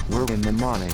We're in the morning.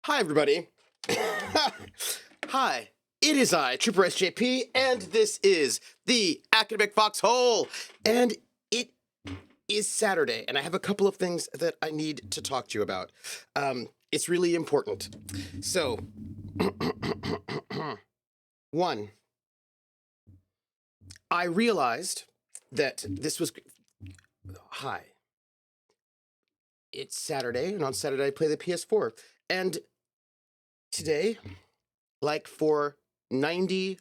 Hi, everybody. Hi, it is I, Trooper SJP, and this is the Academic Foxhole. And it is Saturday, and I have a couple of things that I need to talk to you about. It's really important. So, one, I realized that this was... Hi. It's Saturday, and on Saturday I play the PS4. And today, like for 90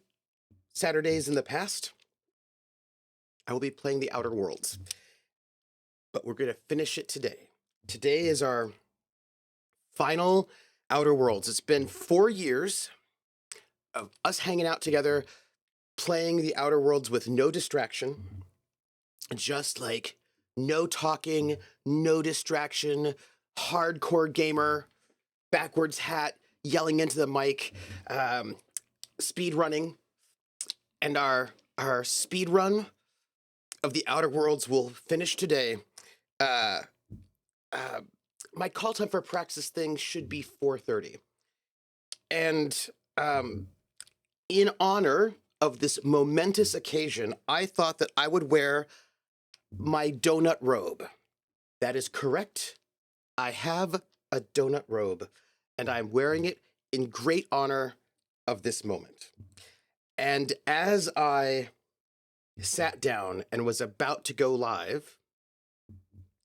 Saturdays in the past, I will be playing the Outer Worlds. But we're going to finish it today. Today is our final Outer Worlds. It's been 4 years of us hanging out together, playing the Outer Worlds with no distraction, just like no talking, no distraction, hardcore gamer, backwards hat, yelling into the mic, speed running. And our speed run of the Outer Worlds will finish today. My call time for practice thing should be 4:30. And in honor of this momentous occasion, I thought that I would wear my donut robe. That is correct. I have a donut robe, and I'm wearing it in great honor of this moment. And as I sat down and was about to go live,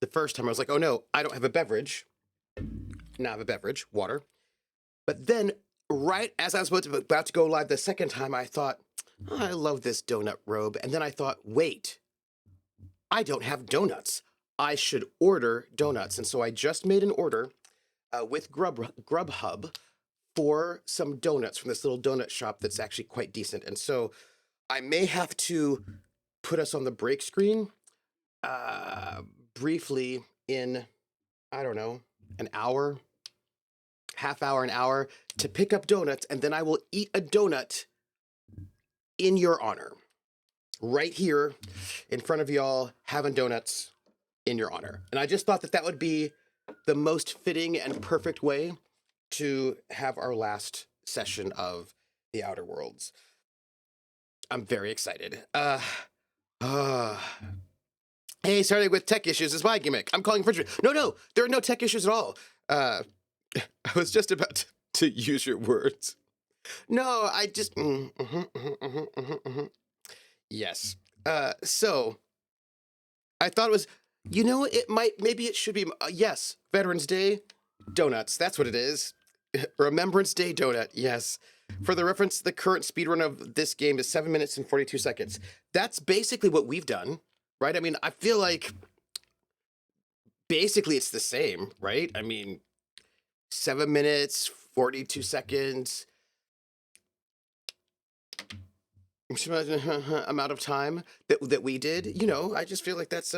the first time I was like, oh no, I don't have a beverage. Now I have a beverage, water. But then right as I was about to go live the second time, I thought, oh, I love this donut robe. And then I thought, wait, I don't have donuts. I should order donuts. And so I just made an order with Grubhub for some donuts from this little donut shop that's actually quite decent. And so I may have to put us on the break screen briefly in, I don't know, an hour, half hour, an hour, to pick up donuts, and then I will eat a donut in your honor. Right here in front of y'all, having donuts in your honor. And I just thought that that would be the most fitting and perfect way to have our last session of the Outer Worlds. I'm very excited. Hey, starting with tech issues is my gimmick. I'm calling for... No, there are no tech issues at all. I was just about to use your words. No, I just. Yes. So I thought it was, maybe it should be, yes, Veterans Day donuts. That's what it is. Remembrance Day donut. Yes. For the reference, the current speedrun of this game is 7 minutes and 42 seconds. That's basically what we've done, right? I mean, I feel like basically it's the same, right? I mean, 7 minutes, 42 seconds. Amount of time that we did. I just feel like that's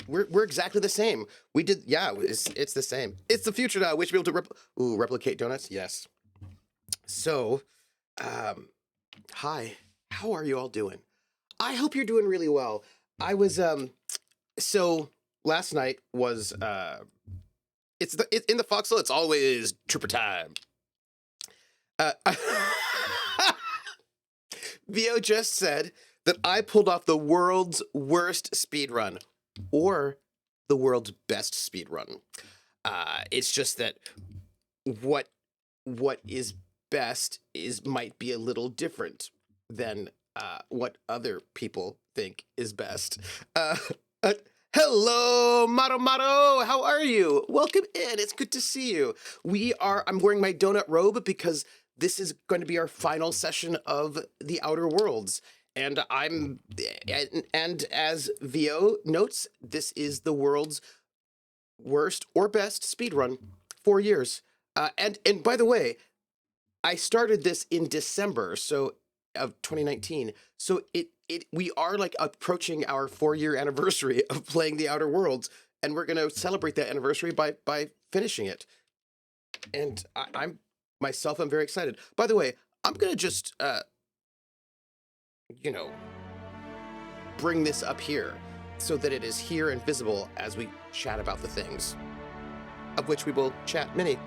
we're exactly the same. We did, yeah. It's the same. It's the future now. We should be able to replicate donuts. Yes. So, hi. How are you all doing? I hope you're doing really well. I was so last night was in the foxhole. It's always trooper time. Vio just said that I pulled off the world's worst speed run, or the world's best speed run. It's just that what is best might be a little different than what other people think is best. Hello, Maro Maro. How are you? Welcome in. It's good to see you. I'm wearing my donut robe because this is going to be our final session of the Outer Worlds. And as VO notes, this is the world's worst or best speedrun, 4 years. And by the way, I started this in December of 2019. So we are like approaching our 4-year anniversary of playing the Outer Worlds, and we're going to celebrate that anniversary by finishing it. And I'm very excited. By the way, I'm going to just bring this up here so that it is here and visible as we chat about the things, of which we will chat many.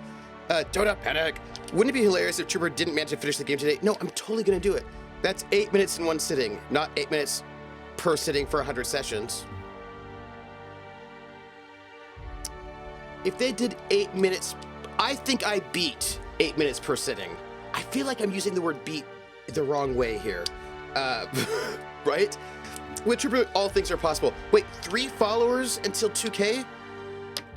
Don't panic. Wouldn't it be hilarious if Trooper didn't manage to finish the game today? No, I'm totally going to do it. That's 8 minutes in one sitting, not 8 minutes per sitting for 100 sessions. If they did 8 minutes, I think I beat 8 minutes per sitting. I feel like I'm using the word beat the wrong way here. Right? With Trooper, all things are possible. Wait, 3 followers until 2K?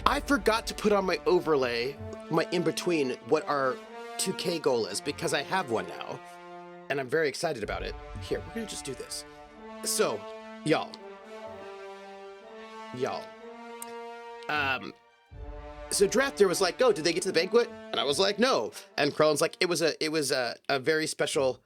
I forgot to put on my overlay, my in-between, what our 2K goal is, because I have one now, and I'm very excited about it. Here, we're gonna just do this. So, y'all. So Drafter was like, "Oh, did they get to the banquet?" And I was like, "No." And Krellin's like, "It was a very special,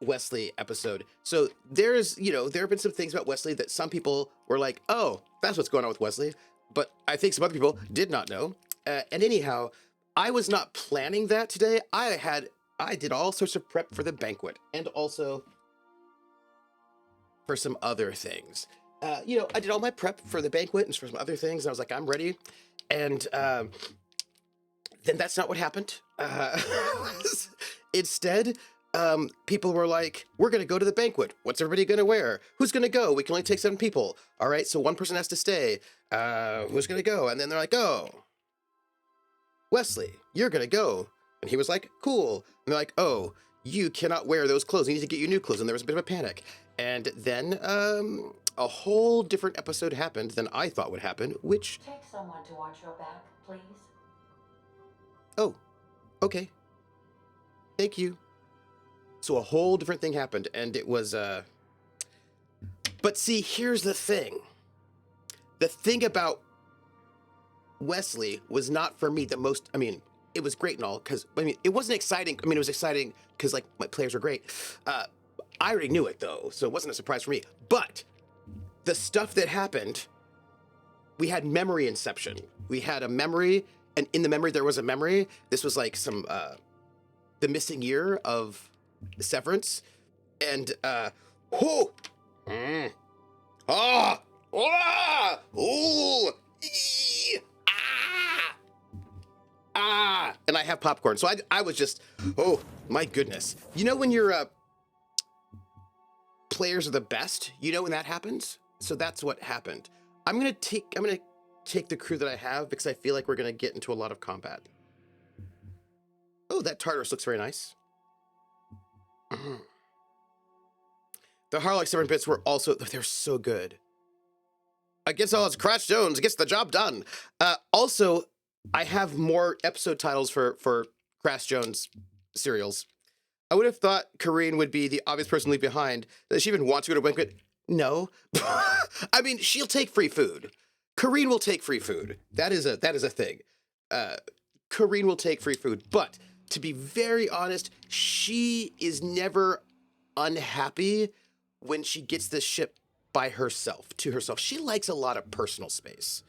Wesley episode." So there have been some things about Wesley that some people were like, "Oh, that's what's going on with Wesley," but I think some other people did not know. And anyhow, I was not planning that today. I did all sorts of prep for the banquet and also for some other things. I did all my prep for the banquet and for some other things. And I was like, I'm ready. And then that's not what happened. Instead, people were like, we're going to go to the banquet. What's everybody going to wear? Who's going to go? We can only take 7 people. All right, so 1 person has to stay. Who's going to go? And then they're like, oh, Wesley, you're going to go. And he was like, cool. And they're like, oh, you cannot wear those clothes. You need to get you new clothes. And there was a bit of a panic. And then a whole different episode happened than I thought would happen, which... Take someone to watch your back, please. Oh, okay. Thank you. So a whole different thing happened, and it was... But see, here's the thing. The thing about Wesley was not, for me, the most... I mean, it was great and all, because, it wasn't exciting. it was exciting because, like, my players were great. I already knew it, though, so it wasn't a surprise for me. But the stuff that happened, we had memory inception. We had a memory, and in the memory, there was a memory. This was like some, the missing year of Severance. And, ooh, and I have popcorn. So I was just, oh, my goodness. You know when your players are the best? You know when that happens? So that's what happened. I'm gonna take the crew that I have because I feel like we're gonna get into a lot of combat. Oh, that Tartarus looks very nice. The Harlock 7 bits were also, they're so good. Against all odds, Crash Jones gets the job done. Also, I have more episode titles for Crash Jones serials. I would have thought Kareen would be the obvious person to leave behind. Does she even want to go to a banquet? No. I mean, she'll take free food. Kareen will take free food. That is a thing. Kareen will take free food. But to be very honest, she is never unhappy when she gets the ship by herself, to herself. She likes a lot of personal space.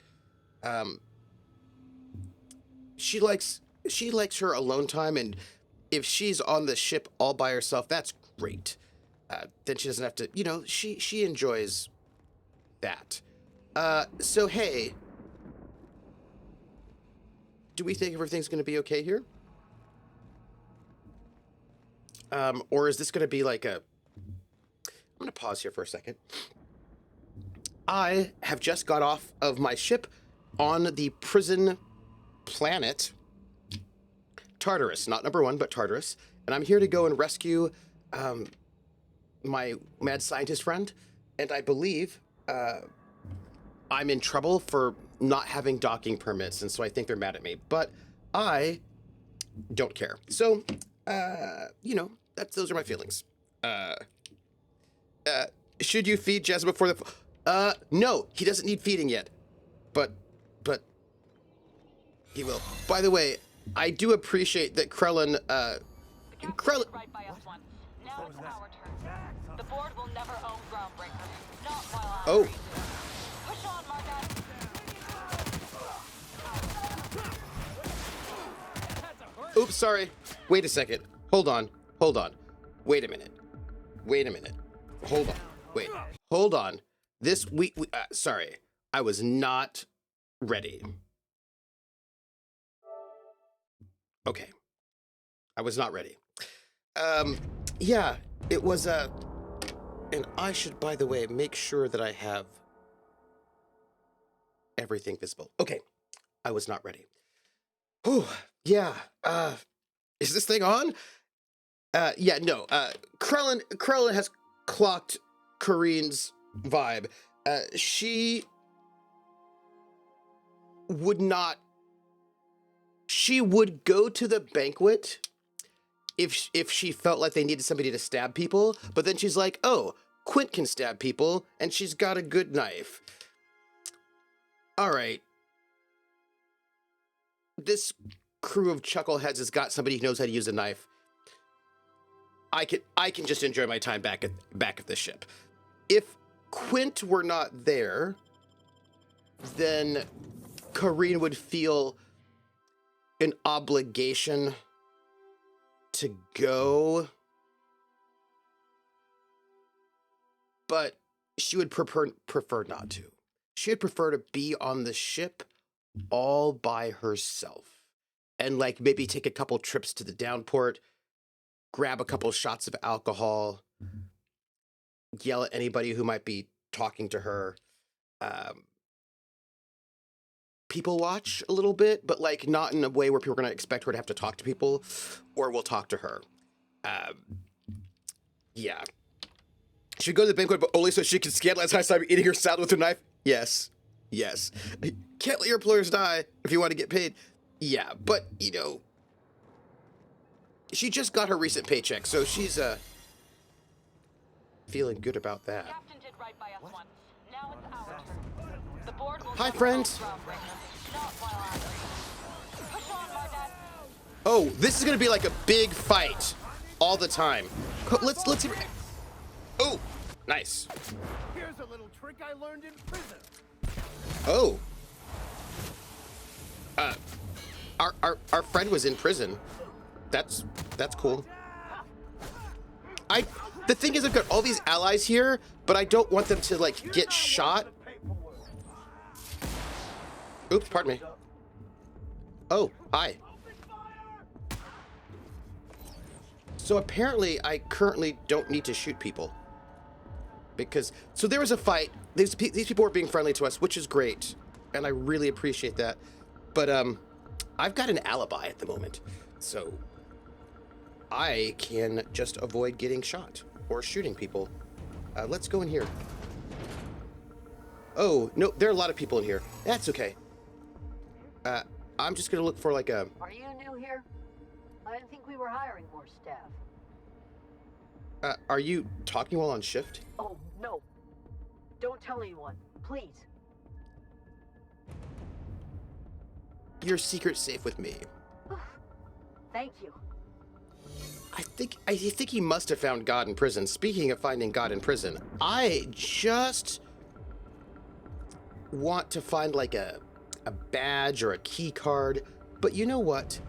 She likes her alone time, and if she's on the ship all by herself, that's great. Then she doesn't have to, you know, she enjoys that. So hey, do we think everything's going to be okay here? Or is this going to be like a... I'm going to pause here for a second. I have just got off of my ship on the prison planet Tartarus, not number 1, but Tartarus, and I'm here to go and rescue my mad scientist friend, and I believe I'm in trouble for not having docking permits, and so I think they're mad at me, but I don't care. So, you know, those are my feelings. Should you feed Jazz before the... no, he doesn't need feeding yet, but he will. By the way, I do appreciate that Krellin, Krellin... Right by us once. Now it's our turn. The board will never own Groundbreaker. Not while I'm free. Push on, Margot. Oops, sorry. Wait a second. Hold on. Wait a minute. Hold on. Wait. Hold on. Sorry. I was not ready. Okay. I was not ready. Yeah, it was, and I should, by the way, make sure that I have everything visible. Okay. I was not ready. Oh, yeah. Is this thing on? Yeah, no. Krellin has clocked Kareen's vibe. She would go to the banquet if she felt like they needed somebody to stab people, but then she's like, oh, Quint can stab people, and she's got a good knife. All right. This crew of chuckleheads has got somebody who knows how to use a knife. I can just enjoy my time back at the ship. If Quint were not there, then Kareen would feel an obligation to go, but she would prefer not to. She would prefer to be on the ship all by herself and like maybe take a couple trips to the downport, grab a couple shots of alcohol, yell at anybody who might be talking to her, people watch a little bit, but like not in a way where people are going to expect her to have to talk to people, or will talk to her. Yeah. She'd go to the banquet, but only so she can scandalize high time eating her salad with her knife. Yes. Can't let your employers die if you want to get paid. Yeah, but, you know, she just got her recent paycheck, so she's, feeling good about that. Captain did right by us once. Now it's our turn. The board will Hi, never friends. own Groundbreaker. Not while I'm free. Push on, Margot. Oh, this is gonna be like a big fight all the time. Let's see. Oh, nice. Here's a little trick I learned in prison. Oh. Our friend was in prison. That's cool. The thing is, I've got all these allies here, but I don't want them to like get shot. Oops, pardon me. Oh, hi. So apparently I currently don't need to shoot people. Because, so there was a fight. These people were being friendly to us, which is great. And I really appreciate that. But, I've got an alibi at the moment. So, I can just avoid getting shot or shooting people. Let's go in here. Oh, no, there are a lot of people in here. That's okay. I'm just gonna look for like a... Are you new here? I didn't think we were hiring more staff. Are you talking while on shift? Oh, no. Don't tell anyone, please. Your secret's safe with me. Thank you. I think he must have found God in prison. Speaking of finding God in prison, I just want to find like a badge or a key card. But you know what?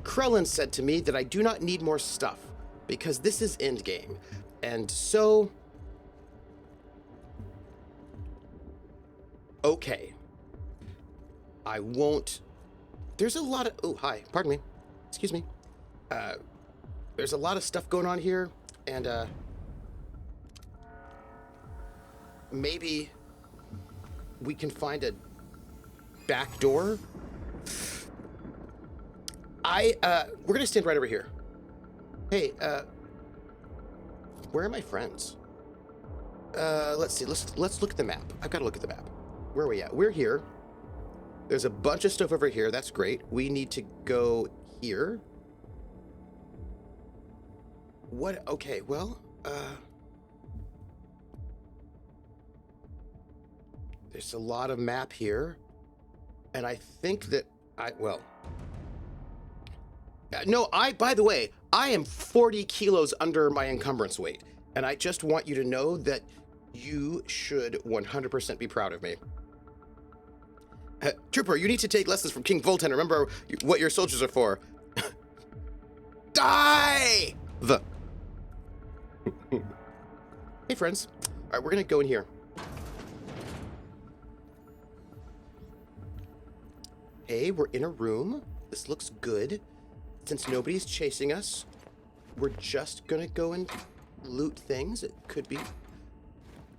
Krellin said to me that I do not need more stuff because this is endgame. And so... okay. I won't... There's a lot of... oh, hi. Pardon me. Excuse me. There's a lot of stuff going on here, and, maybe we can find a back door? We're gonna stand right over here. Hey, where are my friends? Let's see. Let's look at the map. I've got to look at the map. Where are we at? We're here. There's a bunch of stuff over here. That's great. We need to go here. What? Okay, well, there's a lot of map here. And I think that no, by the way, I am 40 kilos under my encumbrance weight. And I just want you to know that you should 100% be proud of me. Trooper, you need to take lessons from King Volten. Remember what your soldiers are for. Die! Hey, friends. All right, we're going to go in here. Hey, we're in a room. This looks good. Since nobody's chasing us, we're just going to go and loot things. It could be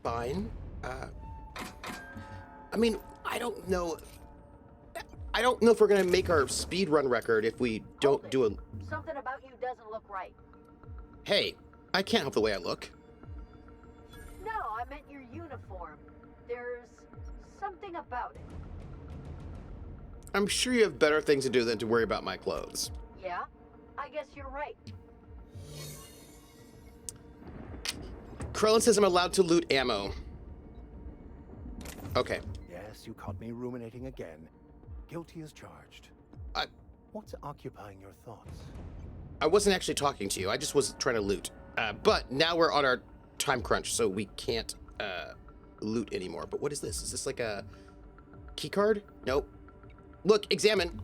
fine. I mean, I don't know. I don't know if we're going to make our speed run record if we don't do a... Something about you doesn't look right. Hey, I can't help the way I look. No, I meant your uniform. There's something about it. I'm sure you have better things to do than to worry about my clothes. Yeah, I guess you're right. Krellin says I'm allowed to loot ammo. Okay. Yes, you caught me ruminating again. Guilty as charged. What's occupying your thoughts? I wasn't actually talking to you. I just was trying to loot. But now we're on our time crunch, so we can't loot anymore. But what is this? Is this like a key card? Nope. Look, examine.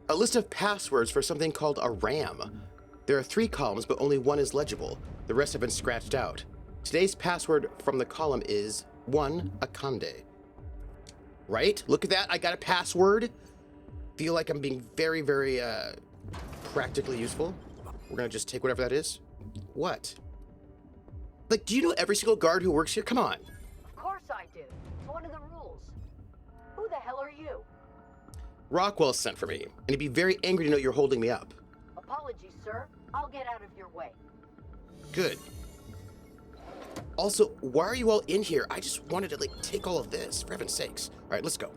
A list of passwords for something called a RAM. There are 3 columns, but only one is legible. The rest have been scratched out. Today's password from the column is 1 Akande. Right? Look at that. I got a password. Feel like I'm being very, very practically useful. We're going to just take whatever that is. What? Like, do you know every single guard who works here? Come on. Of course I do. It's one of the rules. Who the hell are you? Rockwell sent for me, and he'd be very angry to know you're holding me up. Apologies, sir. I'll get out of your way. Good. Also, why are you all in here? I just wanted to, like, take all of this, for heaven's sakes. All right, let's go.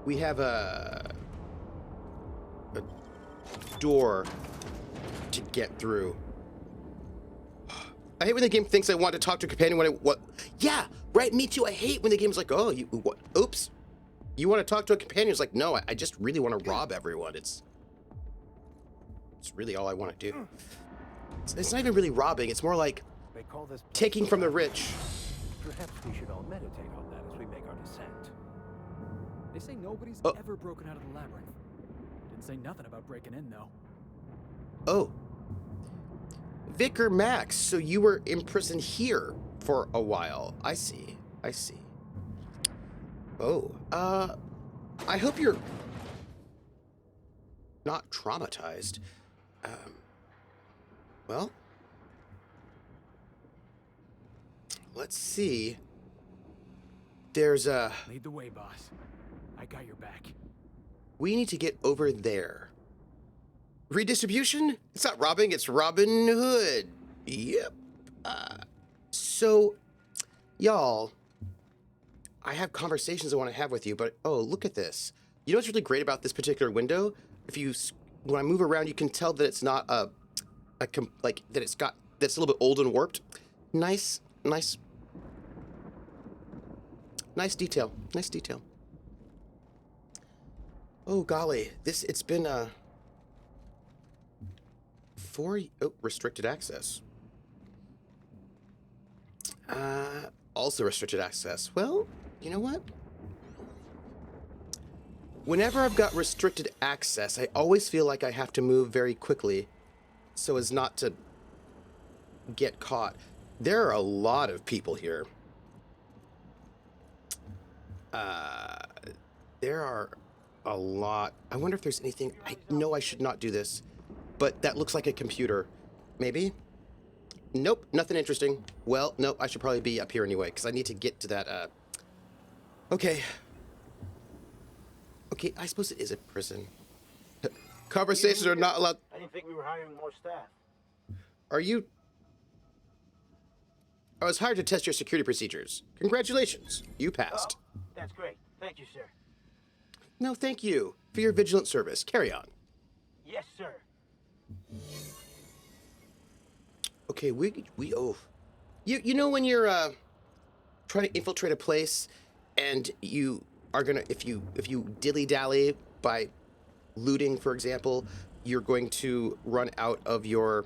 We have a door to get through. I hate when the game thinks I want to talk to a companion when yeah, right, me too. I hate when the game's like, oh, you, what, oops. You want to talk to a companion? It's like, no, I just really want to rob everyone. It's really all I want to do. It's not even really robbing. It's more like They call this taking from the rich. Perhaps we should all meditate on that as we make our descent. They say nobody's Oh. ever broken out of the labyrinth. Didn't say nothing about breaking in, though. Oh. Vicar Max, so you were in prison here for a while. I see. I see. Oh, I hope you're not traumatized. Well, let's see. There's a... Lead the way, boss. I got your back. We need to get over there. Redistribution? It's not robbing, it's Robin Hood. Yep. So, y'all, I have conversations I want to have with you, but oh, look at this. You know what's really great about this particular window? When I move around, you can tell that it's not that it's a little bit old and warped. Nice detail. Nice detail. Oh golly, it's been restricted access. Also restricted access. Well, you know what? Whenever I've got restricted access, I always feel like I have to move very quickly so as not to get caught. There are a lot of people here. There are a lot. I wonder if there's anything. I know I should not do this, but that looks like a computer. Maybe? Nope, nothing interesting. Well, nope, I should probably be up here anyway, because I need to get to that, Okay. Okay, I suppose it is a prison. Conversations are not allowed. I didn't think we were hiring more staff. Are you... I was hired to test your security procedures. Congratulations, you passed. Oh, that's great. Thank you, sir. No, thank you for your vigilant service. Carry on. Yes, sir. Okay, you know when you're trying to infiltrate a place and you are gonna if you dilly-dally by looting, for example, you're going to run out of your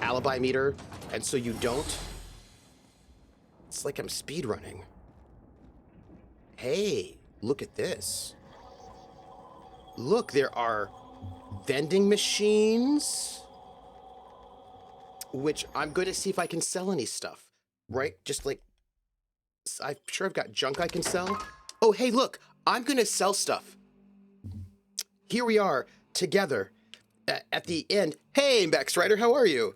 alibi meter, and so you don't. It's like I'm speed running. Hey, look at this. Look, there are vending machines, which I'm going to see if I can sell any stuff, right? Just like, I'm sure I've got junk I can sell. Oh, hey, look, I'm going to sell stuff. Here we are together at the end. Hey, Max Ryder, how are you?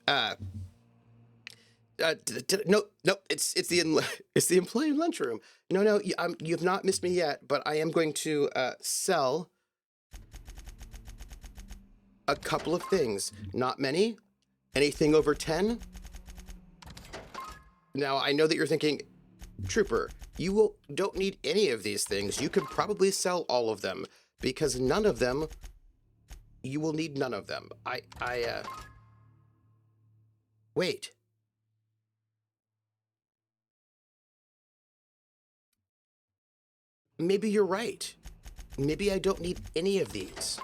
No, it's the employee lunchroom. No, you've not missed me yet, but I am going to sell a couple of things. Not many. Anything over 10. Now, I know that you're thinking, Trooper, don't need any of these things. You could probably sell all of them, because none of them, you will need none of them. Wait. Maybe you're right. Maybe I don't need any of these.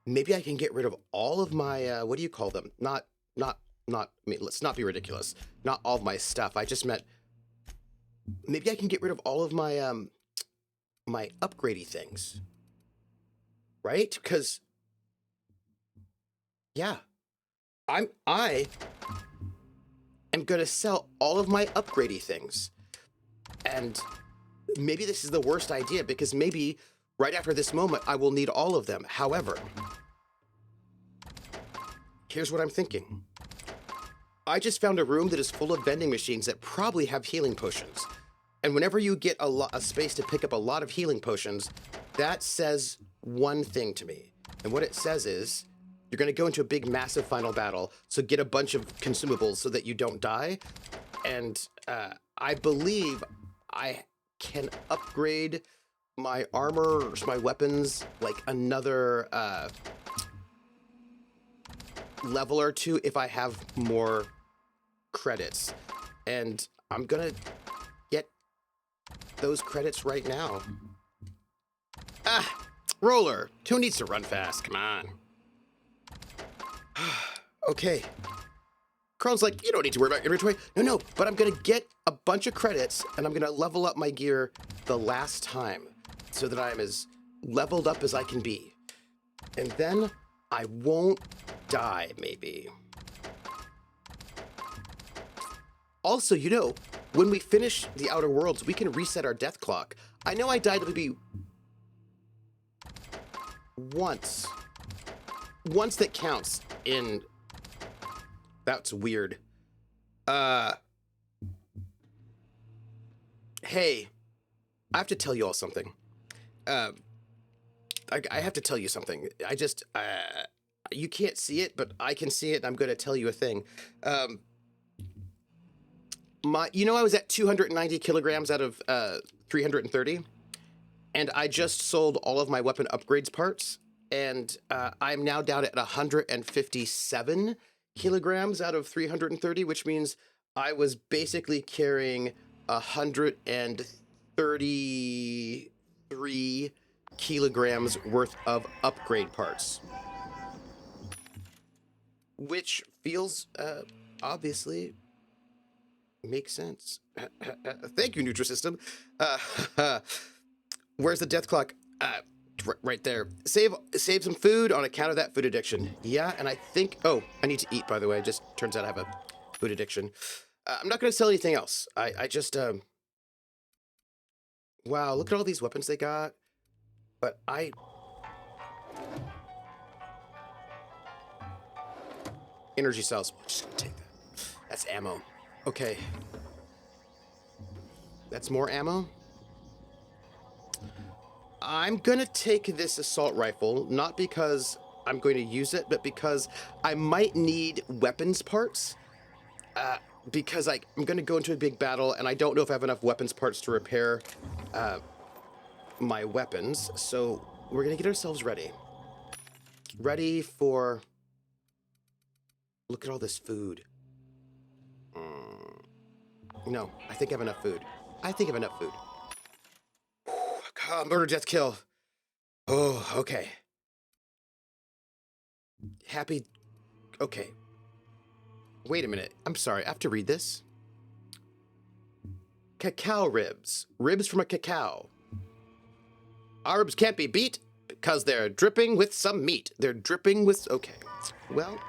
Maybe I can get rid of all of my, what do you call them? I mean, let's not be ridiculous. Not all of my stuff. I just meant, maybe I can get rid of all of my, my upgradey things. Right? Because, yeah, I am going to sell all of my upgradey things. And maybe this is the worst idea, because maybe right after this moment, I will need all of them. However, here's what I'm thinking. I just found a room that is full of vending machines that probably have healing potions. And whenever you get a space to pick up a lot of healing potions, that says one thing to me. And what it says is, you're going to go into a big, massive final battle, so get a bunch of consumables so that you don't die. And I believe I can upgrade my armor or my weapons like another level or two if I have more credits. And I'm gonna get those credits right now. Roller, who needs to run fast? Come on. Okay. Carl's like, you don't need to worry about inventory. No, but I'm gonna get a bunch of credits and I'm gonna level up my gear the last time so that I'm as leveled up as I can be. And then I won't die, maybe. Also, you know, when we finish the Outer Worlds, we can reset our death clock. I know I died maybe once. Once that counts in That's weird. Hey, I have to tell you all something. I have to tell you something. You can't see it, but I can see it, and I'm going to tell you a thing. I was at 290 kilograms out of 330, and I just sold all of my weapon upgrades parts, and I'm now down at 157 kilograms out of 330, which means I was basically carrying 133 kilograms worth of upgrade parts, which feels obviously makes sense. Thank you, Nutrisystem. Where's the death clock? Right there. Save some food on account of that food addiction. Yeah, and I think... Oh, I need to eat, by the way. It just turns out I have a food addiction. I'm not going to sell anything else. I just... Wow, look at all these weapons they got. But Energy cells. I'm just going to take that. That's ammo. Okay. That's more ammo. I'm going to take this assault rifle, not because I'm going to use it, but because I might need weapons parts. Because I'm going to go into a big battle, and I don't know if I have enough weapons parts to repair my weapons. So we're going to get ourselves ready. Ready for... Look at all this food. No, I think I have enough food. God, murder, death, kill. Oh, okay. Happy... Okay. Wait a minute. I'm sorry. I have to read this. Cacao ribs. Ribs from a cacao. Our ribs can't be beat because they're dripping with some meat. They're dripping with... Okay. Well...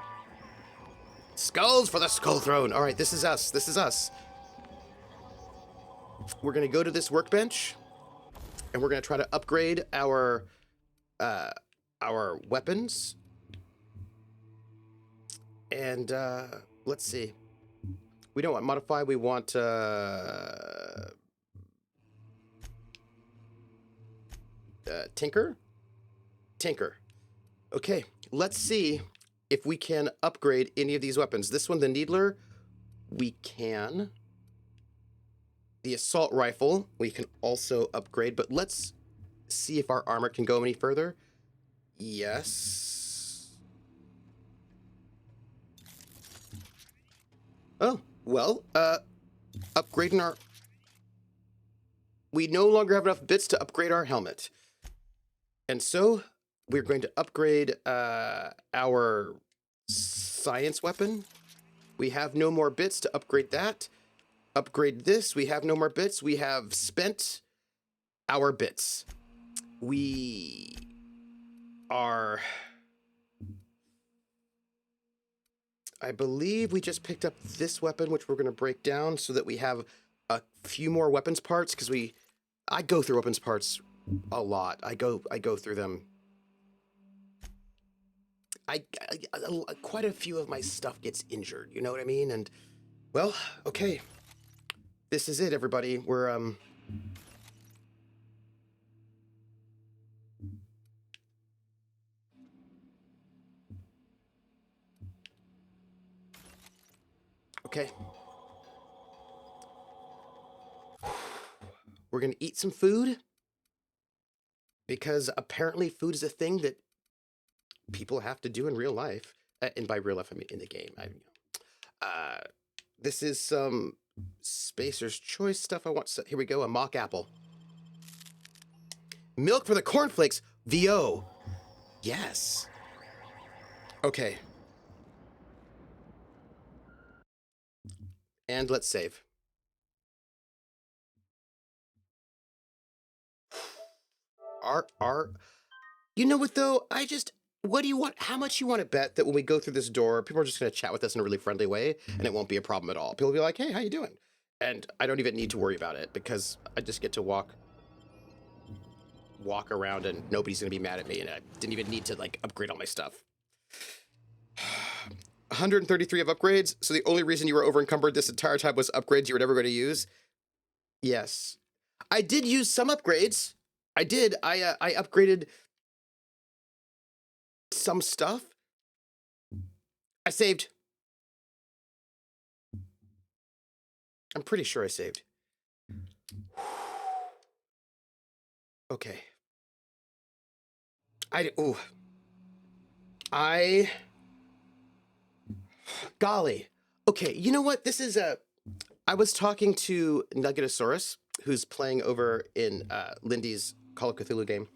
Skulls for the skull throne. All right, this is us. This is us. We're going to go to this workbench, and we're going to try to upgrade our weapons. And let's see. We don't want modify. We want tinker. Okay, let's see if we can upgrade any of these weapons. This one, the needler, we can. The assault rifle, we can also upgrade, but let's see if our armor can go any further. Yes. Oh, well, upgrading our... We no longer have enough bits to upgrade our helmet. And so, we're going to upgrade our science weapon. We have no more bits to upgrade that. Upgrade this. We have no more bits. We have spent our bits. We are... I believe we just picked up this weapon, which we're going to break down so that we have a few more weapons parts, because I go through weapons parts a lot. I go through them. Quite a few of my stuff gets injured, you know what I mean? And, well, okay. This is it, everybody. We're, okay. We're gonna eat some food, because apparently food is a thing that people have to do in real life. And by real life, I mean in the game. This is some Spacer's Choice stuff I want. Here we go, a mock apple. Milk for the cornflakes. VO. Yes. Okay. And let's save. You know what, though? What do you want? How much you want to bet that when we go through this door, people are just going to chat with us in a really friendly way, and it won't be a problem at all. People will be like, hey, how you doing? And I don't even need to worry about it, because I just get to walk around, and nobody's going to be mad at me, and I didn't even need to, like, upgrade all my stuff. 133 of upgrades. So the only reason you were over encumbered this entire time was upgrades you were never going to use. Yes, I did use some upgrades. I did. I upgraded some stuff. I saved. I'm pretty sure I saved. Okay. Golly. Okay, you know what? This is I was talking to Nuggetosaurus, who's playing over in Lindy's Call of Cthulhu game.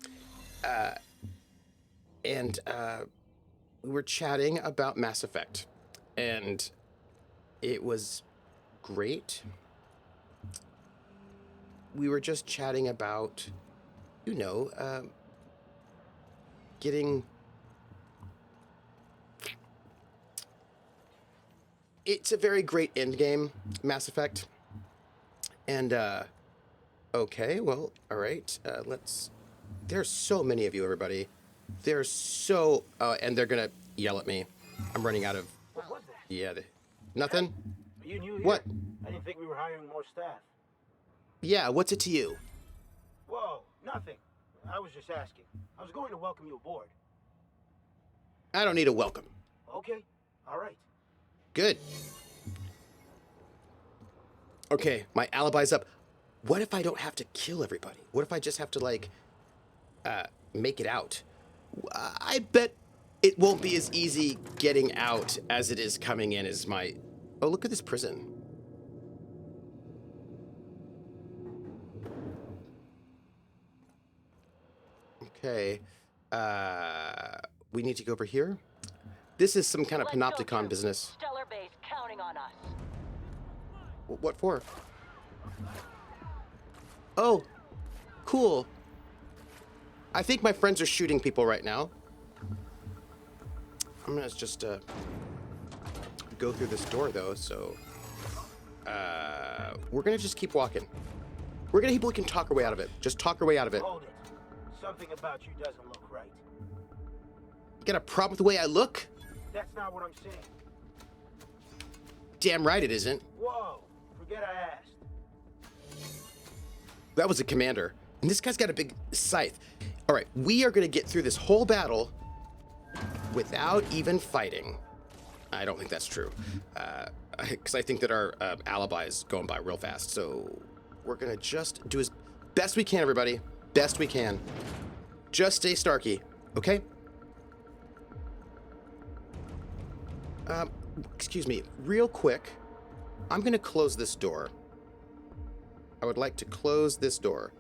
And we were chatting about Mass Effect. And it was great. We were just chatting about, you know, getting... It's a very great end game, Mass Effect. And, okay, well, all right, let's... There's so many of you, everybody. There's so... and they're gonna yell at me. I'm running out of... What was that? Yeah, nothing? Are you new here? What? I didn't think we were hiring more staff. Yeah, what's it to you? Whoa, nothing. I was just asking. I was going to welcome you aboard. I don't need a welcome. Okay, all right. Good. Okay, my alibi's up. What if I don't have to kill everybody? What if I just have to, like, make it out? I bet it won't be as easy getting out as it is coming in as my... Oh, look at this prison. Okay. We need to go over here. This is some kind of panopticon business. Stellar base counting on us. What for? Oh, cool. I think my friends are shooting people right now. I'm gonna just go through this door though, so we're gonna just keep walking. We're gonna we can talk our way out of it. Just talk our way out of it. Hold it. Something about you doesn't look right. You got a problem with the way I look? That's not what I'm saying. Damn right it isn't. Whoa, forget I asked. That was a commander. And this guy's got a big scythe. All right, we are going to get through this whole battle without even fighting. I don't think that's true. Because I think that our alibi is going by real fast. So we're going to just do as best we can, everybody. Best we can. Just stay Starky, okay? Excuse me, real quick. I'm going to close this door. I would like to close this door.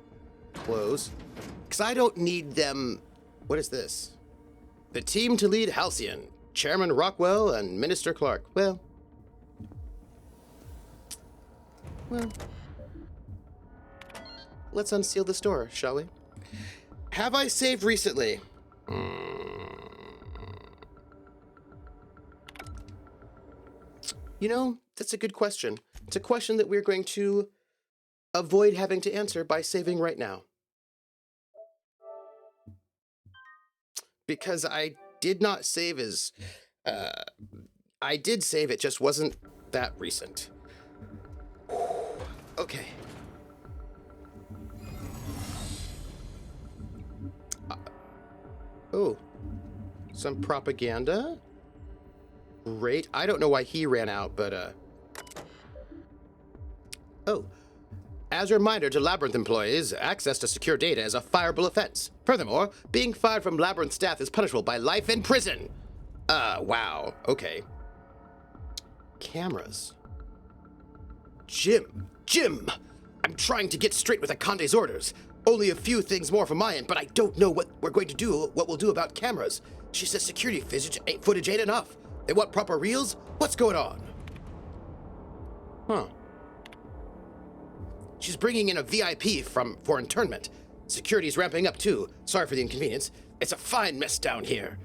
Close. Because I don't need them... What is this? The team to lead Halcyon. Chairman Rockwell and Minister Clark. Well. Let's unseal this door, shall we? Have I saved recently? You know, that's a good question. It's a question that we're going to avoid having to answer by saving right now. Because I did not save as... I did save, it just wasn't that recent. Okay. Oh. Some propaganda? Great. I don't know why he ran out, but, Oh. As a reminder to Labyrinth employees, access to secure data is a fireable offense. Furthermore, being fired from Labyrinth staff is punishable by life in prison. Wow. Okay. Cameras. Jim! I'm trying to get straight with Akande's orders. Only a few things more from my end, but I don't know what we're going to do, what we'll do about cameras. She says security footage ain't enough. They want proper reels? What's going on? Huh. She's bringing in a VIP for internment. Security's ramping up too. Sorry for the inconvenience. It's a fine mess down here.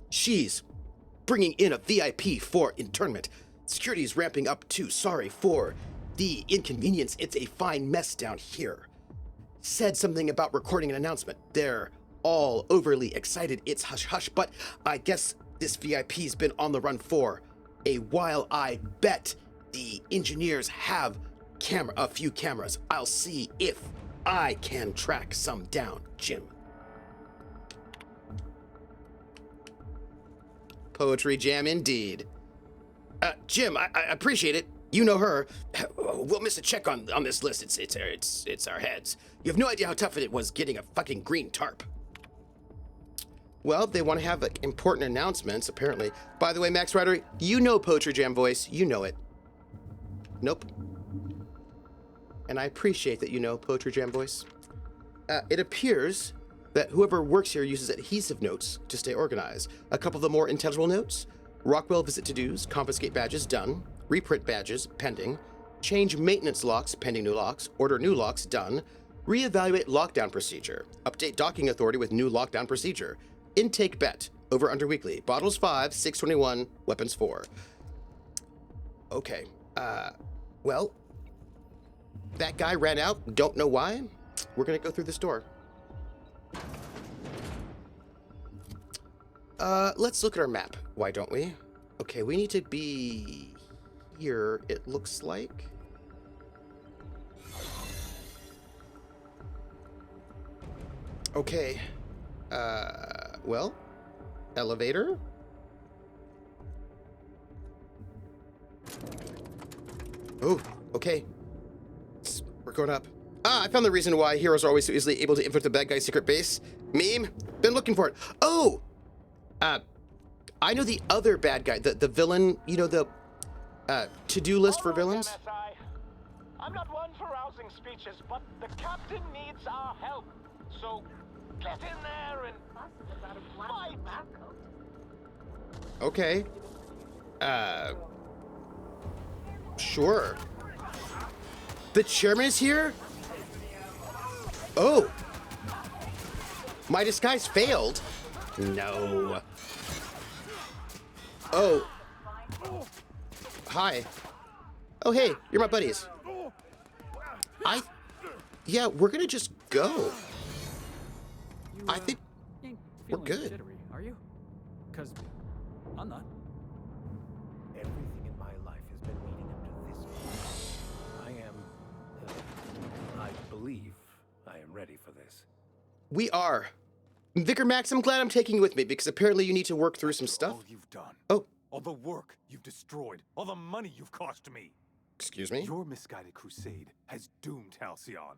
She's bringing in a VIP for internment. Security's ramping up too. Sorry for the inconvenience. It's a fine mess down here. Said something about recording an announcement. They're all overly excited it's hush-hush, but I guess this VIP's been on the run for a while. I bet the engineers have a few cameras. I'll see if I can track some down, Jim. Poetry jam indeed. Jim, I appreciate it. You know her. We'll miss a check on this list. It's our heads. You have no idea how tough it was getting a fucking green tarp. Well, they want to have important announcements, apparently. By the way, Max Ryder, you know Poetry Jam voice. You know it. Nope. And I appreciate that you know Poetry Jam voice. It appears that whoever works here uses adhesive notes to stay organized. A couple of the more intelligible notes. Rockwell visit to-dos, confiscate badges, done. Reprint badges, pending. Change maintenance locks, pending new locks. Order new locks, done. Reevaluate lockdown procedure. Update docking authority with new lockdown procedure. Intake bet, over under weekly. Bottles 5, 621, weapons 4. Okay, well, that guy ran out, don't know why. We're gonna go through this door. Let's look at our map, why don't we? Okay, we need to be here, it looks like. Okay, well, elevator. Oh, okay. We're going up. Ah, I found the reason why heroes are always so easily able to infiltrate the bad guy's secret base. Meme? Been looking for it. Oh! I know the other bad guy, the villain, you know, the to-do list for villains? MSI. I'm not one for rousing speeches, but the captain needs our help. So get in there and fight. Okay. Sure. The chairman is here? Oh. My disguise failed? No. Oh. Hi. Oh, hey, you're my buddies. Yeah, we're gonna just go. I think ain't we're feeling good. jittery, are you? Because I'm not. Everything in my life has been leading up to this point. I believe I am ready for this. We are. Vicar Max, I'm glad I'm taking you with me because apparently you need to work through some stuff. All you've done. Oh, All the work you've destroyed. All the money you've cost me. excuse me? Your misguided crusade has doomed Halcyon.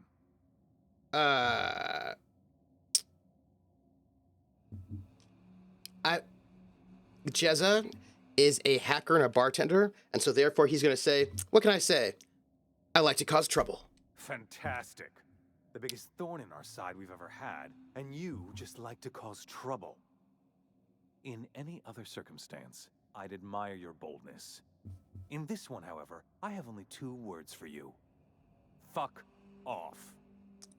Jezza is a hacker and a bartender, and so therefore he's going to say, what can I say? I like to cause trouble. Fantastic. The biggest thorn in our side we've ever had, and you just like to cause trouble. In any other circumstance, I'd admire your boldness. In this one, however, I have only 2 words for you. Fuck off.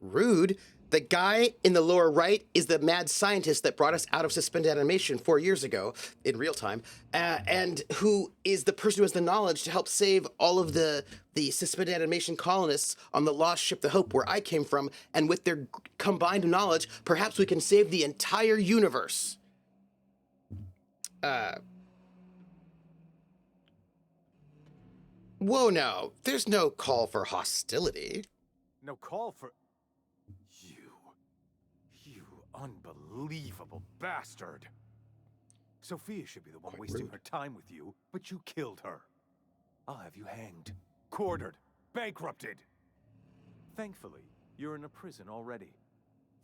Rude. The guy in the lower right is the mad scientist that brought us out of suspended animation 4 years ago, in real time, and who is the person who has the knowledge to help save all of the suspended animation colonists on the lost ship, the Hope, where I came from, and with their combined knowledge, perhaps we can save the entire universe. Whoa now, there's no call for hostility. No call for... You unbelievable bastard. Sophia should be the one wasting her time with you, but you killed her. I'll have you hanged, quartered, bankrupted. Thankfully, you're in a prison already.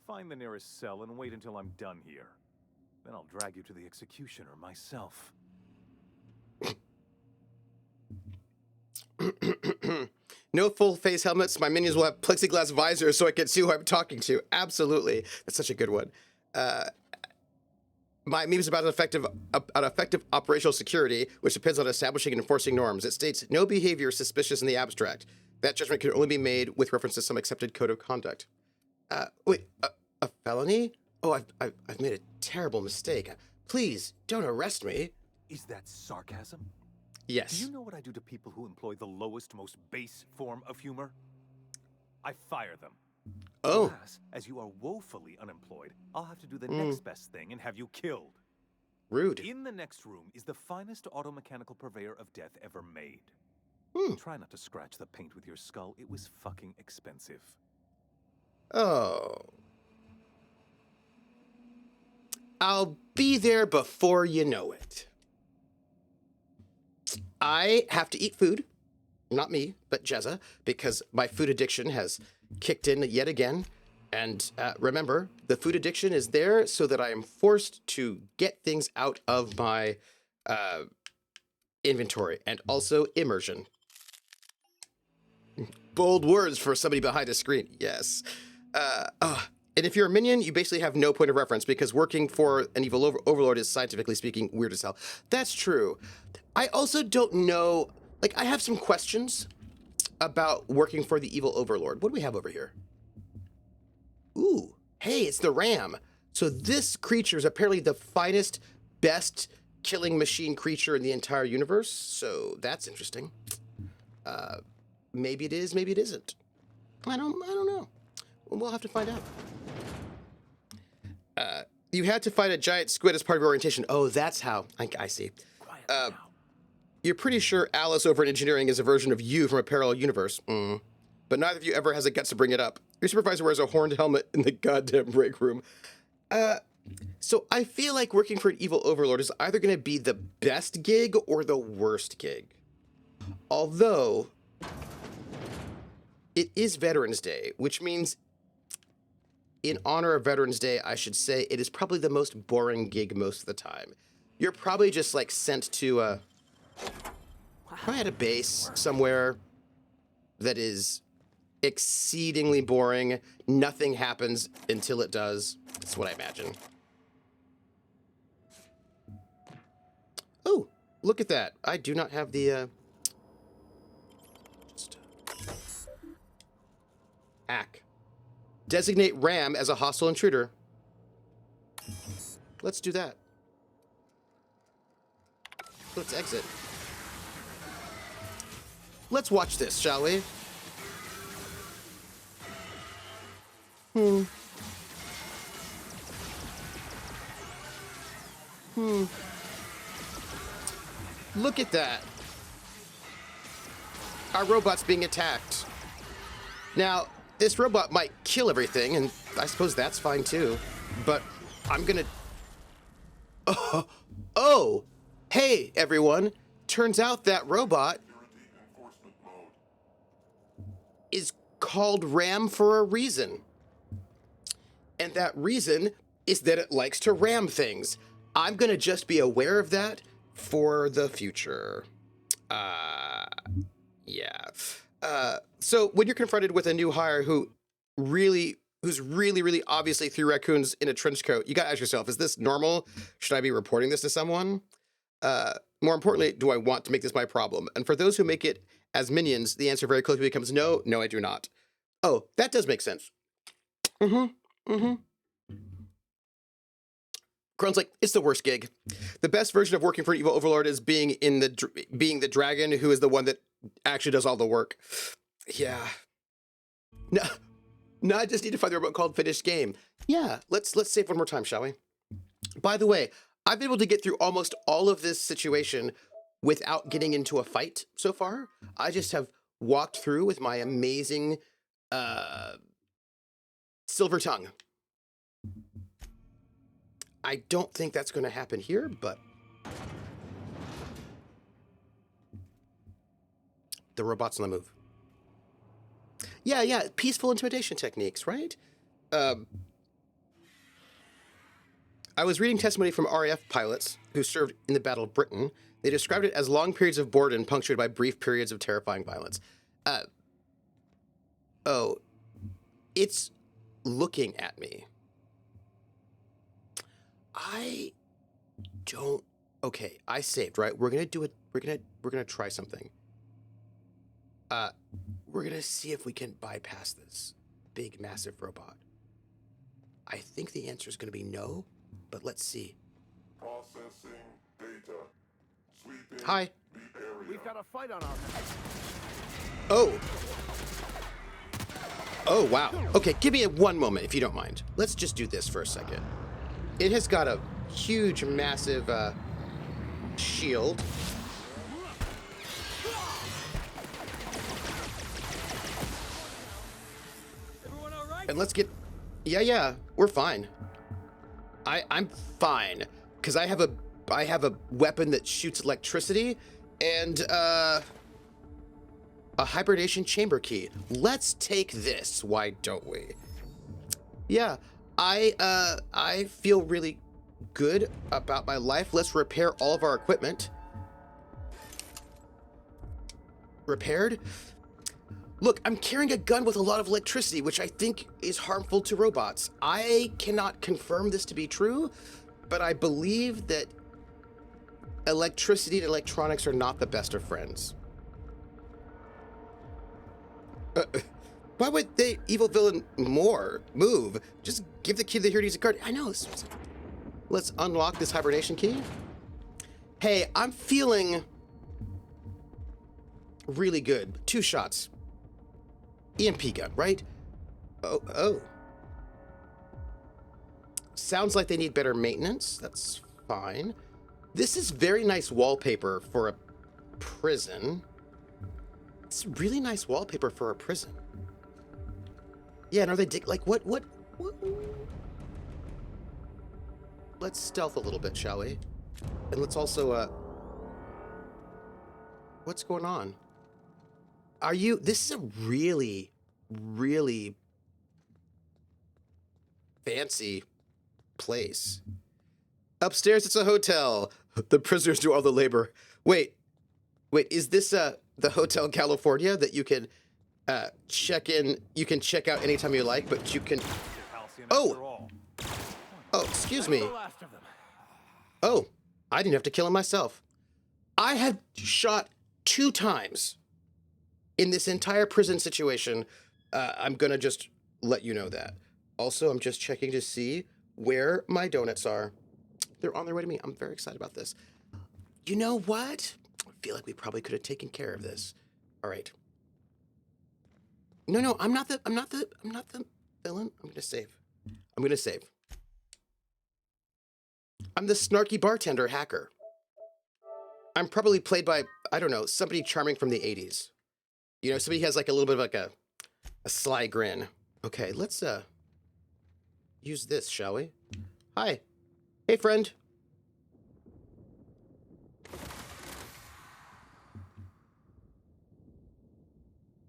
Find the nearest cell and wait until I'm done here. Then I'll drag you to the executioner myself. No full face helmets. My minions will have plexiglass visors so I can see who I'm talking to. Absolutely. That's such a good one. My meme is about an effective operational security, which depends on establishing and enforcing norms. It states, no behavior is suspicious in the abstract. That judgment can only be made with reference to some accepted code of conduct. Wait, a felony? Oh, I've made a terrible mistake. Please, don't arrest me. Is that sarcasm? Yes. Do you know what I do to people who employ the lowest, most base form of humor? I fire them. Oh. Alas, as you are woefully unemployed, I'll have to do the next best thing and have you killed. Rude. In the next room is the finest automechanical purveyor of death ever made. Try not to scratch the paint with your skull. It was fucking expensive. Oh. I'll be there before you know it. I have to eat food. Not me, but Jezza, because my food addiction has kicked in yet again. And remember, the food addiction is there so that I am forced to get things out of my inventory, and also immersion. Bold words for somebody behind a screen. Yes. And if you're a minion, you basically have no point of reference because working for an evil overlord is, scientifically speaking, weird as hell. That's true. I also don't know. Like, I have some questions about working for the evil overlord. What do we have over here? Ooh, hey, it's the ram. So this creature is apparently the finest, best killing machine creature in the entire universe. So that's interesting. Maybe it is, maybe it isn't. I don't know. We'll have to find out. You had to fight a giant squid as part of your orientation. Oh, that's how. I see. You're pretty sure Alice over in engineering is a version of you from a parallel universe. But neither of you ever has the guts to bring it up. Your supervisor wears a horned helmet in the goddamn break room. So I feel like working for an evil overlord is either going to be the best gig or the worst gig. Although, it is Veterans Day, which means in honor of Veterans Day, I should say it is probably the most boring gig most of the time. You're probably just like sent to probably at a base somewhere that is exceedingly boring. Nothing happens until it does. That's what I imagine. Oh, look at that. I do not have the hack. Designate Ram as a hostile intruder. Let's do that. Let's exit. Let's watch this, shall we? Look at that. Our robot's being attacked. Now, this robot might kill everything, and I suppose that's fine too. But I'm gonna... Oh! Hey, everyone. Turns out that robot is called Ram for a reason. And that reason is that it likes to ram things. I'm gonna just be aware of that for the future. Yeah. So when you're confronted with a new hire who's really obviously 3 raccoons in a trench coat, you gotta ask yourself, is this normal? Should I be reporting this to someone? More importantly, do I want to make this my problem? And for those who make it as minions, the answer very quickly becomes no, I do not. Oh, that does make sense. Crone's like, it's the worst gig. The best version of working for an evil overlord is being the dragon who is the one that actually does all the work. Yeah. No, I just need to find the remote called Finished Game. Yeah, let's save one more time, shall we? By the way, I've been able to get through almost all of this situation without getting into a fight so far. I just have walked through with my amazing silver tongue. I don't think that's going to happen here, but the robot's on the move. Yeah, peaceful intimidation techniques, right? I was reading testimony from RAF pilots who served in the Battle of Britain. They described it as long periods of boredom punctuated by brief periods of terrifying violence. Oh, it's looking at me. I don't. Okay, I saved, right? We're gonna do it. We're gonna try something. We're gonna see if we can bypass this big, massive robot. I think the answer is gonna be no, but let's see. Processing data. Sweeping Hi. the area. We've got a fight on our hands. Oh. Oh, wow. Okay, give me one moment, if you don't mind. Let's just do this for a second. It has got a huge, massive shield. Everyone all right? And let's get... Yeah, we're fine. I'm fine. Because I have a weapon that shoots electricity and a hibernation chamber key. Let's take this, why don't we? Yeah, I feel really good about my life. Let's repair all of our equipment. Repaired? Look, I'm carrying a gun with a lot of electricity, which I think is harmful to robots. I cannot confirm this to be true, but I believe that electricity and electronics are not the best of friends. Why would the evil villain move? Just give the kid the here to use a card. I know. Let's unlock this hibernation key. Hey, I'm feeling really good. 2 shots. EMP gun, right? Oh. Sounds like they need better maintenance. That's fine. This is very nice wallpaper for a prison. It's really nice wallpaper for a prison. Yeah, and are they like what? Let's stealth a little bit, shall we? And let's also what's going on? This is a really, really fancy place. Upstairs, it's a hotel. The prisoners do all the labor. Wait, is this the Hotel California that you can check in? You can check out anytime you like, but you can... Oh, excuse me. Oh, I didn't have to kill him myself. I have shot 2 times in this entire prison situation. I'm gonna just let you know that. Also, I'm just checking to see where my donuts are. They're on their way to me. I'm very excited about this. You know what? I feel like we probably could have taken care of this. All right. No, I'm not the villain. I'm gonna save. I'm the snarky bartender hacker. I'm probably played by, I don't know, somebody charming from the 80s. You know, somebody has like a little bit of like a sly grin. Okay, let's use this, shall we? Hi. Hey, friend.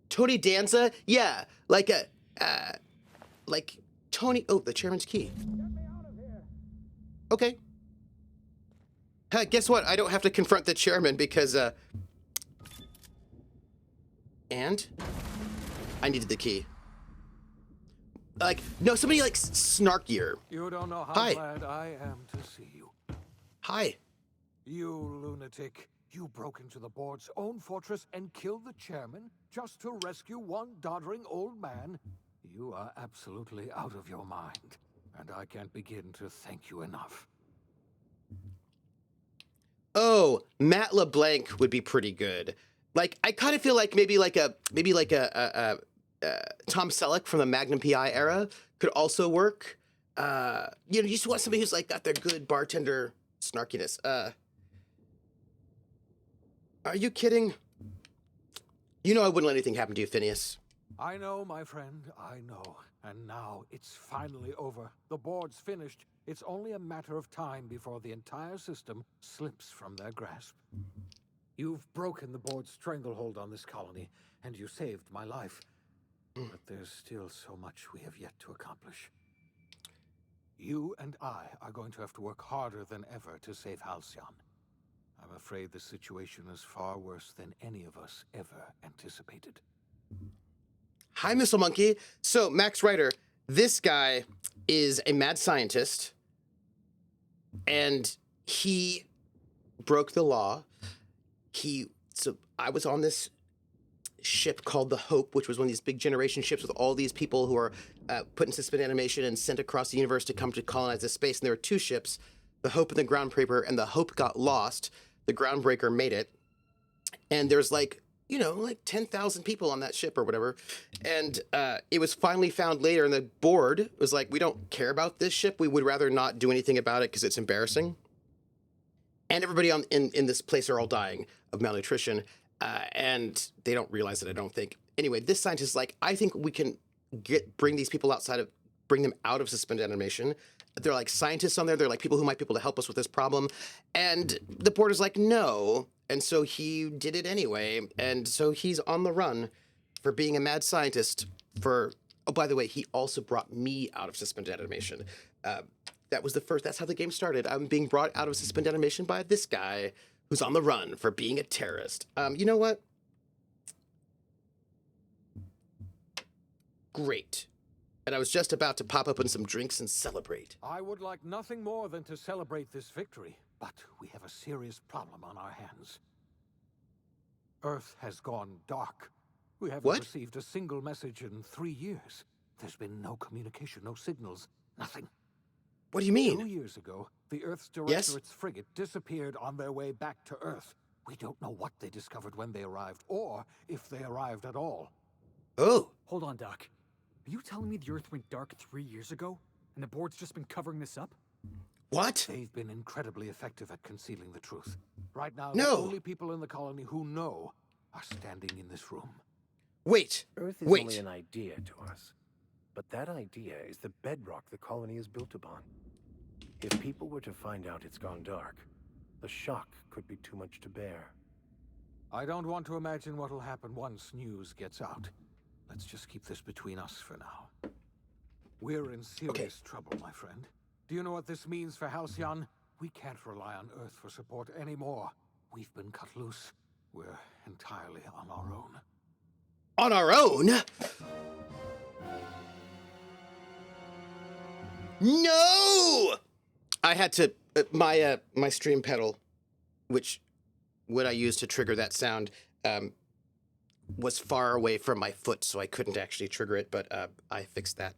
Tony Danza? Yeah, like Tony. Oh, the chairman's key. Okay. Guess what? I don't have to confront the chairman because, and I needed the key. Like, no, somebody like snarkier. You don't know how Hi. glad I am to see you. Hi. You lunatic. You broke into the board's own fortress and killed the chairman just to rescue one doddering old man? You are absolutely out of your mind, and I can't begin to thank you enough. Oh, Matt LeBlanc would be pretty good. Like, I kind of feel like maybe like a Tom Selleck from the Magnum PI era could also work. You know, you just want somebody who's like got their good bartender snarkiness. Are you kidding? You know I wouldn't let anything happen to you, Phineas. I know, my friend, I know. And now it's finally over. The board's finished. It's only a matter of time before the entire system slips from their grasp. You've broken the board's stranglehold on this colony, and you saved my life. But there's still so much we have yet to accomplish. You and I are going to have to work harder than ever to save Halcyon. I'm afraid the situation is far worse than any of us ever anticipated. Hi, Missile Monkey. So, Max Ryder, this guy is a mad scientist, and he broke the law. So I was on this ship called the Hope, which was one of these big generation ships with all these people who are put in suspended animation and sent across the universe to come to colonize this space. And there were 2 ships, the Hope and the Groundbreaker, and the Hope got lost. The Groundbreaker made it. And there's like like 10,000 people on that ship or whatever. And it was finally found later, and the board was like, we don't care about this ship. We would rather not do anything about it because it's embarrassing. And everybody in this place are all dying of malnutrition, and they don't realize it, I don't think. Anyway, this scientist is like, I think we can bring these people bring them out of suspended animation. They're like scientists on there. They're like people who might be able to help us with this problem. And the board is like, no. And so he did it anyway. And so he's on the run for being a mad scientist oh, by the way, he also brought me out of suspended animation. That was that's how the game started. I'm being brought out of suspended animation by this guy who's on the run for being a terrorist. You know what? Great. And I was just about to pop open some drinks and celebrate. I would like nothing more than to celebrate this victory, but we have a serious problem on our hands. Earth has gone dark. We haven't received a single message in 3 years. There's been no communication, no signals, nothing. What do you mean? 2 years ago, the Earth's Directorate's frigate disappeared on their way back to Earth. We don't know what they discovered when they arrived, or if they arrived at all. Oh. Hold on, Doc. Are you telling me the Earth went dark 3 years ago, and the board's just been covering this up? What? They've been incredibly effective at concealing the truth. Right now, No. the only people in the colony who know are standing in this room. Wait. Earth is Wait. only an idea to us, but that idea is the bedrock the colony is built upon. If people were to find out it's gone dark, the shock could be too much to bear. I don't want to imagine what'll happen once news gets out. Let's just keep this between us for now. We're in serious trouble, my friend. Do you know what this means for Halcyon? We can't rely on Earth for support anymore. We've been cut loose. We're entirely on our own. On our own? No! I had to my stream pedal, which what I used to trigger that sound, was far away from my foot, so I couldn't actually trigger it, but I fixed that.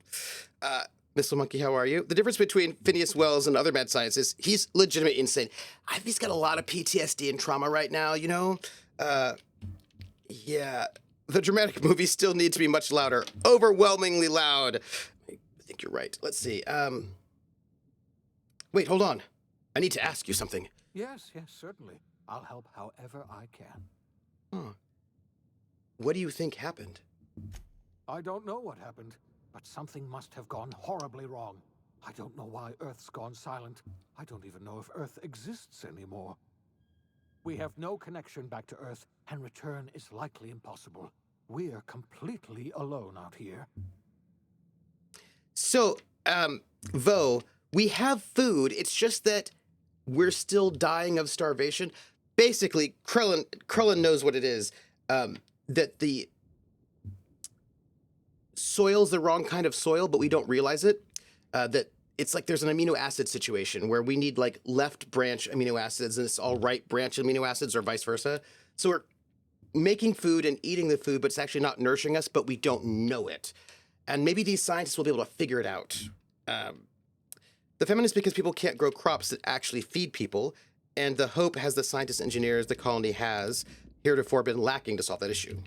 Missile Monkey, how are you? The difference between Phineas Wells and other mad science is he's legitimately insane. He's got a lot of PTSD and trauma right now, you know? Yeah. The dramatic movies still need to be much louder. Overwhelmingly loud. I think you're right. Let's see. Wait, hold on. I need to ask you something. Yes, certainly. I'll help however I can. Huh. What do you think happened? I don't know what happened, but something must have gone horribly wrong. I don't know why Earth's gone silent. I don't even know if Earth exists anymore. We have no connection back to Earth, and return is likely impossible. We're completely alone out here. So, Vo, we have food. It's just that we're still dying of starvation. Basically, Krellin knows what it is. That the soil's the wrong kind of soil, but we don't realize it. That it's like there's an amino acid situation where we need like left branch amino acids and it's all right branch amino acids or vice versa. So we're making food and eating the food, but it's actually not nourishing us, but we don't know it. And maybe these scientists will be able to figure it out. The famine is because people can't grow crops that actually feed people, and the hope has the scientists and engineers the colony has heretofore been lacking to solve that issue.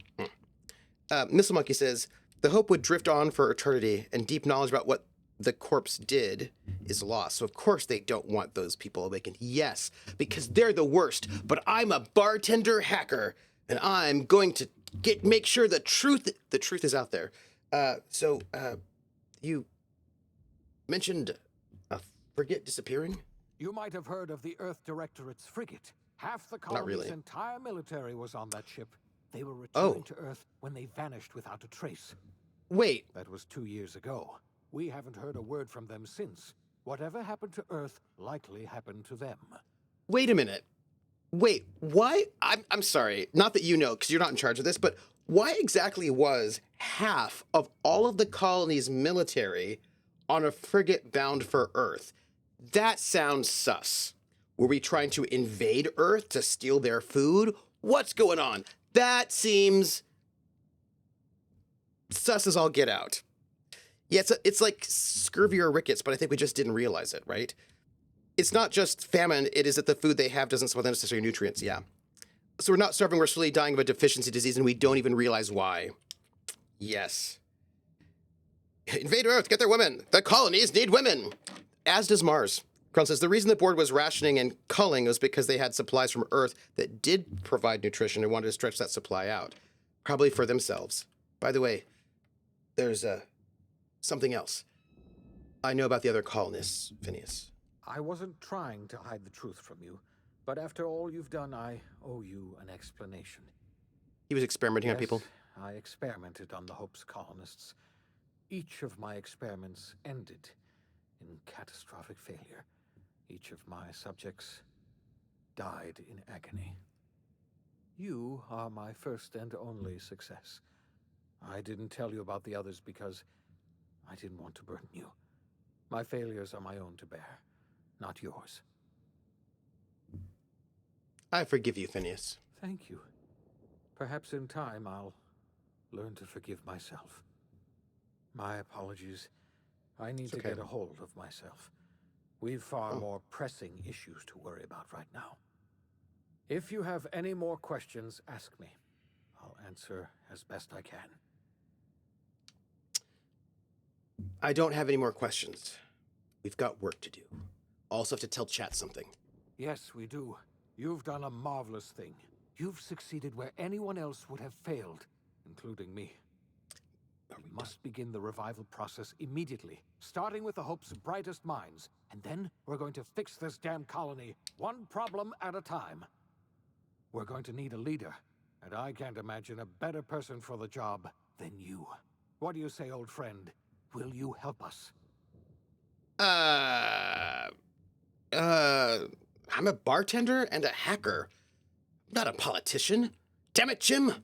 Missile Monkey says, the hope would drift on for eternity, and deep knowledge about what the corpse did is lost. So of course they don't want those people awakened. Yes, because they're the worst, but I'm a bartender hacker, and I'm going to make sure the truth is out there. So you mentioned a frigate disappearing? You might have heard of the Earth Directorate's frigate. Half the colony's really. entire military was on that ship. They were returning to Earth when they vanished without a trace. Wait. That was 2 years ago. We haven't heard a word from them since. Whatever happened to Earth likely happened to them. Wait a minute. Wait, why? I'm sorry, not that you know, because you're not in charge of this, but why exactly was half of all of the colony's military on a frigate bound for Earth? That sounds sus. Were we trying to invade Earth to steal their food? What's going on? That seems sus as all get out. Yeah, it's like scurvy or rickets, but I think we just didn't realize it, right? It's not just famine, it is that the food they have doesn't supply the necessary nutrients, yeah. So we're not starving, we're slowly dying of a deficiency disease, and we don't even realize why. Yes. Invade Earth, get their women. The colonies need women. As does Mars. Krell says, the reason the board was rationing and culling was because they had supplies from Earth that did provide nutrition and wanted to stretch that supply out. Probably for themselves. By the way, there's something else. I know about the other colonists, Phineas. I wasn't trying to hide the truth from you, but after all you've done, I owe you an explanation. He was experimenting on Yes, people? I experimented on the Hope's colonists. Each of my experiments ended in catastrophic failure. Each of my subjects died in agony. You are my first and only success. I didn't tell you about the others because I didn't want to burden you. My failures are my own to bear, not yours. I forgive you, Phineas. Thank you. Perhaps in time I'll learn to forgive myself. My apologies. I need to get a hold of myself. We've far more pressing issues to worry about right now. If you have any more questions, ask me. I'll answer as best I can. I don't have any more questions. We've got work to do. Also have to tell chat something. Yes, we do. You've done a marvelous thing. You've succeeded where anyone else would have failed, including me. We must begin the revival process immediately, starting with the Hope's brightest minds. And then we're going to fix this damn colony, one problem at a time. We're going to need a leader, and I can't imagine a better person for the job than you. What do you say, old friend? Will you help us? I'm a bartender and a hacker. I'm not a politician. Damn it, Jim!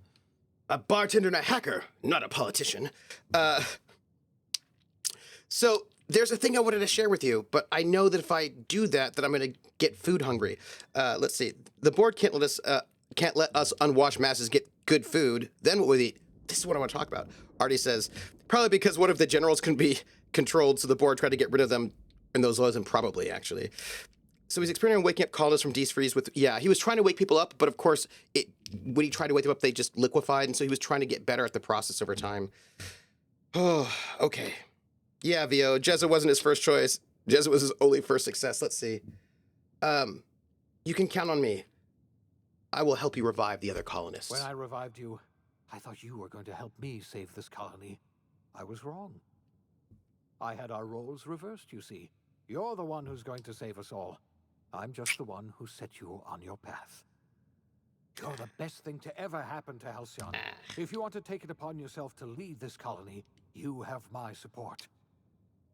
A bartender and a hacker, not a politician. So there's a thing I wanted to share with you, but I know that if I do that, I'm going to get food hungry. Let's see. The board can't let us unwashed masses get good food. Then what would we eat? This is what I want to talk about. Artie says, probably because one of the generals can be controlled, so the board tried to get rid of them in those laws, and probably, actually. So he's experimenting on waking up colonists from freeze with, he was trying to wake people up, but of course, when he tried to wake them up, they just liquefied, and so he was trying to get better at the process over time. Oh, okay. Yeah, Vio, Jezza wasn't his first choice. Jezza was his only first success. Let's see. You can count on me. I will help you revive the other colonists. When I revived you, I thought you were going to help me save this colony. I was wrong. I had our roles reversed, you see. You're the one who's going to save us all. I'm just the one who set you on your path. You're the best thing to ever happen to Halcyon. If you want to take it upon yourself to lead this colony, you have my support.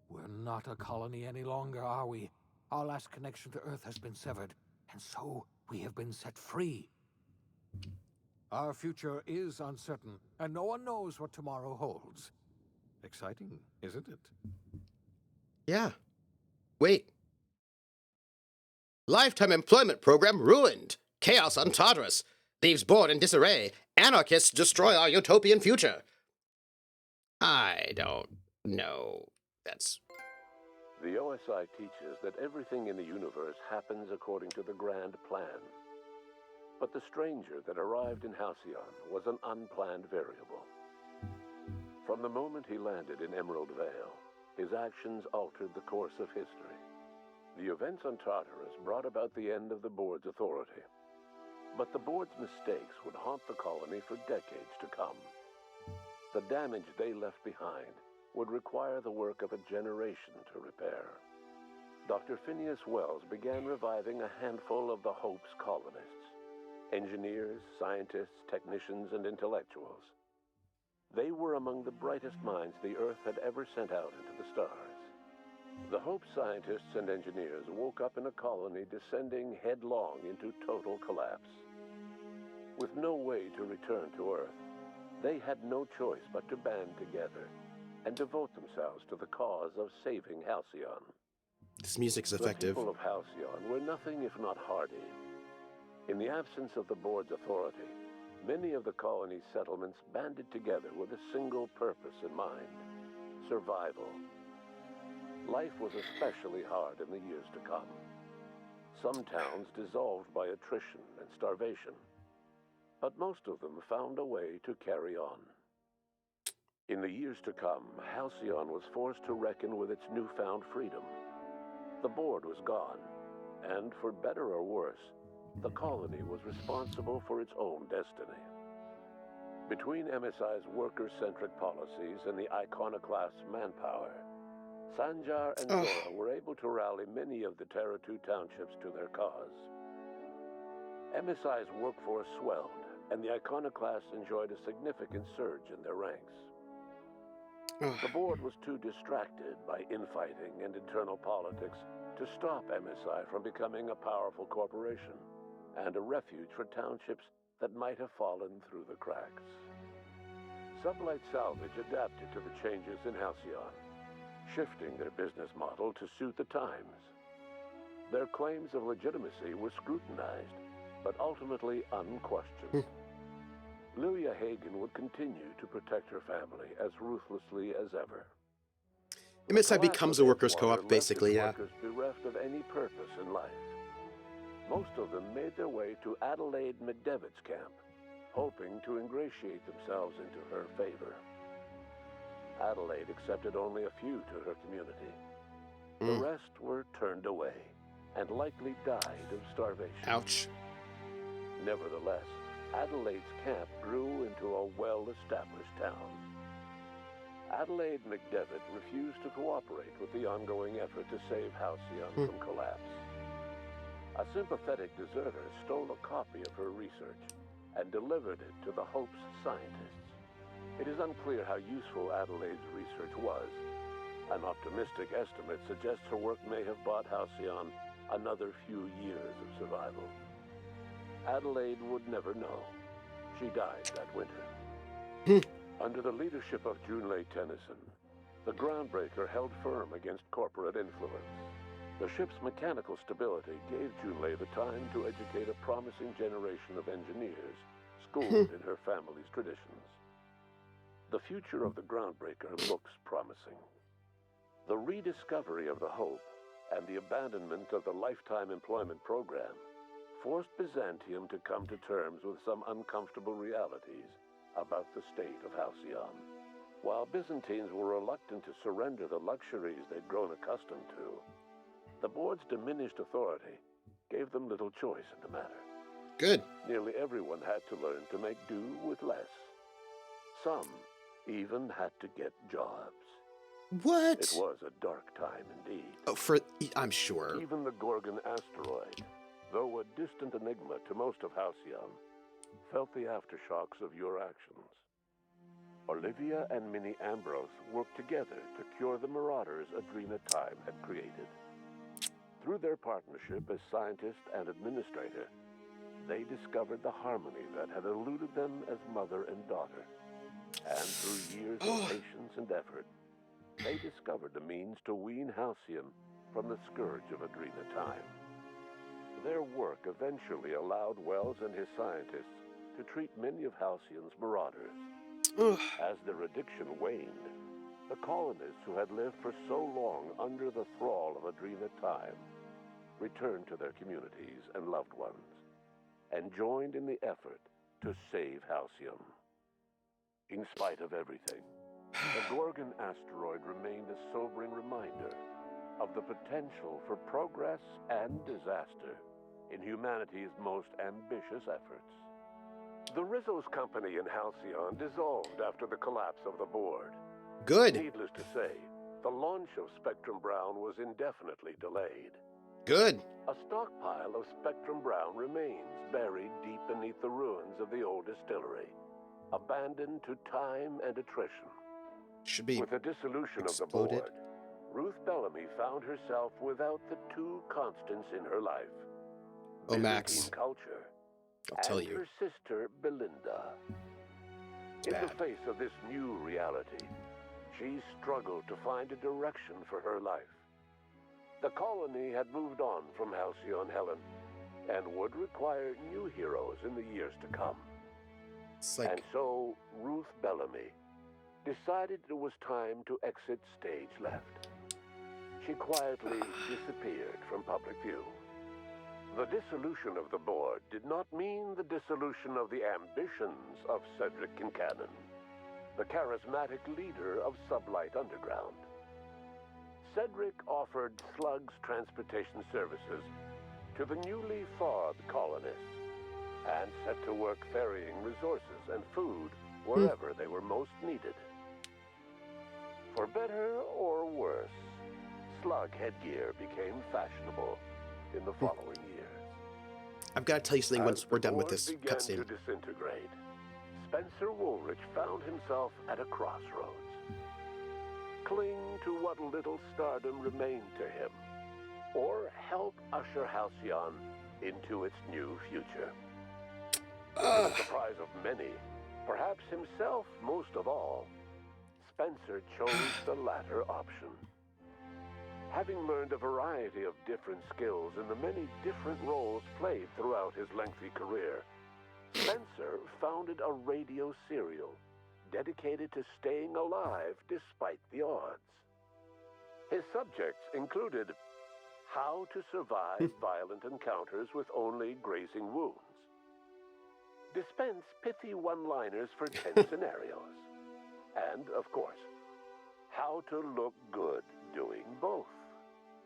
We're not a colony any longer, are we? Our last connection to Earth has been severed, and so we have been set free. Our future is uncertain, and no one knows what tomorrow holds. Exciting, isn't it? Yeah. Wait. Lifetime employment program ruined. Chaos on Tartarus. Leaves board in disarray. Anarchists destroy our utopian future. I don't know. That's... The OSI teaches that everything in the universe happens according to the grand plan. But the stranger that arrived in Halcyon was an unplanned variable. From the moment he landed in Emerald Vale, his actions altered the course of history. The events on Tartarus brought about the end of the board's authority. But the board's mistakes would haunt the colony for decades to come. The damage they left behind would require the work of a generation to repair. Dr. Phineas Wells began reviving a handful of the Hope's colonists. Engineers, scientists, technicians, and intellectuals. They were among the brightest minds the Earth had ever sent out into the stars. The Hope scientists and engineers woke up in a colony descending headlong into total collapse. With no way to return to Earth, they had no choice but to band together and devote themselves to the cause of saving Halcyon. This music's effective. The people of Halcyon were nothing if not hardy. In the absence of the board's authority, many of the colony's settlements banded together with a single purpose in mind: survival. Life was especially hard in the years to come. Some towns dissolved by attrition and starvation. but most of them found a way to carry on. In the years to come, Halcyon was forced to reckon with its newfound freedom. The board was gone, and for better or worse, the colony was responsible for its own destiny. Between MSI's worker-centric policies and the iconoclast's manpower, Sanjar and Zora were able to rally many of the Terra 2 townships to their cause. MSI's workforce swelled, and the iconoclasts enjoyed a significant surge in their ranks. The board was too distracted by infighting and internal politics to stop MSI from becoming a powerful corporation and a refuge for townships that might have fallen through the cracks. Sublight Salvage adapted to the changes in Halcyon, shifting their business model to suit the times. Their claims of legitimacy were scrutinized, but ultimately unquestioned. Lilia Hagen would continue to protect her family as ruthlessly as ever. MSI becomes a workers' co-op, basically, yeah. Workers bereft of any purpose in life. Most of them made their way to Adelaide McDevitt's camp, hoping to ingratiate themselves into her favor. Adelaide accepted only a few to her community. The rest were turned away and likely died of starvation. Ouch. Nevertheless, Adelaide's camp grew into a well-established town. Adelaide McDevitt refused to cooperate with the ongoing effort to save Halcyon from collapse. A sympathetic deserter stole a copy of her research and delivered it to the Hope's scientists. It is unclear how useful Adelaide's research was. An optimistic estimate suggests her work may have bought Halcyon another few years of survival. Adelaide would never know. She died that winter. Under the leadership of Junlei Tennyson, the Groundbreaker held firm against corporate influence. The ship's mechanical stability gave Junlei the time to educate a promising generation of engineers schooled in her family's traditions. The future of the Groundbreaker looks promising. The rediscovery of the Hope and the abandonment of the lifetime employment program forced Byzantium to come to terms with some uncomfortable realities about the state of Halcyon. While Byzantines were reluctant to surrender the luxuries they'd grown accustomed to, the board's diminished authority gave them little choice in the matter. Good. Nearly everyone had to learn to make do with less. Some even had to get jobs. What? It was a dark time indeed. Oh, I'm sure. Even the Gorgon asteroid, though a distant enigma to most of Halcyon, felt the aftershocks of your actions. Olivia and Minnie Ambrose worked together to cure the marauders Adrena Time had created. Through their partnership as scientist and administrator, they discovered the harmony that had eluded them as mother and daughter. And through years of patience and effort, they discovered the means to wean Halcyon from the scourge of Adrena Time. Their work eventually allowed Wells and his scientists to treat many of Halcyon's marauders. As their addiction waned, the colonists who had lived for so long under the thrall of Adrena Time returned to their communities and loved ones, and joined in the effort to save Halcyon. In spite of everything, the Gorgon asteroid remained a sobering reminder of the potential for progress and disaster in humanity's most ambitious efforts. The Rizzo's company in Halcyon dissolved after the collapse of the board. Good. Needless to say, the launch of Spectrum Brown was indefinitely delayed. Good. A stockpile of Spectrum Brown remains buried deep beneath the ruins of the old distillery, abandoned to time and attrition. Should be With the dissolution exploded. of the board, Ruth Bellamy found herself without the two constants in her life. Oh, Max. Byzantine culture I'll tell and you. her sister, Belinda. It's In bad. the face of this new reality, she struggled to find a direction for her life. The colony had moved on from Halcyon Helen and would require new heroes in the years to come. It's like, And so, Ruth Bellamy decided it was time to exit stage left. She quietly disappeared from public view. The dissolution of the board did not mean the dissolution of the ambitions of Cedric Kincannon, the charismatic leader of Sublight Underground. Cedric offered Slug's transportation services to the newly thawed colonists and set to work ferrying resources and food wherever they were most needed. For better or worse, Slug headgear became fashionable in the following years. I've got to tell you something once we're done with this began cutscene. to disintegrate, Spencer Woolrich found himself at a crossroads. Cling to what little stardom remained to him, or help usher Halcyon into its new future. To the surprise of many, perhaps himself most of all, Spencer chose the latter option. Having learned a variety of different skills in the many different roles played throughout his lengthy career, Spencer founded a radio serial dedicated to staying alive despite the odds. His subjects included how to survive violent encounters with only grazing wounds, dispense pithy one-liners for tense scenarios, and, of course, how to look good doing both.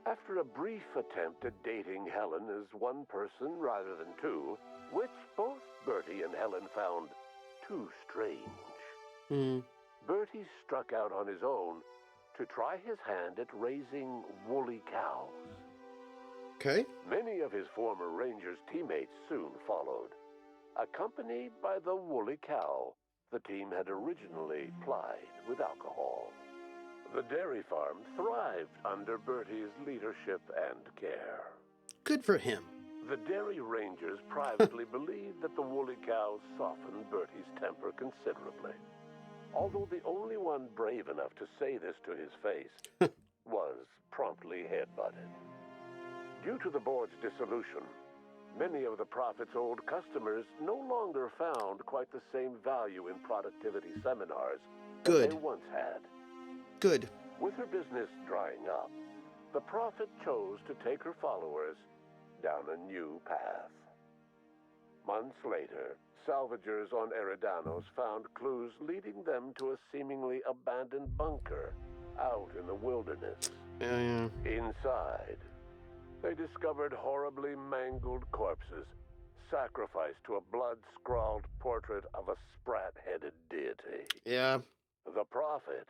After a brief attempt at dating Helen as one person rather than two, which both Bertie and Helen found too strange, Bertie struck out on his own to try his hand at raising woolly cows. Okay. Many of his former Rangers teammates soon followed, accompanied by the woolly cow the team had originally plied with alcohol. The dairy farm thrived under Bertie's leadership and care. Good for him. The Dairy Rangers privately believed that the woolly cows softened Bertie's temper considerably, although the only one brave enough to say this to his face was promptly headbutted. Due to the board's dissolution, many of the Prophet's old customers no longer found quite the same value in productivity seminars that they once had. Good. With her business drying up, the Prophet chose to take her followers down a new path. Months later, salvagers on Eridanos found clues leading them to a seemingly abandoned bunker out in the wilderness. Inside, they discovered horribly mangled corpses, sacrificed to a blood-scrawled portrait of a sprat-headed deity. Yeah. The Prophet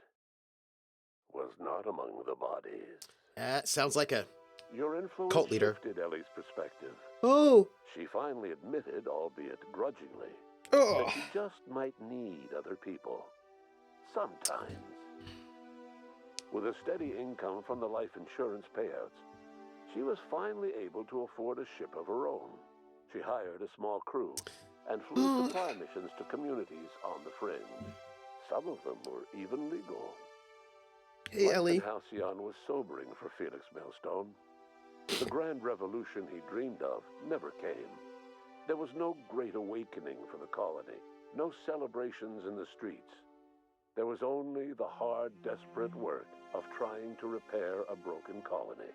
was not among the bodies. That sounds like a Your influence cult leader. shifted Ellie's perspective. Oh! She finally admitted, albeit grudgingly, Oh. that she just might need other people. Sometimes. With a steady income from the life insurance payouts, she was finally able to afford a ship of her own. She hired a small crew and flew supply missions to communities on the fringe. Some of them were even legal. Hey, Life Ellie. in Halcyon was sobering for Felix Millstone. The grand revolution he dreamed of never came. There was no great awakening for the colony, no celebrations in the streets. There was only the hard, desperate work of trying to repair a broken colony.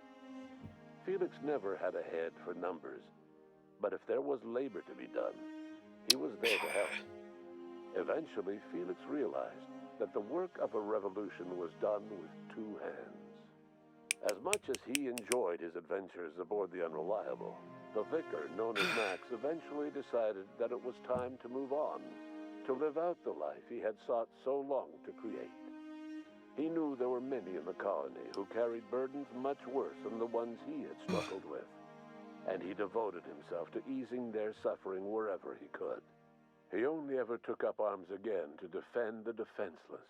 Felix never had a head for numbers, but if there was labor to be done, he was there to help. Eventually, Felix realized that the work of a revolution was done with two hands. As much as he enjoyed his adventures aboard the Unreliable, the vicar, known as Max, eventually decided that it was time to move on, to live out the life he had sought so long to create. He knew there were many in the colony who carried burdens much worse than the ones he had struggled with, and he devoted himself to easing their suffering wherever he could. He only ever took up arms again to defend the defenseless.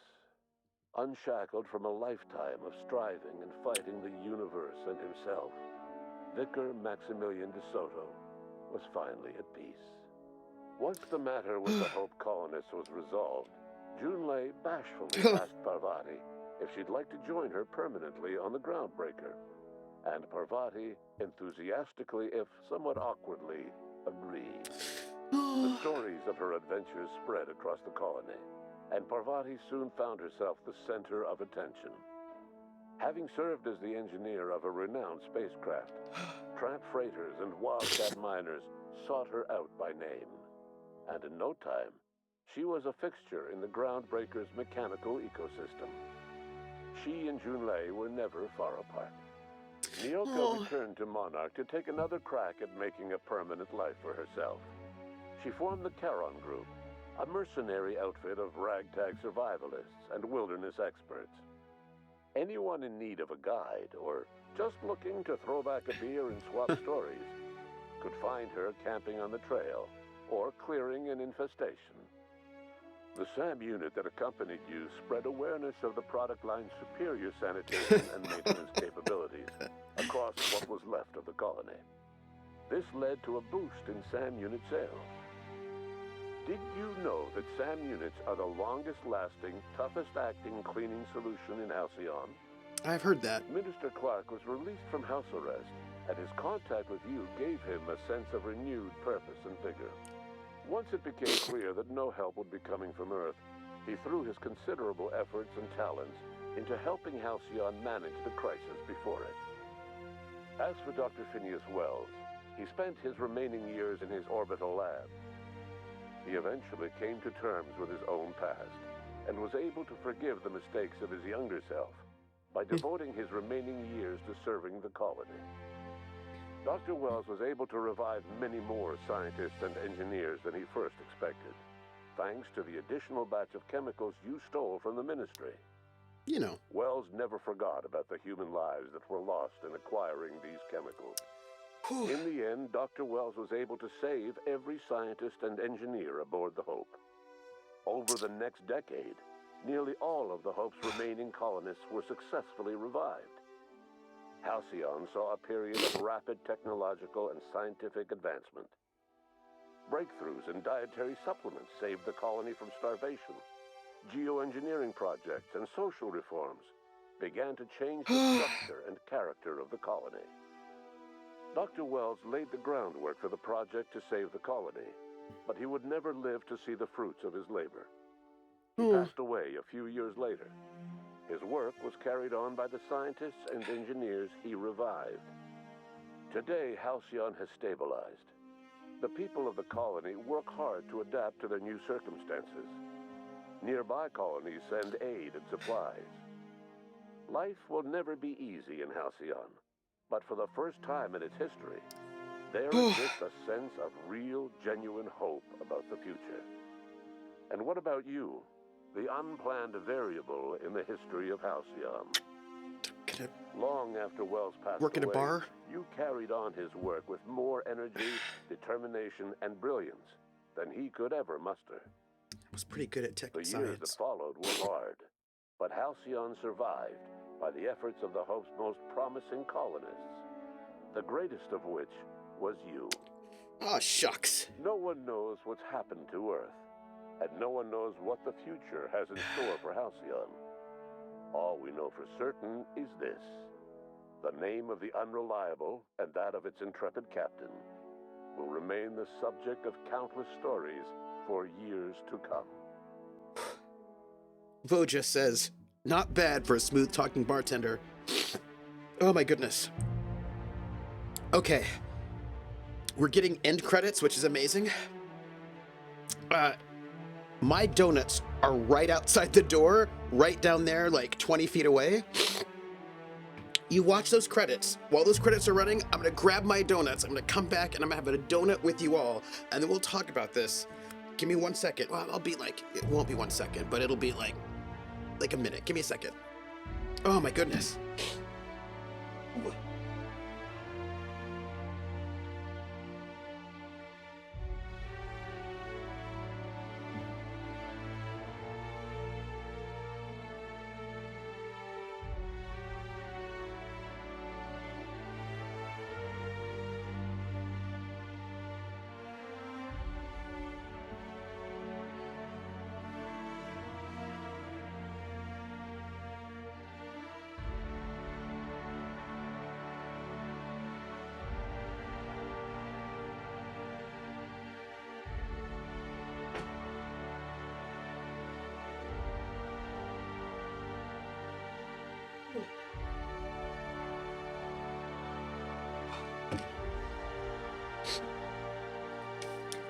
Unshackled from a lifetime of striving and fighting the universe and himself, Vicar Maximilian de Soto was finally at peace. Once the matter with the Hope colonists was resolved, Junlei bashfully asked Parvati if she'd like to join her permanently on the Groundbreaker, and Parvati enthusiastically, if somewhat awkwardly, agreed. The stories of her adventures spread across the colony, and Parvati soon found herself the center of attention. Having served as the engineer of a renowned spacecraft, tramp freighters and wildcat miners sought her out by name. And in no time, she was a fixture in the Groundbreaker's mechanical ecosystem. She and Junlei were never far apart. Nyoko returned to Monarch to take another crack at making a permanent life for herself. She formed the Charon Group, a mercenary outfit of ragtag survivalists and wilderness experts. Anyone in need of a guide, or just looking to throw back a beer and swap stories, could find her camping on the trail or clearing an infestation. The SAM unit that accompanied you spread awareness of the product line's superior sanitation and maintenance capabilities across what was left of the colony. This led to a boost in SAM unit sales. Did you know that SAM units are the longest-lasting, toughest-acting cleaning solution in Halcyon? I've heard that. Minister Clark was released from house arrest, and his contact with you gave him a sense of renewed purpose and vigor. Once it became clear that no help would be coming from Earth, he threw his considerable efforts and talents into helping Halcyon manage the crisis before it. As for Dr. Phineas Wells, he spent his remaining years in his orbital lab. He eventually came to terms with his own past and was able to forgive the mistakes of his younger self by devoting his remaining years to serving the colony. Dr. Wells was able to revive many more scientists and engineers than he first expected, thanks to the additional batch of chemicals you stole from the Ministry. You know. Wells never forgot about the human lives that were lost in acquiring these chemicals. In the end, Dr. Wells was able to save every scientist and engineer aboard the Hope. Over the next decade, nearly all of the Hope's remaining colonists were successfully revived. Halcyon saw a period of rapid technological and scientific advancement. Breakthroughs in dietary supplements saved the colony from starvation. Geoengineering projects and social reforms began to change the structure and character of the colony. Dr. Wells laid the groundwork for the project to save the colony, but he would never live to see the fruits of his labor. He passed away a few years later. His work was carried on by the scientists and engineers he revived. Today, Halcyon has stabilized. The people of the colony work hard to adapt to their new circumstances. Nearby colonies send aid and supplies. Life will never be easy in Halcyon, but for the first time in its history, there exists a sense of real, genuine hope about the future. And what about you? The unplanned variable in the history of Halcyon. Long after Wells passed work in a away, bar? you carried on his work with more energy, determination, and brilliance than he could ever muster. I was pretty good at tech The years science. that followed were hard, but Halcyon survived by the efforts of the Hope's most promising colonists, the greatest of which was you. Oh, shucks. No one knows what's happened to Earth, and no one knows what the future has in store for Halcyon. All we know for certain is this: the name of the Unreliable and that of its intrepid captain will remain the subject of countless stories for years to come. Voja says, not bad for a smooth-talking bartender. Oh my goodness. Okay. We're getting end credits, which is amazing. My donuts are right outside the door, right down there, like 20 feet away. You watch those credits. While those credits are running, I'm gonna grab my donuts. I'm gonna come back and I'm gonna have a donut with you all, and then we'll talk about this. Give me 1 second. Well, I'll be like, it won't be 1 second, but it'll be like a minute. Give me a second. Oh my goodness.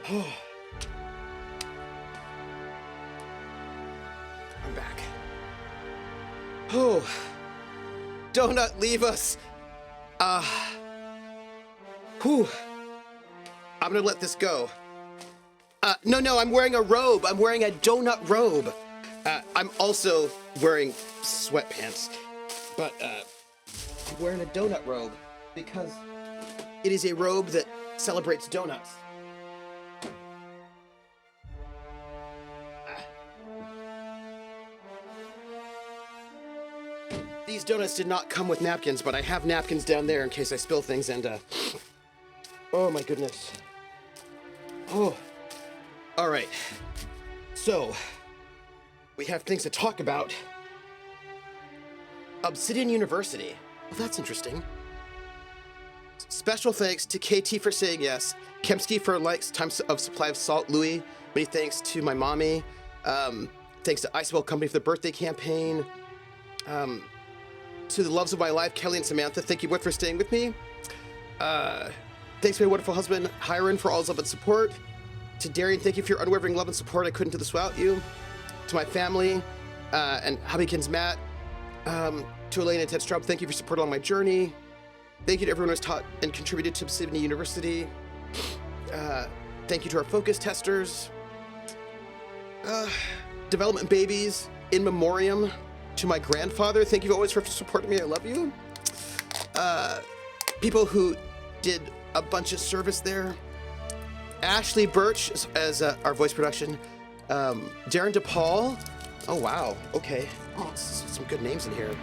I'm back. Oh, donut, leave us. Whew. I'm gonna let this go. No, I'm wearing a robe. I'm wearing a donut robe. I'm also wearing sweatpants, but I'm wearing a donut robe because it is a robe that celebrates donuts. These donuts did not come with napkins, but I have napkins down there in case I spill things, and oh my goodness. Oh, all right. So, we have things to talk about. Obsidian University. Well, that's interesting. Special thanks to KT for saying yes, Kemsky for likes, times of supply of salt, Louis, many thanks to my mommy, thanks to Icewell Company for the birthday campaign, to the loves of my life, Kelly and Samantha, thank you both for staying with me. Thanks to my wonderful husband, Hiron, for all his love and support. To Darian, thank you for your unwavering love and support. I couldn't do this without you. To my family, and Hobbykins Matt, to Elaine and Ted Straub, thank you for support along my journey. Thank you to everyone who's taught and contributed to Obsidian University. Thank you to our focus testers. Development babies, in memoriam. To my grandfather, thank you always for supporting me. I love you. People who did a bunch of service there. Ashley Birch as our voice production. Darren DePaul. Oh, wow. Okay. Oh, some good names in here.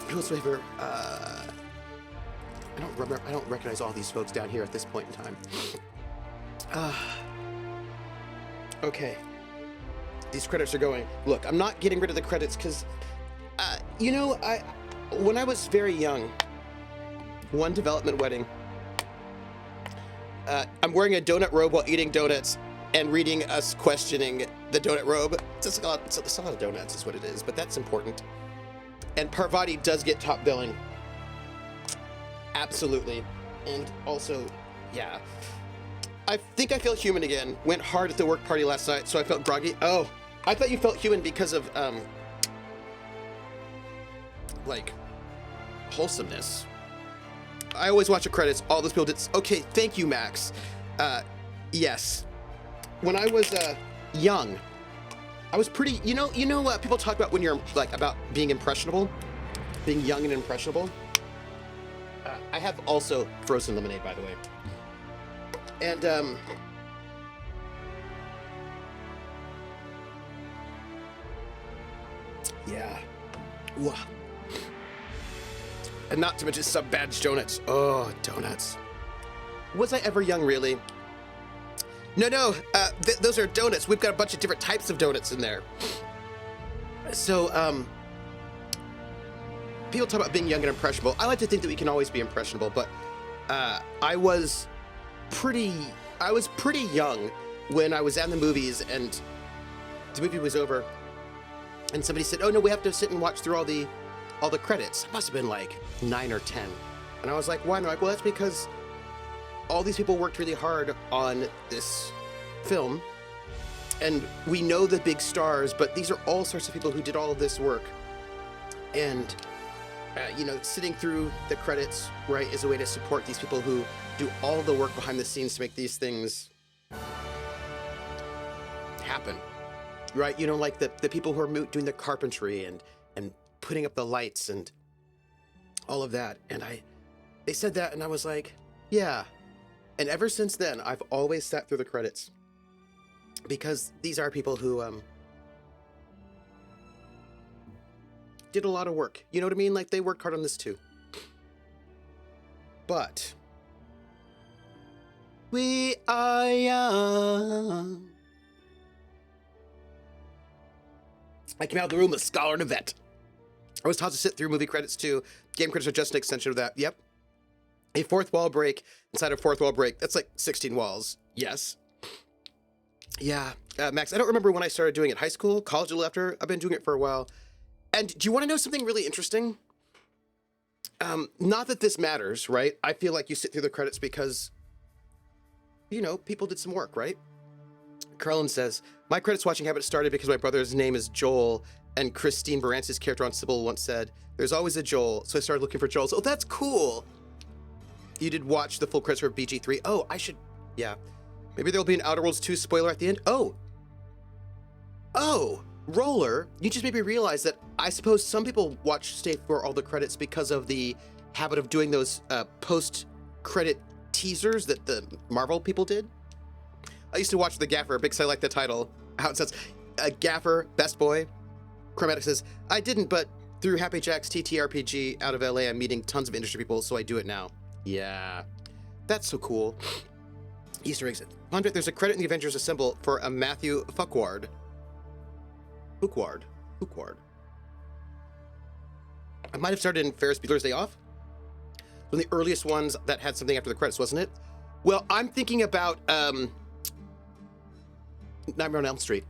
Who else do we have here? I don't recognize all these folks down here at this point in time. Okay. These credits are going. Look, I'm not getting rid of the credits because, when I was very young, one development wedding, I'm wearing a donut robe while eating donuts and reading us questioning the donut robe. It's a lot of donuts is what it is, but that's important. And Parvati does get top billing. Absolutely. And also, yeah. I think I feel human again. Went hard at the work party last night, so I felt groggy. Oh, I thought you felt human because of, wholesomeness. I always watch the credits. All those people did. Okay, thank you, Max. Yes. When I was young, I was pretty. People talk about when you're about being impressionable, being young and impressionable. I have also frozen lemonade, by the way. And yeah. Ooh. And not to mention sub-badge donuts. Oh, donuts. Was I ever young, really? No, those are donuts. We've got a bunch of different types of donuts in there. So, people talk about being young and impressionable. I like to think that we can always be impressionable, but I was pretty young when I was at the movies and the movie was over and somebody said, oh no, we have to sit and watch through all the credits. It must have been like 9 or 10. And I was like, why? And they're like, well, that's because all these people worked really hard on this film. And we know the big stars, but these are all sorts of people who did all of this work. And, sitting through the credits, right, is a way to support these people who do all the work behind the scenes to make these things happen. Right? Like the people who are doing the carpentry and putting up the lights and all of that. And they said that and I was like, yeah. And ever since then, I've always sat through the credits because these are people who did a lot of work. You know what I mean? Like they worked hard on this too. But we are young. I came out of the room a scholar and a vet. I was taught to sit through movie credits too. Game credits are just an extension of that. Yep. A fourth wall break inside a fourth wall break. That's like 16 walls. Yes. Yeah. Max, I don't remember when I started doing it. High school, college, a little after. I've been doing it for a while. And do you want to know something really interesting? Not that this matters, right? I feel like you sit through the credits because you know, people did some work, right? Carlin says, my credits watching habit started because my brother's name is Joel, and Christine Baranski's character on Sybil once said, there's always a Joel, so I started looking for Joels. Oh, that's cool. You did watch the full credits for BG3. Oh, I should, yeah. Maybe there'll be an Outer Worlds 2 spoiler at the end. Oh, Roller, you just made me realize that I suppose some people stay for all the credits because of the habit of doing those post-credit teasers that the Marvel people did. I used to watch The Gaffer because I like the title. How it says, Gaffer, Best Boy. Chromatic says, I didn't, but through Happy Jack's TTRPG out of LA, I'm meeting tons of industry people, so I do it now. Yeah, that's so cool. Easter eggs. Andre, there's a credit in the Avengers Assemble for a Matthew Fuckward. I might have started in Ferris Bueller's Day Off. One of the earliest ones that had something after the credits, wasn't it? Well, I'm thinking about Nightmare on Elm Street.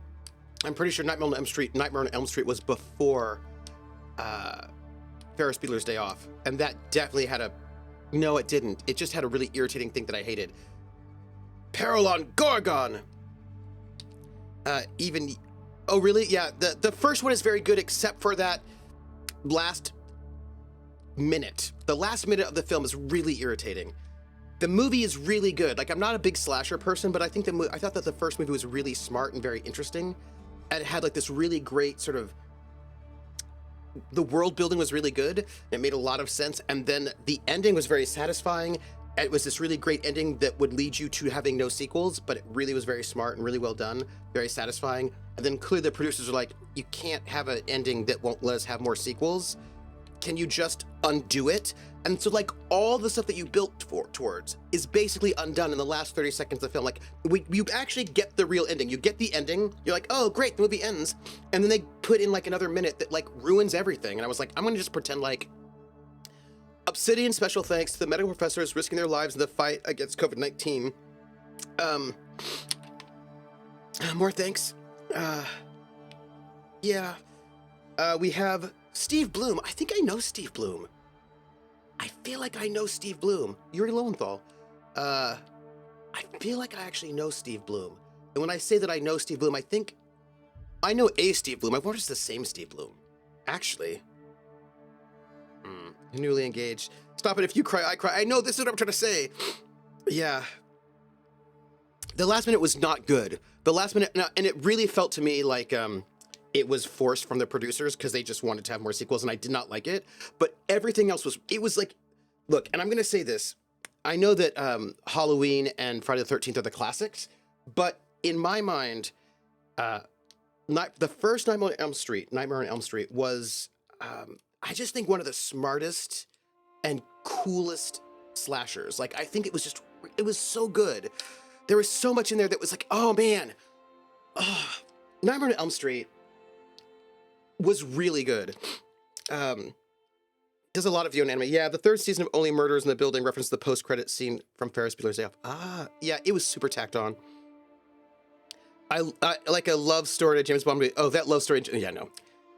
I'm pretty sure Nightmare on Elm Street was before Ferris Bueller's Day Off. And that definitely had no, it didn't. It just had a really irritating thing that I hated. Peril on Gorgon! Oh, really? Yeah, the first one is very good except for that last minute. The last minute of the film is really irritating. The movie is really good. Like, I'm not a big slasher person, but I think I thought that the first movie was really smart and very interesting. And it had like this really great sort of, the world building was really good. It made a lot of sense. And then the ending was very satisfying. It was this really great ending that would lead you to having no sequels, but it really was very smart and really well done, very satisfying. And then clearly the producers are like, you can't have an ending that won't let us have more sequels. Can you just undo it? And so like all the stuff that you built towards is basically undone in the last 30 seconds of the film. Like you actually get the real ending. You get the ending. You're like, oh, great, the movie ends. And then they put in like another minute that like ruins everything. And I was like, I'm gonna just pretend like Obsidian, special thanks to the medical professors risking their lives in the fight against COVID-19. More thanks. Yeah. We have Steve Bloom. I think I know Steve Bloom. I feel like I know Steve Bloom. Yuri Lowenthal. I feel like I actually know Steve Bloom. And when I say that I know Steve Bloom, I think I know a Steve Bloom. I wonder if it's the same Steve Bloom. Actually. Newly engaged. Stop it. If you cry, I cry. I know this is what I'm trying to say. Yeah. The last minute was not good. The last minute, and it really felt to me like it was forced from the producers because they just wanted to have more sequels, and I did not like it. But everything else it was like, look, and I'm going to say this. I know that Halloween and Friday the 13th are the classics, but in my mind, the first Nightmare on Elm Street was, I just think one of the smartest and coolest slashers. Like, I think it was so good. There was so much in there that was like, oh man, Nightmare on Elm Street was really good. Does a lot of view on anime. Yeah, the third season of Only Murders in the Building referenced the post-credit scene from Ferris Bueller's Day Off. Yeah, it was super tacked on. I like a love story to James Bond movie. Oh, that love story. Yeah, no.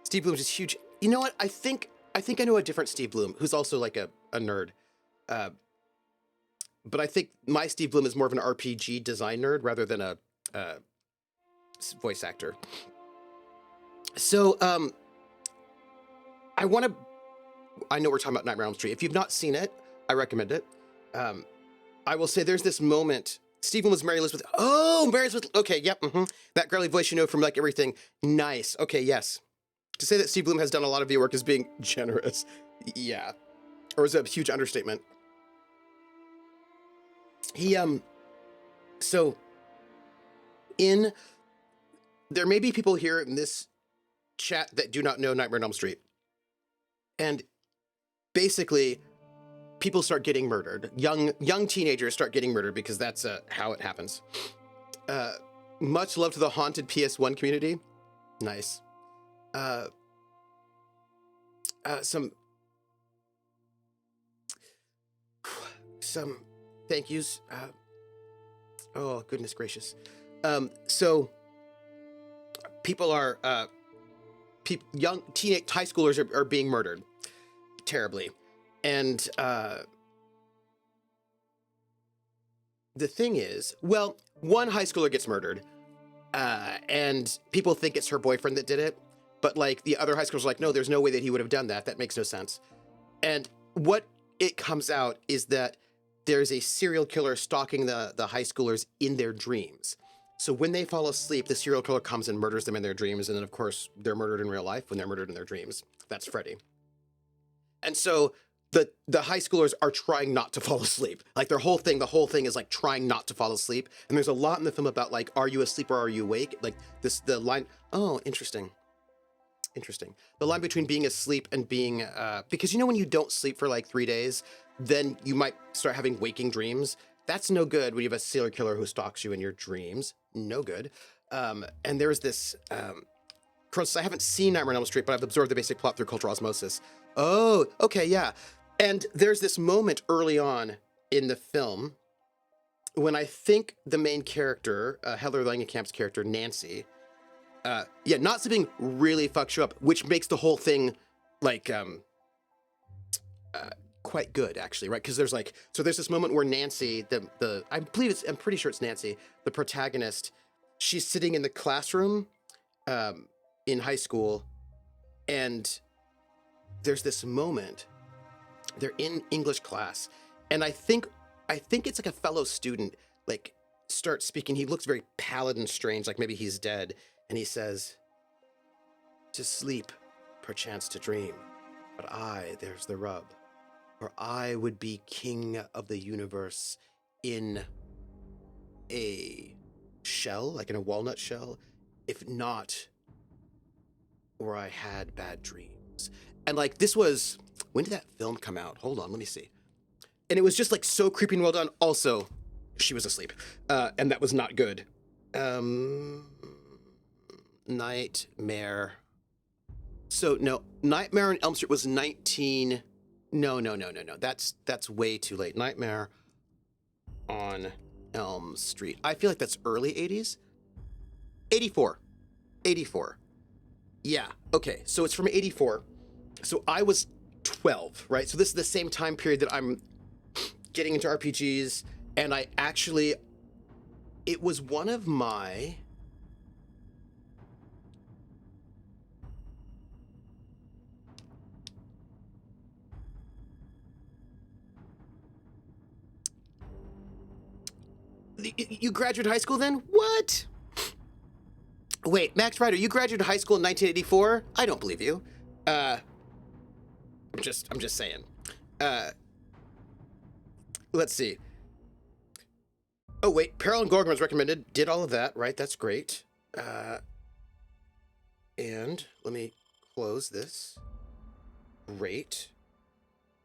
Steve Bloom is huge. You know what? I think I know a different Steve Bloom who's also like a nerd. But I think my Steve Bloom is more of an RPG design nerd rather than a voice actor. So I know we're talking about Nightmare on Elm Street. If you've not seen it, I recommend it. I will say there's this moment. Stephen was Mary Elizabeth. Oh, Mary Elizabeth. Okay, yep. That girly voice you know from like everything. Nice. Okay, yes. To say that Steve Bloom has done a lot of your work is being generous. Yeah. Or is it a huge understatement? He, so there may be people here in this chat that do not know Nightmare on Elm Street. And basically, people start getting murdered. Young teenagers start getting murdered because that's how it happens. Much love to the haunted PS1 community. Nice. Some thank yous. Oh, goodness gracious. So people are, young teenage high schoolers are being murdered terribly. And the thing is, well, one high schooler gets murdered, and people think it's her boyfriend that did it, but like the other high schoolers are like, no, there's no way that he would have done that. That makes no sense. And what it comes out is that there's a serial killer stalking the high schoolers in their dreams. So when they fall asleep, the serial killer comes and murders them in their dreams, and then of course they're murdered in real life when they're murdered in their dreams. That's Freddy. And so the high schoolers are trying not to fall asleep. Like the whole thing is like trying not to fall asleep. And there's a lot in the film about like, are you asleep or are you awake? Like the line, oh, interesting. The line between being asleep and being, because you know when you don't sleep for like 3 days, then you might start having waking dreams. That's no good when you have a serial killer who stalks you in your dreams. No good. And there's this, I haven't seen Nightmare on Elm Street, but I've absorbed the basic plot through cultural osmosis. Oh, okay, yeah. And there's this moment early on in the film when I think the main character, Heather Langenkamp's character, Nancy, not sleeping really fucks you up, which makes the whole thing like quite good, actually, right? Because there's this moment where Nancy, I'm pretty sure it's Nancy, the protagonist, she's sitting in the classroom in high school, and there's this moment. They're in English class, and I think it's like a fellow student like starts speaking. He looks very pallid and strange, like maybe he's dead, and he says, "To sleep, perchance to dream, but there's the rub, for I would be king of the universe in a shell, like in a walnut shell, if not, or I had bad dreams." And like this was, when did that film come out? Hold on, let me see. And it was just like so creepy and well done. Also, she was asleep, and that was not good. Nightmare. So no, Nightmare on Elm Street was 19. No. That's way too late. Nightmare on Elm Street. I feel like that's early 80s. 84. Yeah. Okay. So it's from 84. So I was 12, right? So this is the same time period that I'm getting into RPGs, and it was one of my You graduated high school then? What? Wait, Max Ryder, you graduated high school in 1984? I don't believe you. I'm just saying. Let's see. Oh wait, Peril and Gorgon was recommended. Did all of that, right? That's great. And let me close this. Great.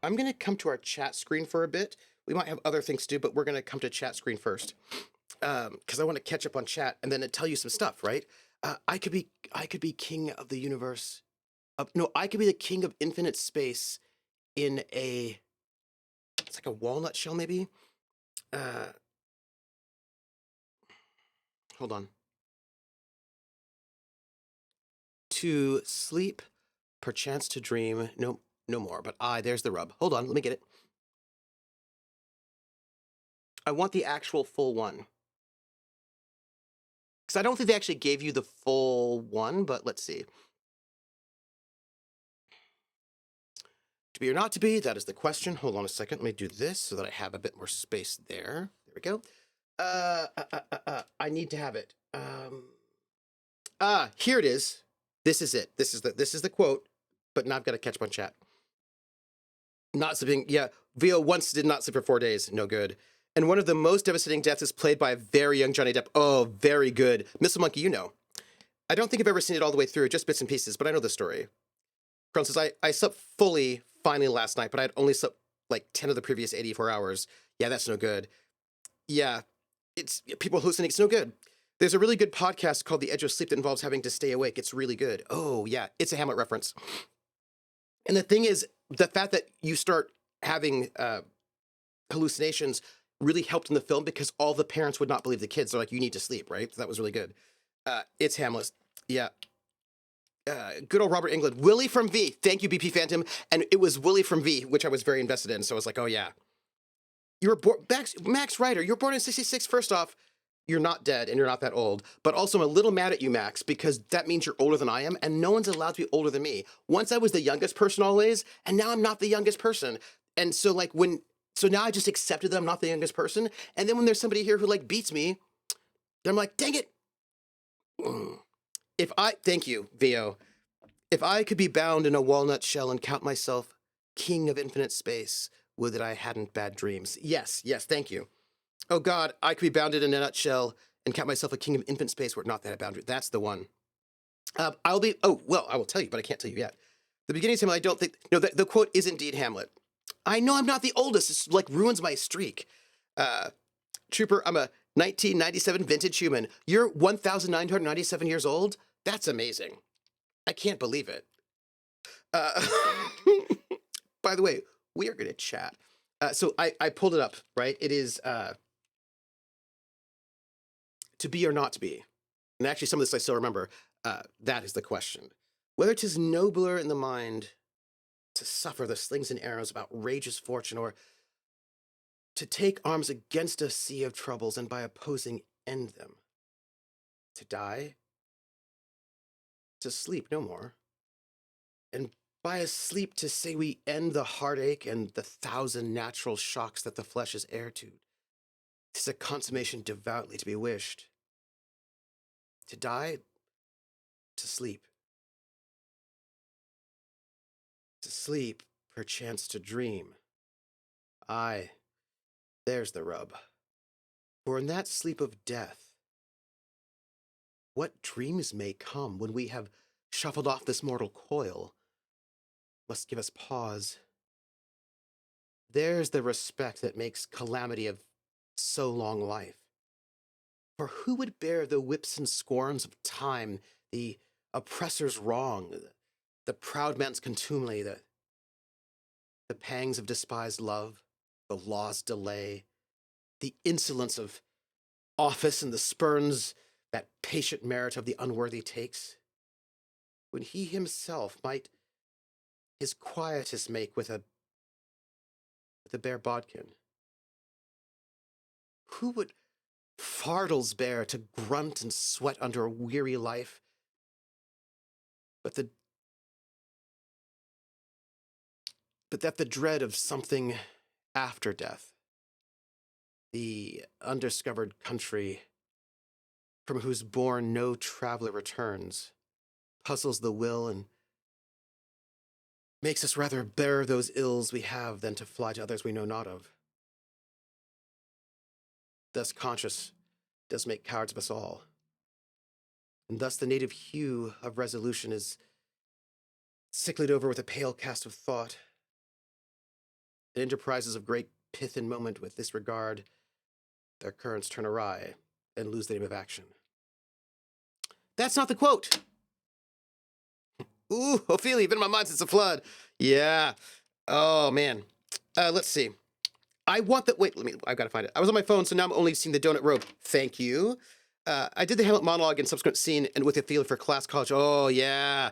I'm gonna come to our chat screen for a bit. We might have other things to do, but we're gonna come to chat screen first. Because I want to catch up on chat and then tell you some stuff, right? I could be king of the universe. I could be the king of infinite space in it's like a walnut shell, maybe. Hold on. To sleep, perchance to dream. No more. But there's the rub. Hold on, let me get it. I want the actual full one. Because I don't think they actually gave you the full one, but let's see. To be or not to be, that is the question. Hold on a second. Let me do this so that I have a bit more space there. There we go. I need to have it. Here it is. This is it. This is the quote, but now I've got to catch up on chat. Not sleeping. Yeah. VO once did not sleep for 4 days. No good. And one of the most devastating deaths is played by a very young Johnny Depp. Oh, very good. Missile Monkey, you know. I don't think I've ever seen it all the way through, just bits and pieces, but I know the story. Kron says, I slept finally last night, but I'd only slept like 10 of the previous 84 hours. Yeah, that's no good. Yeah, it's people hallucinating. It's no good. There's a really good podcast called The Edge of Sleep that involves having to stay awake. It's really good. Oh, yeah, it's a Hamlet reference. And the thing is, the fact that you start having hallucinations really helped in the film because all the parents would not believe the kids. They're like, you need to sleep, right? So that was really good. It's Hamlet. Yeah. Good old Robert Englund. Willie from V. Thank you, BP Phantom. And it was Willie from V, which I was very invested in. So I was like, oh, yeah. You were born, Max Ryder, you were born in 66. First off, you're not dead and you're not that old. But also, I'm a little mad at you, Max, because that means you're older than I am, and no one's allowed to be older than me. Once I was the youngest person always, and now I'm not the youngest person. And so, like, so now I just accepted that I'm not the youngest person. And then when there's somebody here who, like, beats me, then I'm like, dang it. Thank you, Vio. If I could be bound in a walnut shell and count myself king of infinite space, would that I hadn't bad dreams. Yes, thank you. Oh God, I could be bounded in a nutshell and count myself a king of infinite space where not that a boundary. That's the one. I will tell you, but I can't tell you yet. The beginning of Hamlet, I don't think, no, the quote is indeed Hamlet. I know I'm not the oldest. This like ruins my streak. Trooper, I'm a 1997 vintage human. You're 1,997 years old? That's amazing. I can't believe it. By the way, we are going to chat. So I pulled it up, right? It is to be or not to be. And actually, some of this I still remember. That is the question. Whether 'tis nobler in the mind to suffer the slings and arrows of outrageous fortune, or to take arms against a sea of troubles and by opposing end them. To die, to sleep no more, and by a sleep to say we end the heartache and the thousand natural shocks that the flesh is heir to. 'Tis a consummation devoutly to be wished. To die, to sleep. To sleep, perchance to dream. Aye, there's the rub. For in that sleep of death, what dreams may come when we have shuffled off this mortal coil must give us pause. There's the respect that makes calamity of so long life. For who would bear the whips and scorns of time, the oppressor's wrong, the proud man's contumely, the pangs of despised love, the law's delay, the insolence of office and the spurns that patient merit of the unworthy takes, when he himself might his quietus make with a bare bodkin? Who would fardels bear to grunt and sweat under a weary life, but that the dread of something after death, the undiscovered country from whose bourne no traveler returns, puzzles the will and makes us rather bear those ills we have than to fly to others we know not of. Thus conscious does make cowards of us all. And thus the native hue of resolution is sicklied over with a pale cast of thought. The enterprises of great pith and moment with this regard, their currents turn awry and lose the name of action. That's not the quote. Ooh, Ophelia, been in my mind since the flood. Yeah. Oh, man. Let's see. I've got to find it. I was on my phone, so now I'm only seeing the donut rope. Thank you. I did the Hamlet monologue and subsequent scene, and with a feeling for class college. Oh, yeah.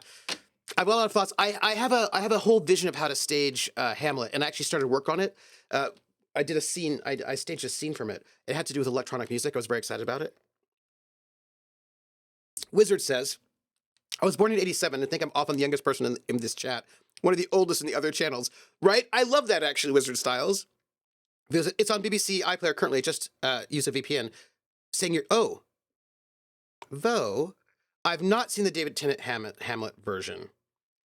I've got a lot of thoughts. I have a whole vision of how to stage Hamlet, and I actually started work on it. I did a scene. I staged a scene from it. It had to do with electronic music. I was very excited about it. Wizard says, I was born in 87. I think I'm often the youngest person in this chat. One of the oldest in the other channels. Right? I love that, actually, Wizard Styles. It's on BBC iPlayer currently. I just use a VPN. Saying though, I've not seen the David Tennant Hamlet version.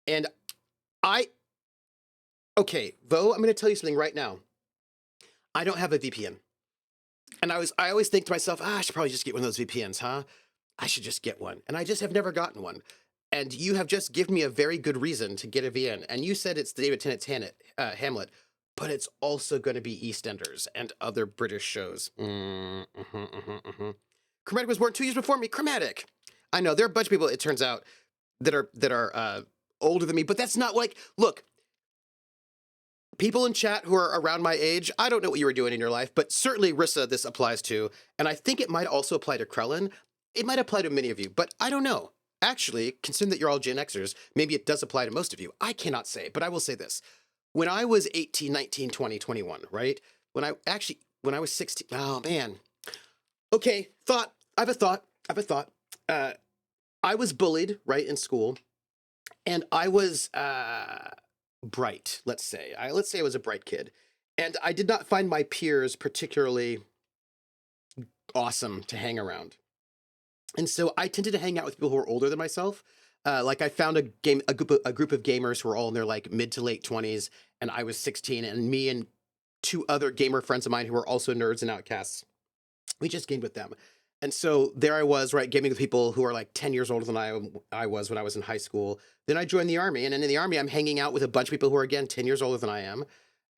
And though, I'm going to tell you something right now. I don't have a VPN. And I always think to myself, I should probably just get one of those VPNs, huh? I should just get one. And I just have never gotten one. And you have just given me a very good reason to get a VPN. And you said it's the David Tennant Hamlet, but it's also going to be EastEnders and other British shows. Chromatic was born 2 years before me. Chromatic. I know, there are a bunch of people, it turns out, that are older than me, but that's not like, look, people in chat who are around my age, I don't know what you were doing in your life, but certainly Rissa, this applies to, and I think it might also apply to Krellin. It might apply to many of you, but I don't know. Actually, considering that you're all Gen Xers, maybe it does apply to most of you. I cannot say, but I will say this. When I was 18, 19, 20, 21, right? when I was 16. Oh man. Okay, I have a thought. I was bullied, right, in school, and I was bright, let's say. Let's say I was a bright kid. And I did not find my peers particularly awesome to hang around. And so I tended to hang out with people who were older than myself. Like I found a group of gamers who were all in their like mid to late 20s, and I was 16, and me and two other gamer friends of mine who were also nerds and outcasts, we just gamed with them. And so there I was, right, gaming with people who are like 10 years older than I was when I was in high school. Then I joined the army, and in the army, I'm hanging out with a bunch of people who are, again, 10 years older than I am.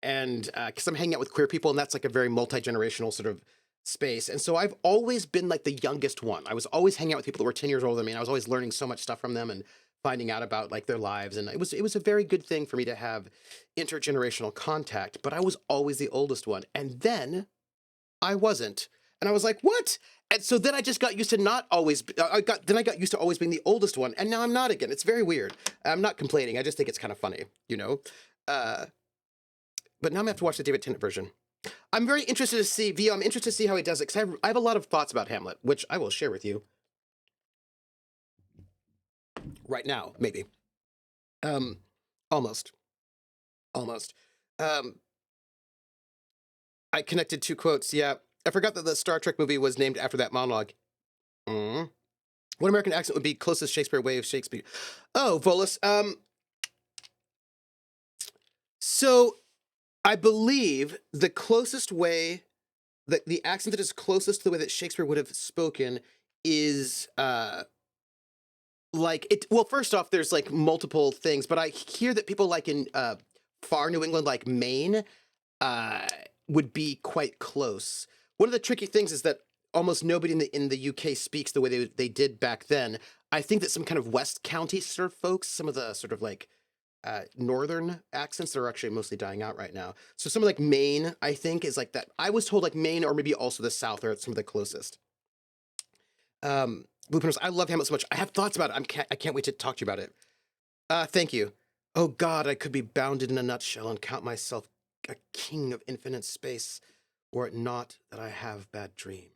And because I'm hanging out with queer people, and that's like a very multi-generational sort of space. And so I've always been like the youngest one. I was always hanging out with people that were 10 years older than me, and I was always learning so much stuff from them and finding out about like their lives. And it was a very good thing for me to have intergenerational contact, but I was always the oldest one. And then I wasn't. And I was like, what? And so then I just got used to not always, I got used to always being the oldest one. And now I'm not again. It's very weird. I'm not complaining. I just think it's kind of funny, you know? But now I'm gonna have to watch the David Tennant version. I'm very interested to see, I'm interested to see how he does it, because I have a lot of thoughts about Hamlet, which I will share with you right now, maybe. Almost. I connected two quotes. Yeah, I forgot that the Star Trek movie was named after that monologue. What American accent would be closest Shakespeare way of Shakespeare? Oh, Volus. So I believe the closest way, the accent that is closest to the way that Shakespeare would have spoken is like it. Well, first off, there's like multiple things, but I hear that people like in far New England, like Maine, would be quite close. One of the tricky things is that almost nobody in the UK speaks the way they did back then. I think that some kind of West County sort of folks, some of the sort of like northern accents that are actually mostly dying out right now. So some of like Maine, I think, is like that. I was told like Maine or maybe also the South are some of the closest. Blueprints, I love Hamlet so much. I have thoughts about it. I can't wait to talk to you about it. Thank you. Oh God, I could be bounded in a nutshell and count myself a king of infinite space, were it not that I have bad dreams.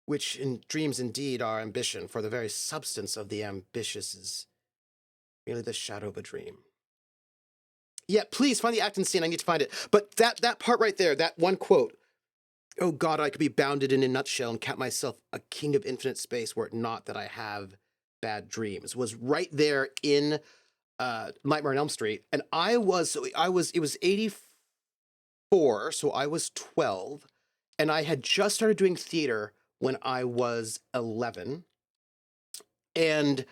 Which in dreams indeed are ambition, for the very substance of the ambitious is merely the shadow of a dream. Yeah, please find the acting scene. I need to find it. But that part right there, that one quote, oh God, I could be bounded in a nutshell and count myself a king of infinite space, were it not that I have bad dreams, was right there in Nightmare on Elm Street. And it was 84, so I was 12, and I had just started doing theater when I was 11, and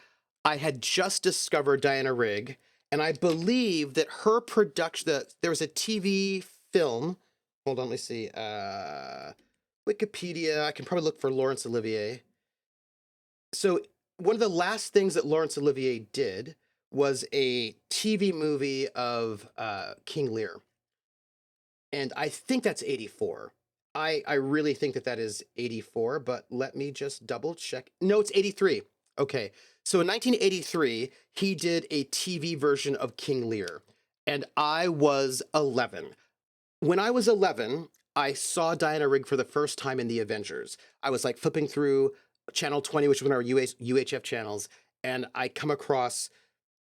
I had just discovered Diana Rigg, and I believe that her production, there was a TV film, hold on, let me see, Wikipedia, I can probably look for Laurence Olivier. So one of the last things that Laurence Olivier did was a TV movie of King Lear. And I think that's 84. I really think that is 84, but let me just double check. No, it's 83. Okay. So in 1983, he did a TV version of King Lear, and I was 11. When I was 11, I saw Diana Rigg for the first time in The Avengers. I was like flipping through Channel 20, which was one of our UHF channels, and I come across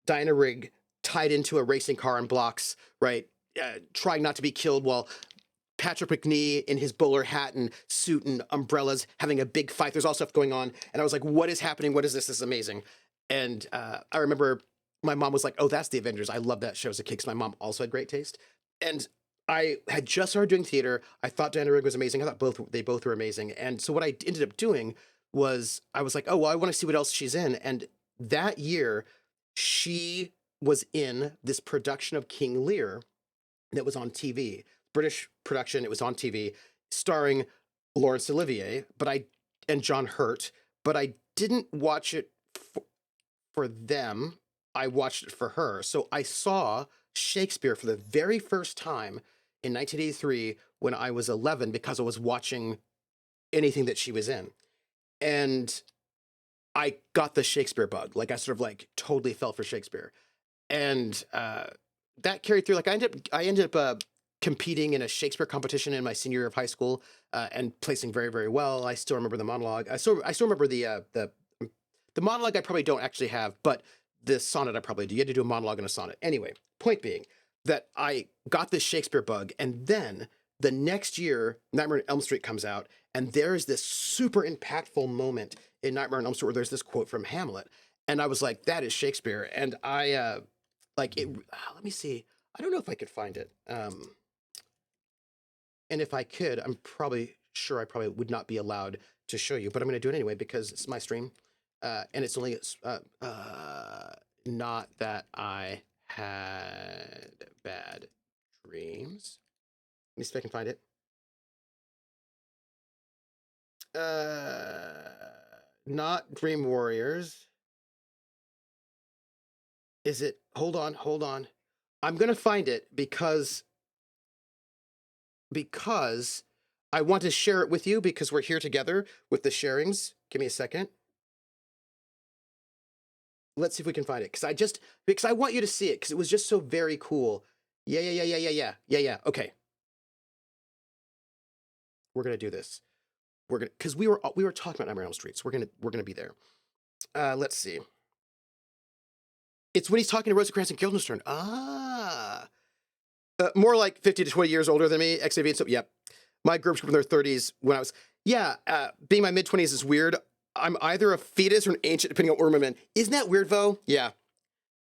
Diana Rigg tied into a racing car in blocks, right? Trying not to be killed while Patrick McNee in his bowler hat and suit and umbrellas having a big fight. There's all stuff going on. And I was like, what is happening? What is this? This is amazing. And I remember my mom was like, oh, that's The Avengers. I love that show as a kid because my mom also had great taste. And I had just started doing theater. I thought Diana Rigg was amazing. I thought they both were amazing. And so what I ended up doing was I was like, oh, well, I want to see what else she's in. And that year, she was in this production of King Lear that was on TV. British production, it was on TV, starring Laurence Olivier, and John Hurt, but I didn't watch it for them. I watched it for her. So I saw Shakespeare for the very first time in 1983 when I was 11 because I was watching anything that she was in. And I got the Shakespeare bug. Like I sort of like totally fell for Shakespeare. And that carried through. Like I ended up competing in a Shakespeare competition in my senior year of high school and placing very, very well. I still remember the monologue. I still remember the monologue. I probably don't actually have, but the sonnet I probably do. You had to do a monologue and a sonnet. Anyway, point being that I got this Shakespeare bug, and then the next year, Nightmare on Elm Street comes out, and there is this super impactful moment in Nightmare on Elm Street where there's this quote from Hamlet, and I was like, "That is Shakespeare." And I like it. Let me see. I don't know if I could find it. And if I could, I'm probably sure I probably would not be allowed to show you, but I'm going to do it anyway because it's my stream, and it's only not that I had bad dreams. Let me see if I can find it. Not Dream Warriors. Is it? Hold on. I'm gonna find it because I want to share it with you because we're here together with the sharings. Give me a second. Let's see if we can find it because I want you to see it because it was just so very cool. Yeah. Okay. We're gonna do this. We're gonna because we were talking about Nightmare on Elm Street, so we're gonna be there. Let's see. It's when he's talking to Rosencrantz and Guildenstern. More like 50 to 20 years older than me. XAV and so, yep. My group's in their 30s when I was, being my mid-20s is weird. I'm either a fetus or an ancient, depending on where I'm in. Isn't that weird, Vo? Yeah.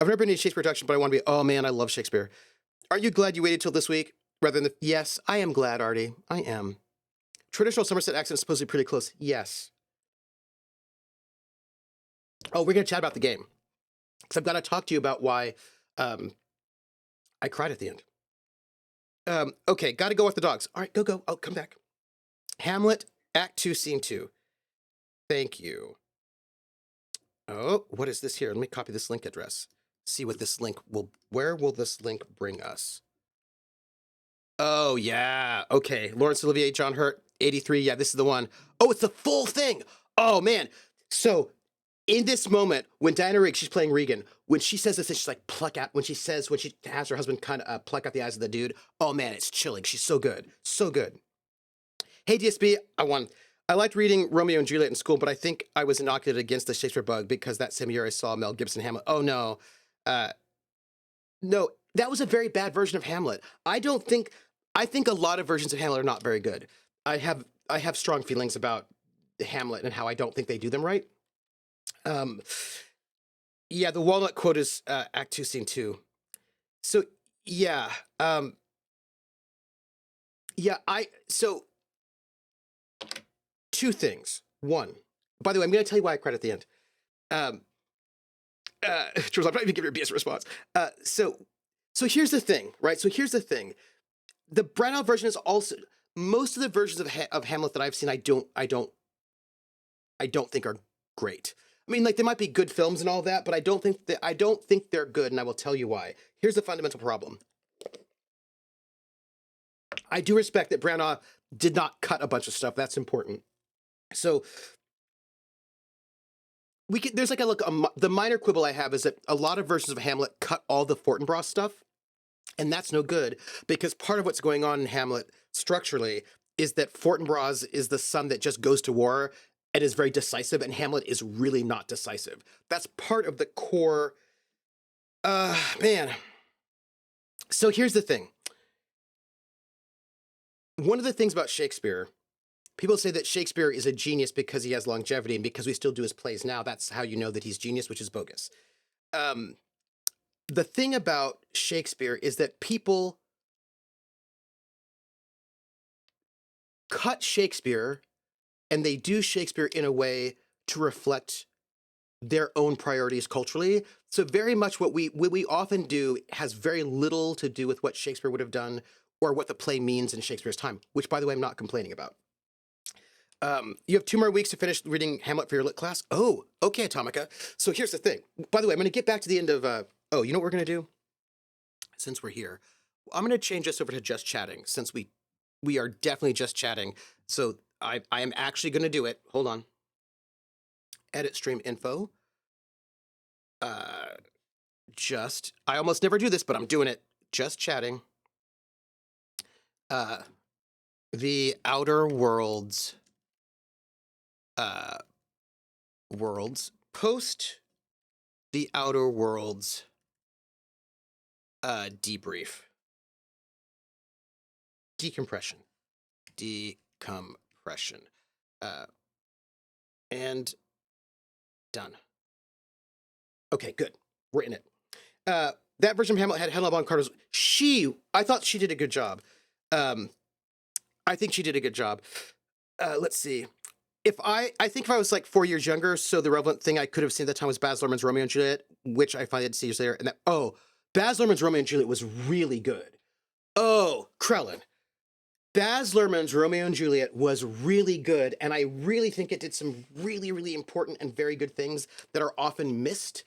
I've never been to a Shakespeare production, but I want to be, oh man, I love Shakespeare. Aren't you glad you waited till this week rather than yes, I am glad, Artie. I am. Traditional Somerset accent is supposedly pretty close. Yes. Oh, we're going to chat about the game. Because I've got to talk to you about why I cried at the end. Okay, got to go with the dogs. All right, go. I'll come back. Hamlet, Act 2, Scene 2. Thank you. Oh, what is this here? Let me copy this link address. See what this link will, where will this link bring us? Oh, yeah. Okay, Laurence Olivier, John Hurt, 83. Yeah, this is the one. Oh, it's the full thing. Oh, man. So in this moment, when Diana Rigg, she's playing Regan, when she says this, she's like, pluck out, when she has her husband kind of pluck out the eyes of the dude, oh man, it's chilling. She's so good. So good. Hey, DSB, I won. I liked reading Romeo and Juliet in school, but I think I was inoculated against the Shakespeare bug because that same year I saw Mel Gibson Hamlet. Oh no. No, that was a very bad version of Hamlet. I think a lot of versions of Hamlet are not very good. I have strong feelings about Hamlet and how I don't think they do them right. Yeah, the walnut quote is Act 2, Scene 2. So yeah, so two things. One, by the way, I'm going to tell you why I cried at the end. Charles, I'm not even giving you a BS response. So here's the thing, right? So here's the thing. The Branagh version is also most of the versions of Hamlet that I've seen. I don't think are great. I mean, like, they might be good films and all that, but I don't think they're good, and I will tell you why. Here's the fundamental problem. I do respect that Branagh did not cut a bunch of stuff. That's important. So there's like the minor quibble I have is that a lot of versions of Hamlet cut all the Fortinbras stuff, and that's no good because part of what's going on in Hamlet structurally is that Fortinbras is the son that just goes to war and is very decisive, and Hamlet is really not decisive. That's part of the core. Man. So here's the thing. One of the things about Shakespeare, people say that Shakespeare is a genius because he has longevity, and because we still do his plays now, that's how you know that he's genius, which is bogus. The thing about Shakespeare is that people cut Shakespeare and they do Shakespeare in a way to reflect their own priorities culturally. So very much what we often do has very little to do with what Shakespeare would have done or what the play means in Shakespeare's time, which, by the way, I'm not complaining about. You have 2 more weeks to finish reading Hamlet for your lit class. Oh, okay, Atomica. So here's the thing. By the way, I'm going to get back to the end of, you know what we're going to do? Since we're here, I'm going to change this over to just chatting, since we are definitely just chatting. So I am actually going to do it. Hold on. Edit stream info. I almost never do this, but I'm doing it. Just chatting. The Outer Worlds worlds post the Outer Worlds debrief. Decompression. And done. Okay, good. We're in it. That version of Hamlet had Helena Bonham Carter's. I thought she did a good job. I think she did a good job. Let's see. I think if I was like 4 years younger, so the relevant thing I could have seen at the time was Baz Luhrmann's Romeo and Juliet, which I finally had to see years later. And Baz Luhrmann's Romeo and Juliet was really good. Oh, Krellin. Baz Luhrmann's Romeo and Juliet was really good, and I really think it did some really, really important and very good things that are often missed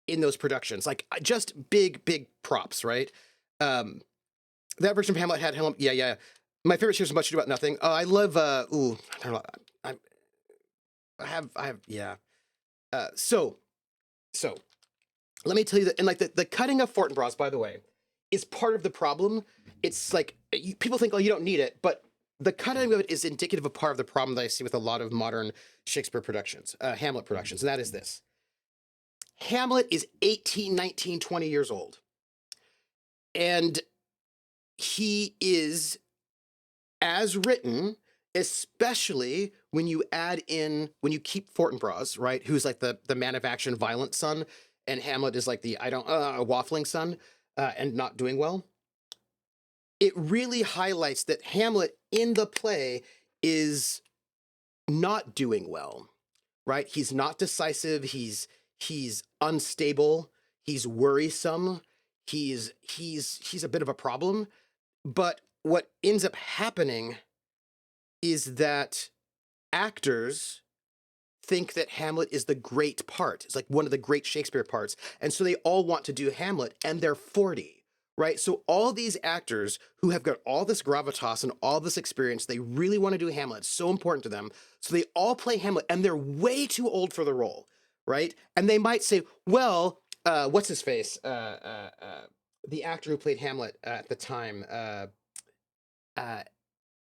in those productions. Like, just big, big props, right? That version of Hamlet had Hamlet. Yeah. My favorite series is Much Ado About Nothing. I love. I don't know. I have. Yeah. So, let me tell you that, and like the cutting of Fortinbras, by the way, is part of the problem. It's like people think, oh, you don't need it, but the cutting of it is indicative of part of the problem that I see with a lot of modern Shakespeare productions, Hamlet productions, and that is this. Hamlet is 18, 19, 20 years old. And he is, as written, especially when you keep Fortinbras, right, who's like the man of action, violent son, and Hamlet is like the waffling son, and not doing well. It really highlights that Hamlet in the play is not doing well, right? He's not decisive. He's unstable. He's worrisome. He's a bit of a problem. But what ends up happening is that actors think that Hamlet is the great part. It's like one of the great Shakespeare parts. And so they all want to do Hamlet, and they're 40, right? So all these actors who have got all this gravitas and all this experience, they really want to do Hamlet. It's so important to them. So they all play Hamlet, and they're way too old for the role, right? And they might say, well, what's his face? The actor who played Hamlet at the time,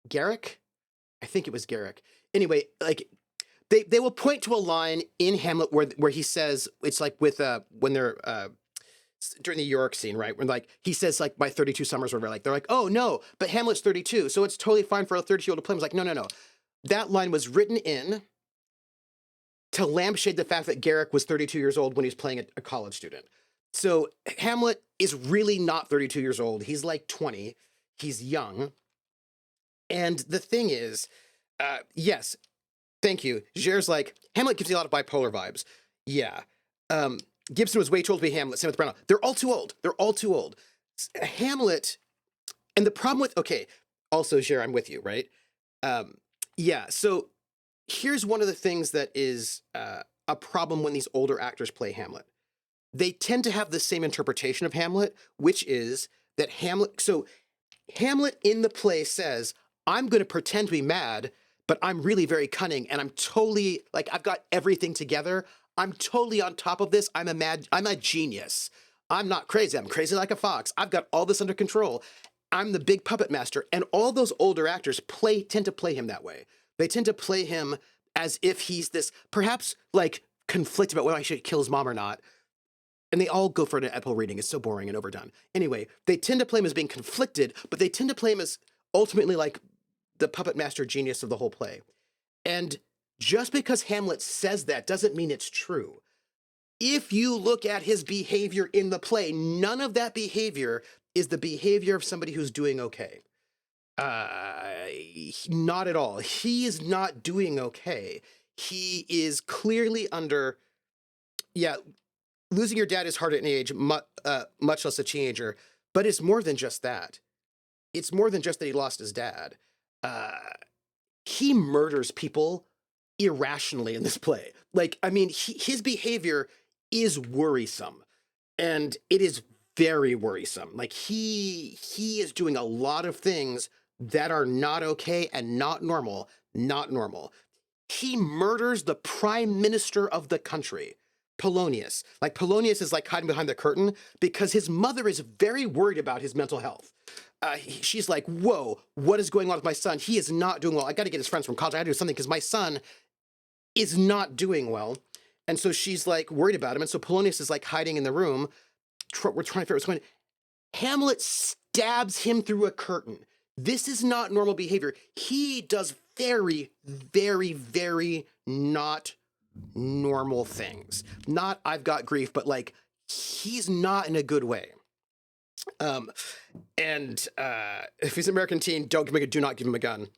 Garrick? I think it was Garrick. Anyway, like, they will point to a line in Hamlet where he says, it's like with when they're during the York scene, right? When like he says like my 32 summers, whatever. Like they're like, oh no, but Hamlet's 32, so it's totally fine for a 32-year-old to play him. It's like no. That line was written in to lampshade the fact that Garrick was 32 years old when he was playing a college student. So Hamlet is really not 32 years old. He's like 20. He's young. And the thing is, yes. Thank you. Jer's like, Hamlet gives you a lot of bipolar vibes. Yeah. Gibson was way too old to be Hamlet. Same with Brown. They're all too old. Hamlet, and the problem with, okay, also, Jer, I'm with you, right? Yeah, so here's one of the things that is a problem when these older actors play Hamlet. They tend to have the same interpretation of Hamlet, which is that Hamlet in the play says, I'm going to pretend to be mad, but I'm really very cunning, and I'm totally, like, I've got everything together. I'm totally on top of this. I'm a genius. I'm not crazy. I'm crazy like a fox. I've got all this under control. I'm the big puppet master. And all those older actors tend to play him that way. They tend to play him as if he's this, perhaps, like, conflicted about whether I should kill his mom or not. And they all go for an Oedipal reading. It's so boring and overdone. Anyway, they tend to play him as being conflicted, but they tend to play him as ultimately, like, the puppet master genius of the whole play. And just because Hamlet says that doesn't mean it's true. If you look at his behavior in the play, none of that behavior is the behavior of somebody who's doing okay. Not at all. He is not doing okay. He is clearly under, losing your dad is hard at any age, much less a teenager, but it's more than just that. It's more than just that he lost his dad. He murders people irrationally in this play. Like, I mean, his behavior is worrisome, and it is very worrisome. Like, he is doing a lot of things that are not okay and not normal. He murders the prime minister of the country Polonius. Like Polonius is like hiding behind the curtain because his mother is very worried about his mental health. She's like, whoa, what is going on with my son? He is not doing well. I got to get his friends from college. I got to do something because my son is not doing well. And so she's like worried about him. And so Polonius is like hiding in the room. We're trying to figure out what's going on. Hamlet stabs him through a curtain. This is not normal behavior. He does very, very, very not normal things. Not I've got grief, but like he's not in a good way. If he's an American teen, don't give him do not give him a gun.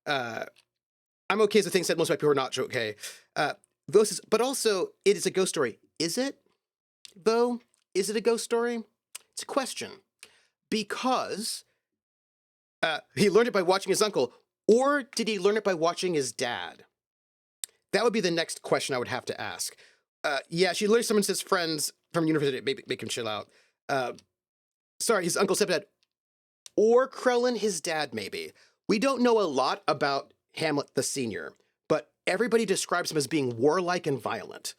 I'm okay as the thing said, most of my people are not okay. But also, it is a ghost story. Is it, though? Is it a ghost story? It's a question. Because he learned it by watching his uncle, or did he learn it by watching his dad? That would be the next question I would have to ask. Yeah, she learned some of his friends from university make him chill out. Sorry, his uncle stepdad, or Krellin, his dad, maybe. We don't know a lot about Hamlet the Senior, but everybody describes him as being warlike and violent.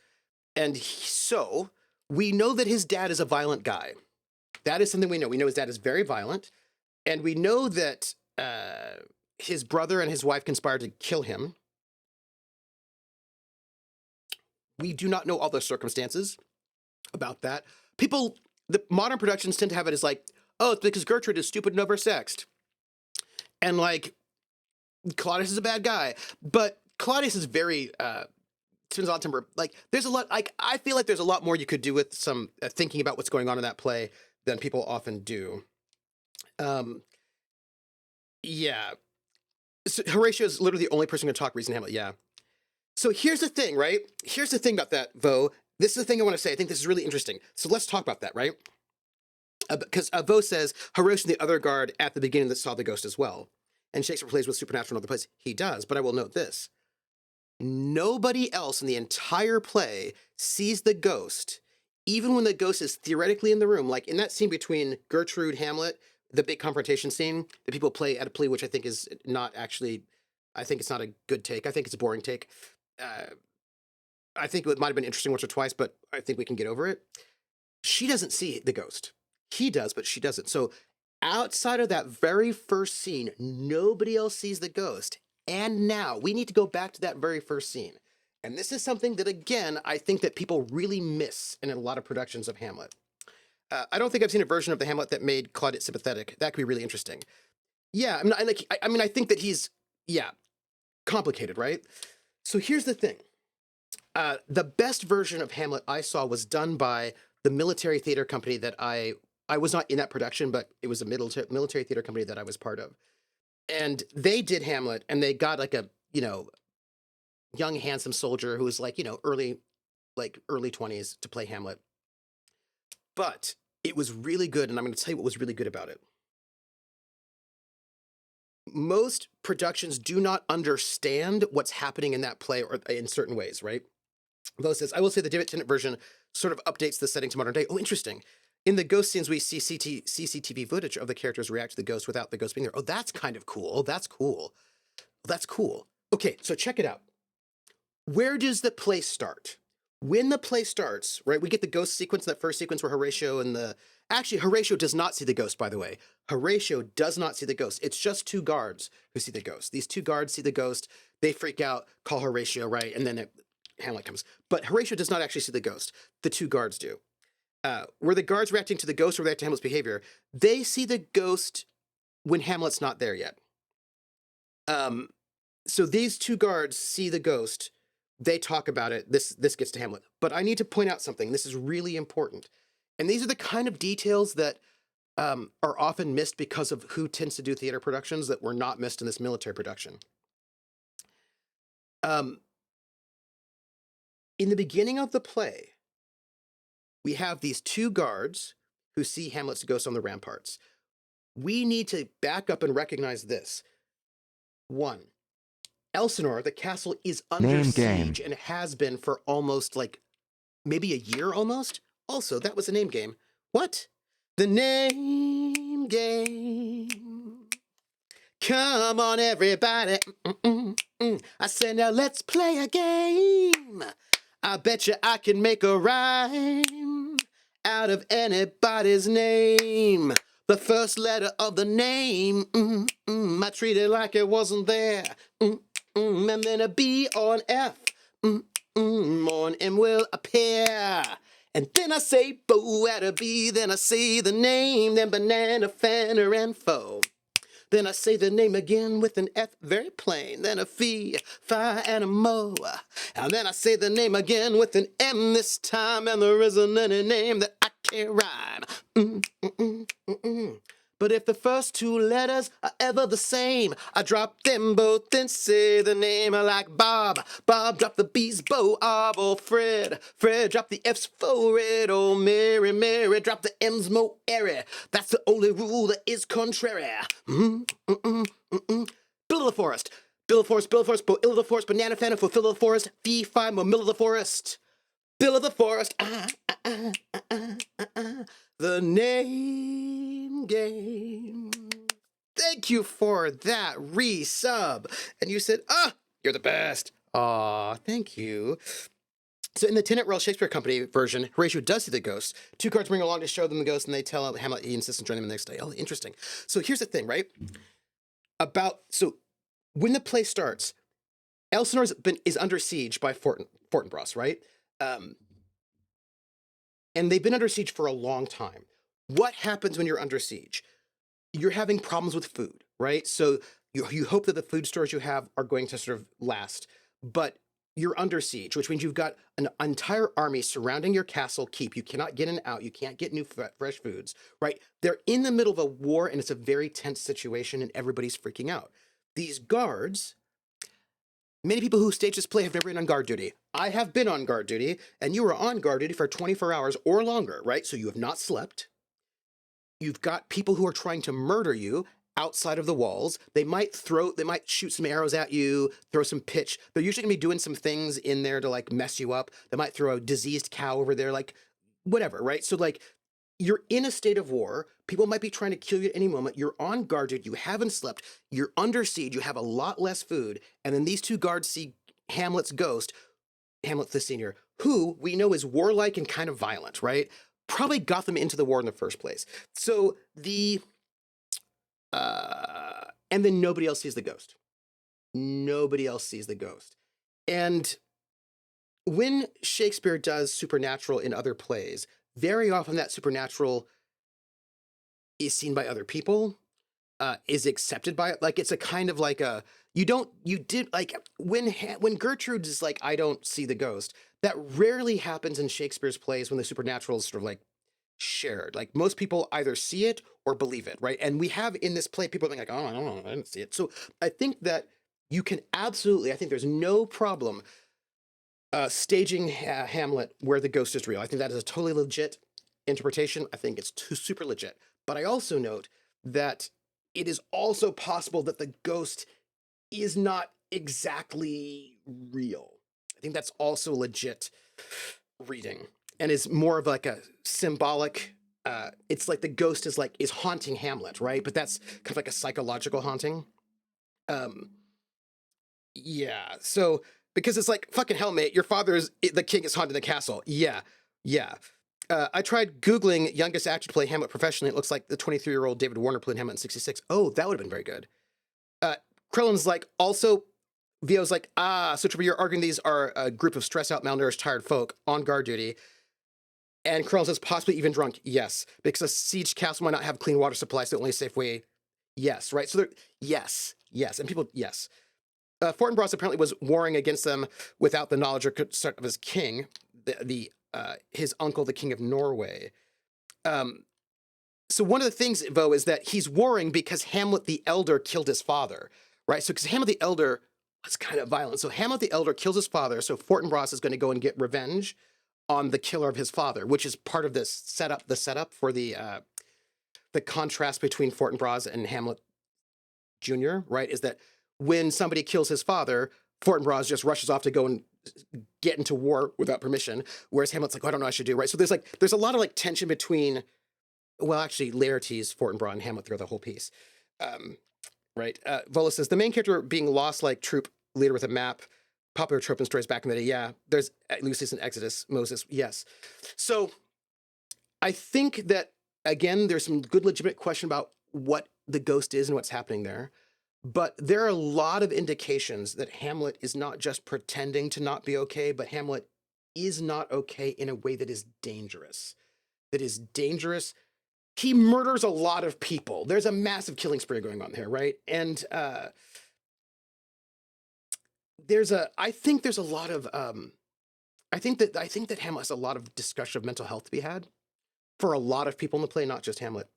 And so we know that his dad is a violent guy. That is something we know. We know his dad is very violent, and we know that his brother and his wife conspired to kill him. We do not know all the circumstances about that. The modern productions tend to have it as like, oh, it's because Gertrude is stupid and oversexed. And like, Claudius is a bad guy. But Claudius is very, spends a lot of time, like, there's a lot, like, I feel like there's a lot more you could do with some thinking about what's going on in that play than people often do. Yeah. So Horatio is literally the only person who can talk reason Hamlet, yeah. So here's the thing, right? Here's the thing about that, Vo. This is the thing I want to say. I think this is really interesting. So let's talk about that, right? Because Vo says Horatio and the other guard at the beginning that saw the ghost as well. And Shakespeare plays with supernatural in other plays. He does, but I will note this. Nobody else in the entire play sees the ghost, even when the ghost is theoretically in the room. Like in that scene between Gertrude, Hamlet, the big confrontation scene that people play at a play, which I think is not actually, I think it's not a good take. I think it's a boring take. I think it might have been interesting once or twice, but I think we can get over it. She doesn't see the ghost. He does, but she doesn't. So outside of that very first scene, nobody else sees the ghost. And now we need to go back to that very first scene. And this is something that, again, I think that people really miss in a lot of productions of Hamlet. I don't think I've seen a version of the Hamlet that made Claudius sympathetic. That could be really interesting. Yeah, I think that he's, complicated, right? So here's the thing. The best version of Hamlet I saw was done by the military theater company that I was not in that production, but it was a military theater company that I was part of. And they did Hamlet, and they got like a, young, handsome soldier who was like, early 20s to play Hamlet. But it was really good, and I'm going to tell you what was really good about it. Most productions do not understand what's happening in that play or in certain ways, right? Though says, I will say the David Tennant version sort of updates the setting to modern day. Oh, interesting. In the ghost scenes, we see CCTV footage of the characters react to the ghost without the ghost being there. Oh, that's kind of cool. Oh, that's cool. That's cool. Okay, so check it out. Where does the play start? When the play starts, right, we get the ghost sequence, that first sequence where Horatio and actually, Horatio does not see the ghost, by the way. Horatio does not see the ghost. It's just two guards who see the ghost. These two guards see the ghost. They freak out, call Horatio, right? And then Hamlet comes. But Horatio does not actually see the ghost. The two guards do. Were the guards reacting to the ghost or reacting to Hamlet's behavior? They see the ghost when Hamlet's not there yet. So these two guards see the ghost. They talk about it. This gets to Hamlet. But I need to point out something. This is really important. And these are the kind of details that are often missed because of who tends to do theater productions that were not missed in this military production. In the beginning of the play, we have these two guards who see Hamlet's ghost on the ramparts. We need to back up and recognize this. 1, Elsinore, the castle, is under siege and has been for almost maybe a year almost. Also, that was a name game. What? The name game. Come on, everybody. I said, now let's play a game. I bet you I can make a rhyme out of anybody's name. The first letter of the name, I treat it like it wasn't there. And then a B or an F, or an M will appear. And then I say bo at a B, then I say the name, then banana, fanner, and foe. Then I say the name again with an F, very plain. Then a fee, fi, and a mo. And then I say the name again with an M this time, and there isn't any name that I can't rhyme. But if the first two letters are ever the same, I drop them both and say the name. I like Bob. Bob drop the B's, Bo, or Fred. Fred drop the F's, forward. Oh, Mary, Mary drop the M's, mo, airy. That's the only rule that is contrary. Bill of the Forest. Bill of the Forest, Bill of the Forest, Bo, ill of the Forest, banana, fan, fulfill of the forest, fee, fi, mo, mill of the forest. Bill of the Forest, the name game. Thank you for that resub. And you said, you're the best. Aw, thank you. So in the Tenant Royal Shakespeare Company version, Horatio does see the ghost. Two guards bring along to show them the ghost, and they tell Hamlet he insists on joining them the next day. Oh, interesting. So here's the thing, right? So when the play starts, Elsinore is under siege by Fortinbras, right? And they've been under siege for a long time. What happens when you're under siege? You're having problems with food, right? So you hope that the food stores you have are going to sort of last, but you're under siege, which means you've got an entire army surrounding your castle keep. You cannot get in and out. You can't get new fresh foods, right? They're in the middle of a war, and it's a very tense situation, and everybody's freaking out. These guards, many people who stage this play have never been on guard duty. I have been on guard duty, and you were on guard duty for 24 hours or longer, right? So you have not slept. You've got people who are trying to murder you outside of the walls. They might shoot some arrows at you, throw some pitch. They're usually gonna be doing some things in there to like mess you up. They might throw a diseased cow over there, like whatever, right? So like you're in a state of war. People might be trying to kill you at any moment. You're on guard duty. You haven't slept. You're under siege. You have a lot less food. And then these two guards see Hamlet's ghost, Hamlet the Senior, who we know is warlike and kind of violent, right? Probably got them into the war in the first place. So and then nobody else sees the ghost. Nobody else sees the ghost. And when Shakespeare does supernatural in other plays, very often that supernatural is seen by other people, is accepted by it. Like it's a kind of like when Gertrude is like, I don't see the ghost, that rarely happens in Shakespeare's plays when the supernatural is sort of like shared. Like most people either see it or believe it, right? And we have in this play people being like, oh, I don't know, I didn't see it. So I think that you can absolutely, I think there's no problem staging Hamlet where the ghost is real. I think that is a totally legit interpretation. I think it's super legit. But I also note that it is also possible that the ghost is not exactly real. I think that's also legit reading and is more of like a symbolic, it's like the ghost is haunting Hamlet, right? But that's kind of like a psychological haunting. Yeah, so because it's like, fucking hell, mate, the king is haunting the castle. Yeah. I tried Googling youngest actor to play Hamlet professionally. It looks like the 23-year-old David Warner played Hamlet in 1966. Oh, that would have been very good. Krillin's like, also, Vio's like, so Trevor, you're arguing these are a group of stressed out, malnourished, tired folk on guard duty. And Krillin says, possibly even drunk. Yes, because a siege castle might not have clean water supply, so the only safe way. Yes, right? So yes. And people, yes. Fortinbras apparently was warring against them without the knowledge or consent of his king, his uncle, the king of Norway. So one of the things, Vo, is that he's warring because Hamlet the Elder killed his father, right? So because Hamlet the Elder was kind of violent. So Hamlet the Elder kills his father, so Fortinbras is going to go and get revenge on the killer of his father, which is part of this setup for the contrast between Fortinbras and Hamlet Jr., right? Is that when somebody kills his father, Fortinbras just rushes off to go and get into war without permission, whereas Hamlet's like, oh, I don't know what I should do, right? So there's a lot of like tension between, well, actually, Laertes, Fortinbras, and Hamlet throughout the whole piece, right? Vola says, the main character being lost like troop leader with a map popular trope in stories back in the day. Yeah, there's Lucius and Exodus, Moses. Yes. So I think that, again, there's some good legitimate question about what the ghost is and what's happening there. But there are a lot of indications that Hamlet is not just pretending to not be okay, but Hamlet is not okay in a way that is dangerous. That is dangerous. He murders a lot of people. There's a massive killing spree going on there, right? And I think there's a lot of I think that Hamlet has a lot of discussion of mental health to be had for a lot of people in the play, not just Hamlet.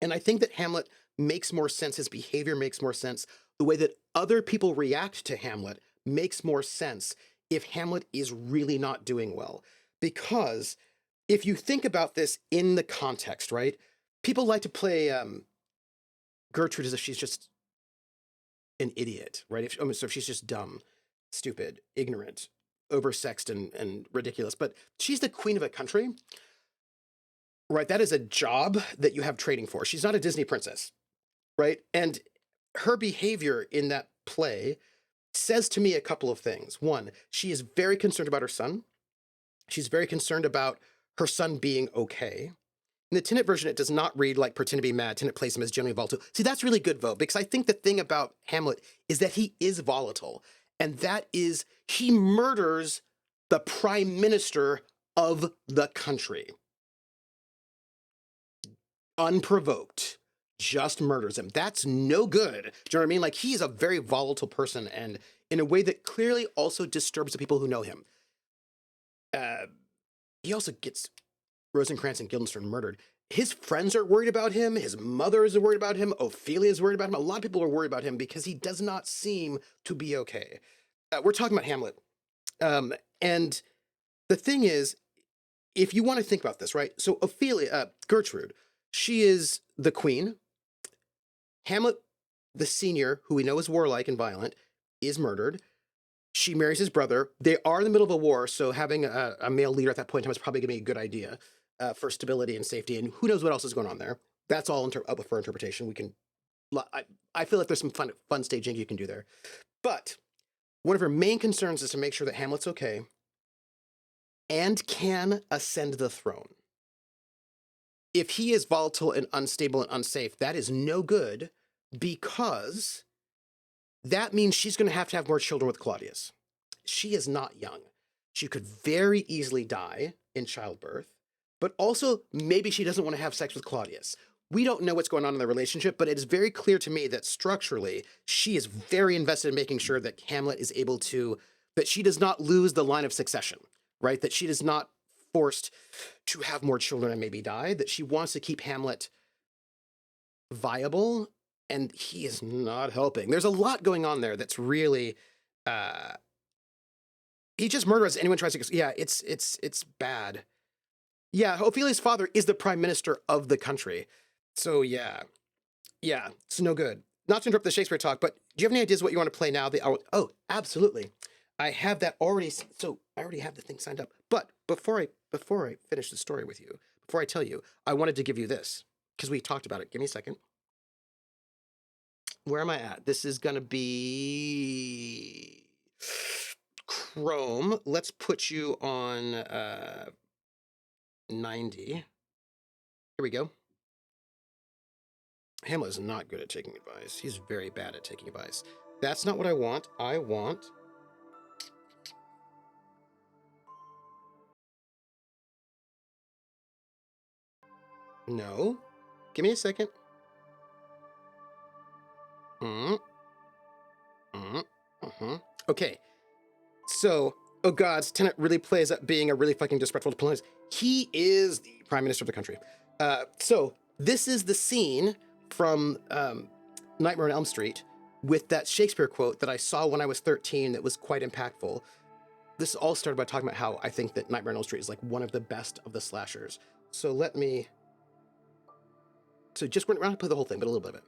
And I think that Hamlet makes more sense. His behavior makes more sense. The way that other people react to Hamlet makes more sense if Hamlet is really not doing well. Because if you think about this in the context, right? People like to play Gertrude as if she's just an idiot, right? So if she's just dumb, stupid, ignorant, oversexed, and ridiculous. But she's the queen of a country, right? That is a job that you have training for. She's not a Disney princess, right? And her behavior in that play says to me a couple of things. One, she is very concerned about her son. She's very concerned about her son being okay. In the Tenet version, it does not read like pretend to be mad. Tenet plays him as generally volatile. See, that's really good, Vo, because I think the thing about Hamlet is that he is volatile. And that is, he murders the prime minister of the country. Unprovoked. Just murders him. That's no good. Do you know what I mean? Like, he's a very volatile person, and in a way that clearly also disturbs the people who know him. He also gets Rosencrantz and Guildenstern murdered. His friends are worried about him. His mother is worried about him. Ophelia is worried about him. A lot of people are worried about him because he does not seem to be okay. We're talking about Hamlet. And the thing is, if you want to think about this, right? So Gertrude, she is the queen. Hamlet, the senior, who we know is warlike and violent, is murdered. She marries his brother. They are in the middle of a war, so having a male leader at that point in time is probably going to be a good idea for stability and safety. And who knows what else is going on there? That's all up for interpretation. We can. I feel like there's some fun staging you can do there. But one of her main concerns is to make sure that Hamlet's okay and can ascend the throne. If he is volatile and unstable and unsafe, that is no good, because that means she's going to have more children with Claudius. She is not young. She could very easily die in childbirth, but also maybe she doesn't want to have sex with Claudius. We don't know what's going on in their relationship, but it is very clear to me that structurally, she is very invested in making sure that Hamlet is able to, that she does not lose the line of succession, right? That she is not forced to have more children and maybe die, that she wants to keep Hamlet viable, and he is not helping. There's a lot going on there that's really, he just murders anyone tries to, yeah, it's bad. Yeah, Ophelia's father is the prime minister of the country. So yeah, it's no good. Not to interrupt the Shakespeare talk, but do you have any ideas what you want to play now? Oh, absolutely. I have that already, so I already have the thing signed up. But before I finish the story with you, before I tell you, I wanted to give you this, because we talked about it. Give me a second. Where am I at? This is going to be Chrome. Let's put you on 90. Here we go. Hamlet is not good at taking advice. He's very bad at taking advice. That's not what I want. I want... No. Give me a second. Okay. So, oh God, Tenet really plays up being a really fucking disrespectful opponent. He is the prime minister of the country. So this is the scene from Nightmare on Elm Street with that Shakespeare quote that I saw when I was 13 that was quite impactful. This all started by talking about how I think that Nightmare on Elm Street is like one of the best of the slashers. So we're not gonna play the whole thing, but a little bit of it.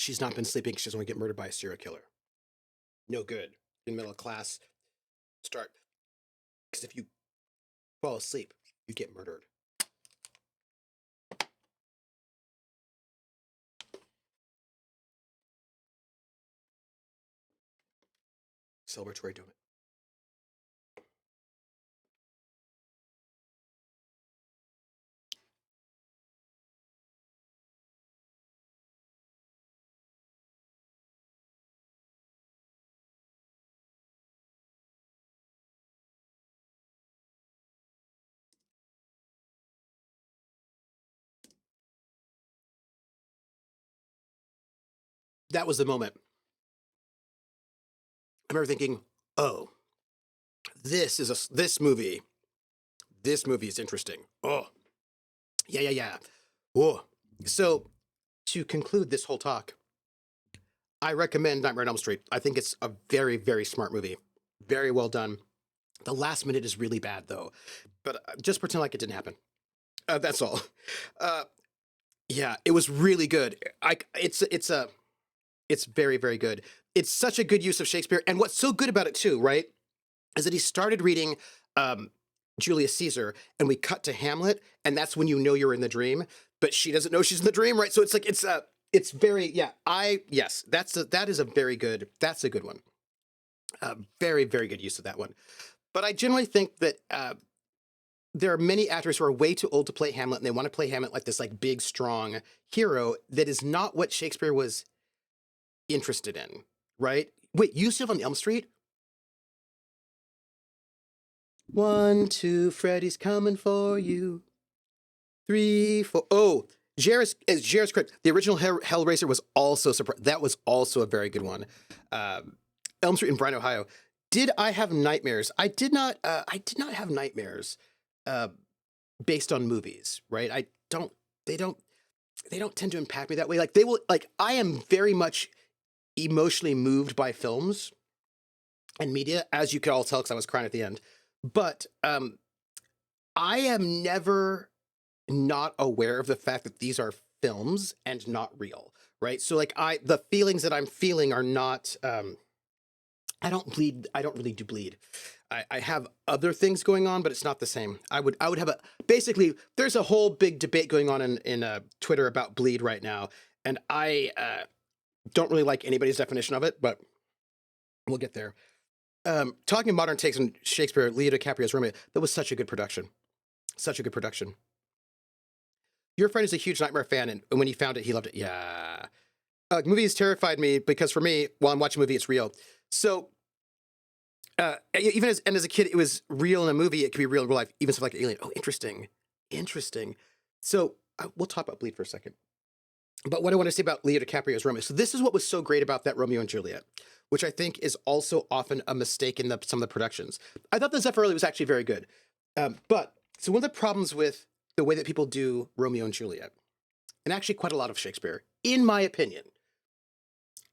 she's not been sleeping. She doesn't want to get murdered by a serial killer. No good. In the middle of class, start. Because if you fall asleep, you get murdered. Celebratory donut. That was the moment. I remember thinking, oh, this movie is interesting. Oh, yeah. Oh, so to conclude this whole talk, I recommend Nightmare on Elm Street. I think it's a very, very smart movie. Very well done. The last minute is really bad though, but just pretend like it didn't happen. That's all. Yeah, it was really good. It's very, very good. It's such a good use of Shakespeare. And what's so good about it too, right, is that he started reading Julius Caesar, and we cut to Hamlet, and that's when you know you're in the dream, but she doesn't know she's in the dream, right? So it's like it's very that is a good one. Very, very good use of that one. But I generally think that there are many actors who are way too old to play Hamlet, and they want to play Hamlet like this like big, strong hero that is not what Shakespeare was interested in, right? Wait, you still on Elm Street? 1, 2, Freddy's coming for you. 3, 4. Oh, Jairus correct. The original Hellraiser was also that was also a very good one. Elm Street in Bryan, Ohio. Did I have nightmares? I did not. I did not have nightmares based on movies, right? They don't tend to impact me that way. Like they will. Like I am very much emotionally moved by films and media, as you could all tell because I was crying at the end. But I am never not aware of the fact that these are films and not real, right? So like the feelings that I'm feeling are not, I don't bleed. I don't really do bleed. I have other things going on, but it's not the same. I would have basically, there's a whole big debate going on in Twitter about bleed right now. And I don't really like anybody's definition of it, but we'll get there. Talking modern takes on Shakespeare, Leo DiCaprio's Romeo, that was such a good production. Such a good production. Your friend is a huge Nightmare fan, and when he found it, he loved it. Yeah. Movies terrified me because for me, while I'm watching a movie, it's real. So, even as a kid, it was real in a movie. It could be real in real life, even stuff like Alien. Oh, interesting. So, we'll talk about Bleed for a second. But what I want to say about Leo DiCaprio's Romeo. So this is what was so great about that Romeo and Juliet, which I think is also often a mistake in some of the productions. I thought the Zeffirelli was actually very good. So one of the problems with the way that people do Romeo and Juliet, and actually quite a lot of Shakespeare, in my opinion,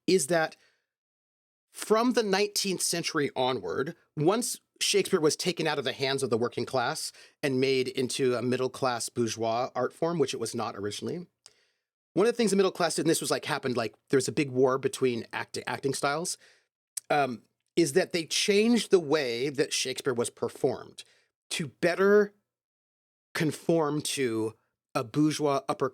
is that from the 19th century onward, once Shakespeare was taken out of the hands of the working class and made into a middle-class bourgeois art form, which it was not originally, one of the things the middle class did, and this was happened there's a big war between acting styles, is that they changed the way that Shakespeare was performed to better conform to a bourgeois upper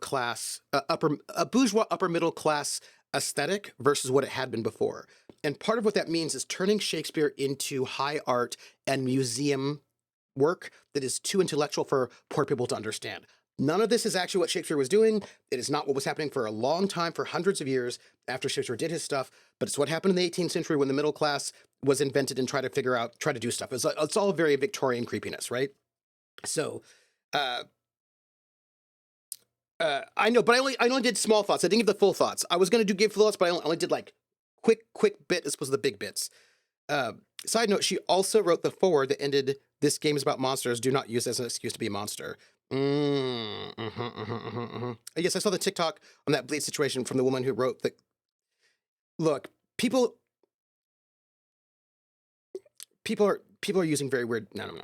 middle class aesthetic versus what it had been before. And part of what that means is turning Shakespeare into high art and museum work that is too intellectual for poor people to understand. None of this is actually what Shakespeare was doing. It is not what was happening for a long time, for hundreds of years after Shakespeare did his stuff. But it's what happened in the 18th century when the middle class was invented and try to do stuff. It's all very Victorian creepiness, right? So, I know, but I only did small thoughts. I didn't give the full thoughts. I was going to give full thoughts, but I only did quick bit. This was the big bits. Side note, she also wrote the foreword that ended, "This game is about monsters. Do not use it as an excuse to be a monster." Yes, I saw the TikTok on that bleed situation from the woman who wrote that. Look, people are using very weird. No.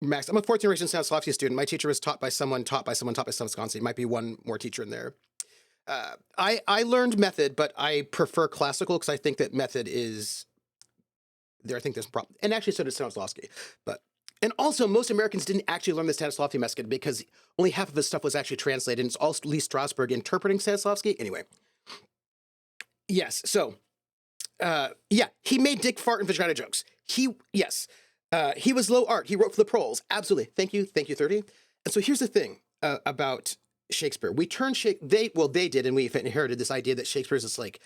Max, I'm a 14th generation Stanislavski student. My teacher was taught by someone in Wisconsin. Might be one more teacher in there. I learned method, but I prefer classical because I think that method is there. I think there's a problem, and actually so did Stanislavski. But and also most Americans didn't actually learn the Stanislavski method because only half of his stuff was actually translated. And it's all Lee Strasberg interpreting Stanislavski. Anyway, yes. So yeah, he made dick fart and vagina jokes. He was low art. He wrote for the proles. Absolutely. Thank you, 30. And so here's the thing about Shakespeare. We turned they did, and we inherited this idea that Shakespeare is this like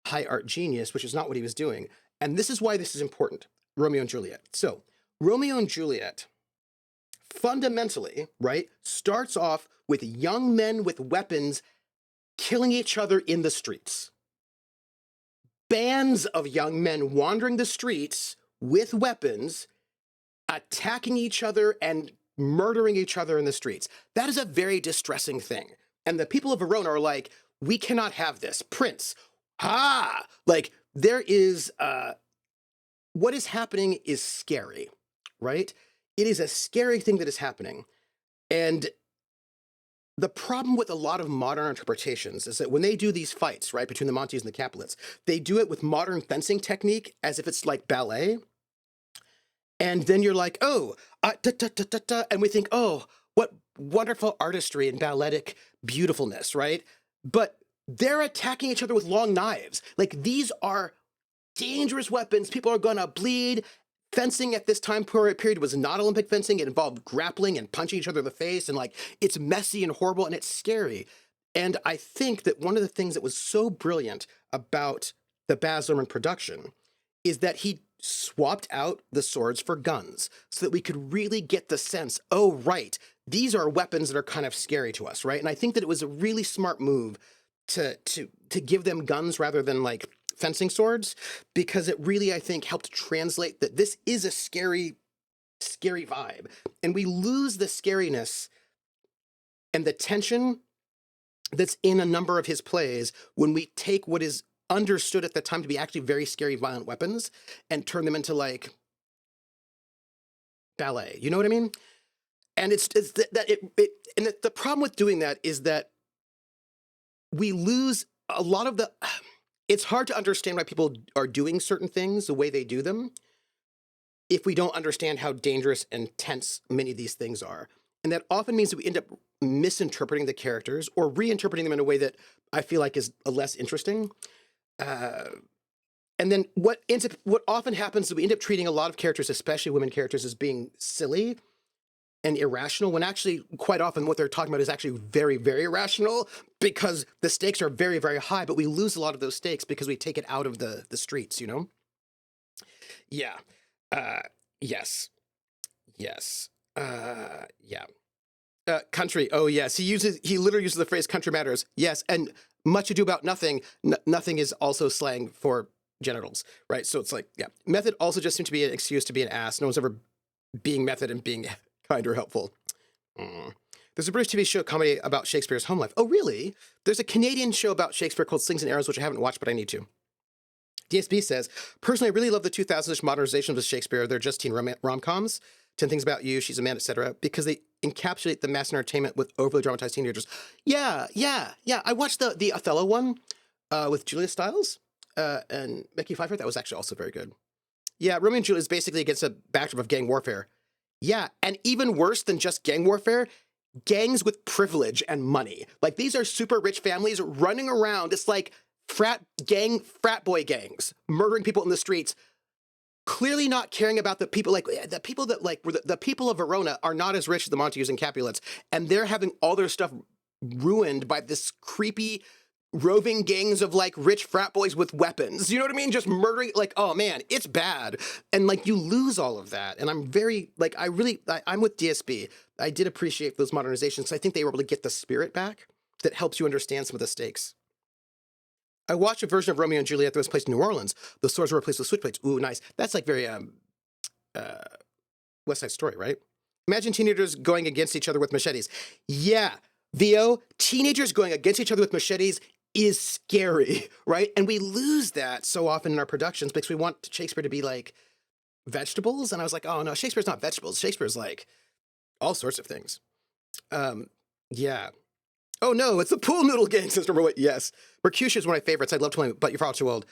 high art genius, which is not what he was doing. And this is why this is important. Romeo and Juliet. So Romeo and Juliet fundamentally, right, starts off with young men with weapons killing each other in the streets. Bands of young men wandering the streets with weapons, attacking each other and murdering each other in the streets. That is a very distressing thing. And the people of Verona are like, we cannot have this. Prince, like there is, what is happening is scary, right? It is a scary thing that is happening. And the problem with a lot of modern interpretations is that when they do these fights, right, between the Montagues and the Capulets, they do it with modern fencing technique as if it's like ballet. And then you're like, oh, and we think, oh, what wonderful artistry and balletic beautifulness, right? But they're attacking each other with long knives. Like, these are dangerous weapons. People are gonna bleed. Fencing at this time period was not Olympic fencing. It involved grappling and punching each other in the face, and like, it's messy and horrible and it's scary. And I think that one of the things that was so brilliant about the Baz Luhrmann production is that he swapped out the swords for guns so that we could really get the sense, oh, right, these are weapons that are kind of scary to us, right? And I think that it was a really smart move to give them guns rather than like fencing swords, because it really, I think, helped translate that this is a scary, scary vibe. And we lose the scariness and the tension that's in a number of his plays when we take what is understood at the time to be actually very scary, violent weapons and turn them into like ballet. You know what I mean? And the problem with doing that is that we lose a lot of the. It's hard to understand why people are doing certain things the way they do them if we don't understand how dangerous and tense many of these things are. And that often means that we end up misinterpreting the characters or reinterpreting them in a way that I feel like is less interesting. And then what often happens is we end up treating a lot of characters, especially women characters, as being silly and irrational, when actually quite often what they're talking about is actually very, very irrational because the stakes are very, very high, but we lose a lot of those stakes because we take it out of the streets, you know? Yeah. Yes. Yeah. Country. Oh, yes. He literally uses the phrase country matters. Yes. And much ado about nothing. Nothing is also slang for genitals, right? So it's like, yeah. Method also just seemed to be an excuse to be an ass. No one's ever being method and being kind or helpful. There's a British TV show comedy about Shakespeare's home life. Oh, really? There's a Canadian show about Shakespeare called Slings and Arrows, which I haven't watched, but I need to. DSB says, personally, I really love the 2000s modernizations of Shakespeare. They're just teen rom-coms. 10 Things About You, She's a Man, etc., because they encapsulate the mass entertainment with overly dramatized teenagers. Yeah. I watched the Othello one with Julia Stiles and Becky Pfeiffer. That was actually also very good. Yeah, Romeo and Juliet is basically against a backdrop of gang warfare. Yeah, and even worse than just gang warfare, gangs with privilege and money. Like, these are super rich families running around. It's like frat boy gangs, murdering people in the streets, clearly not caring about the people the people of Verona are not as rich as the Montagues and Capulets, and they're having all their stuff ruined by this creepy roving gangs of like rich frat boys with weapons. You know what I mean? Just murdering, like, oh man, it's bad. And like, you lose all of that. And I'm very, like, I'm with DSB. I did appreciate those modernizations. I think they were able to get the spirit back that helps you understand some of the stakes. I watched a version of Romeo and Juliet that was placed in New Orleans. The swords were replaced with switchblades. Ooh, nice. That's like very West Side Story, right? Imagine teenagers going against each other with machetes. Yeah, VO, teenagers going against each other with machetes is scary, right? And we lose that so often in our productions because we want Shakespeare to be like vegetables. And I was like, oh no, Shakespeare's not vegetables. Shakespeare's like all sorts of things. Yeah. Oh no, it's the pool noodle gang, says number one. Yes. Mercutio is one of my favorites. I'd love to play, but you're far too old.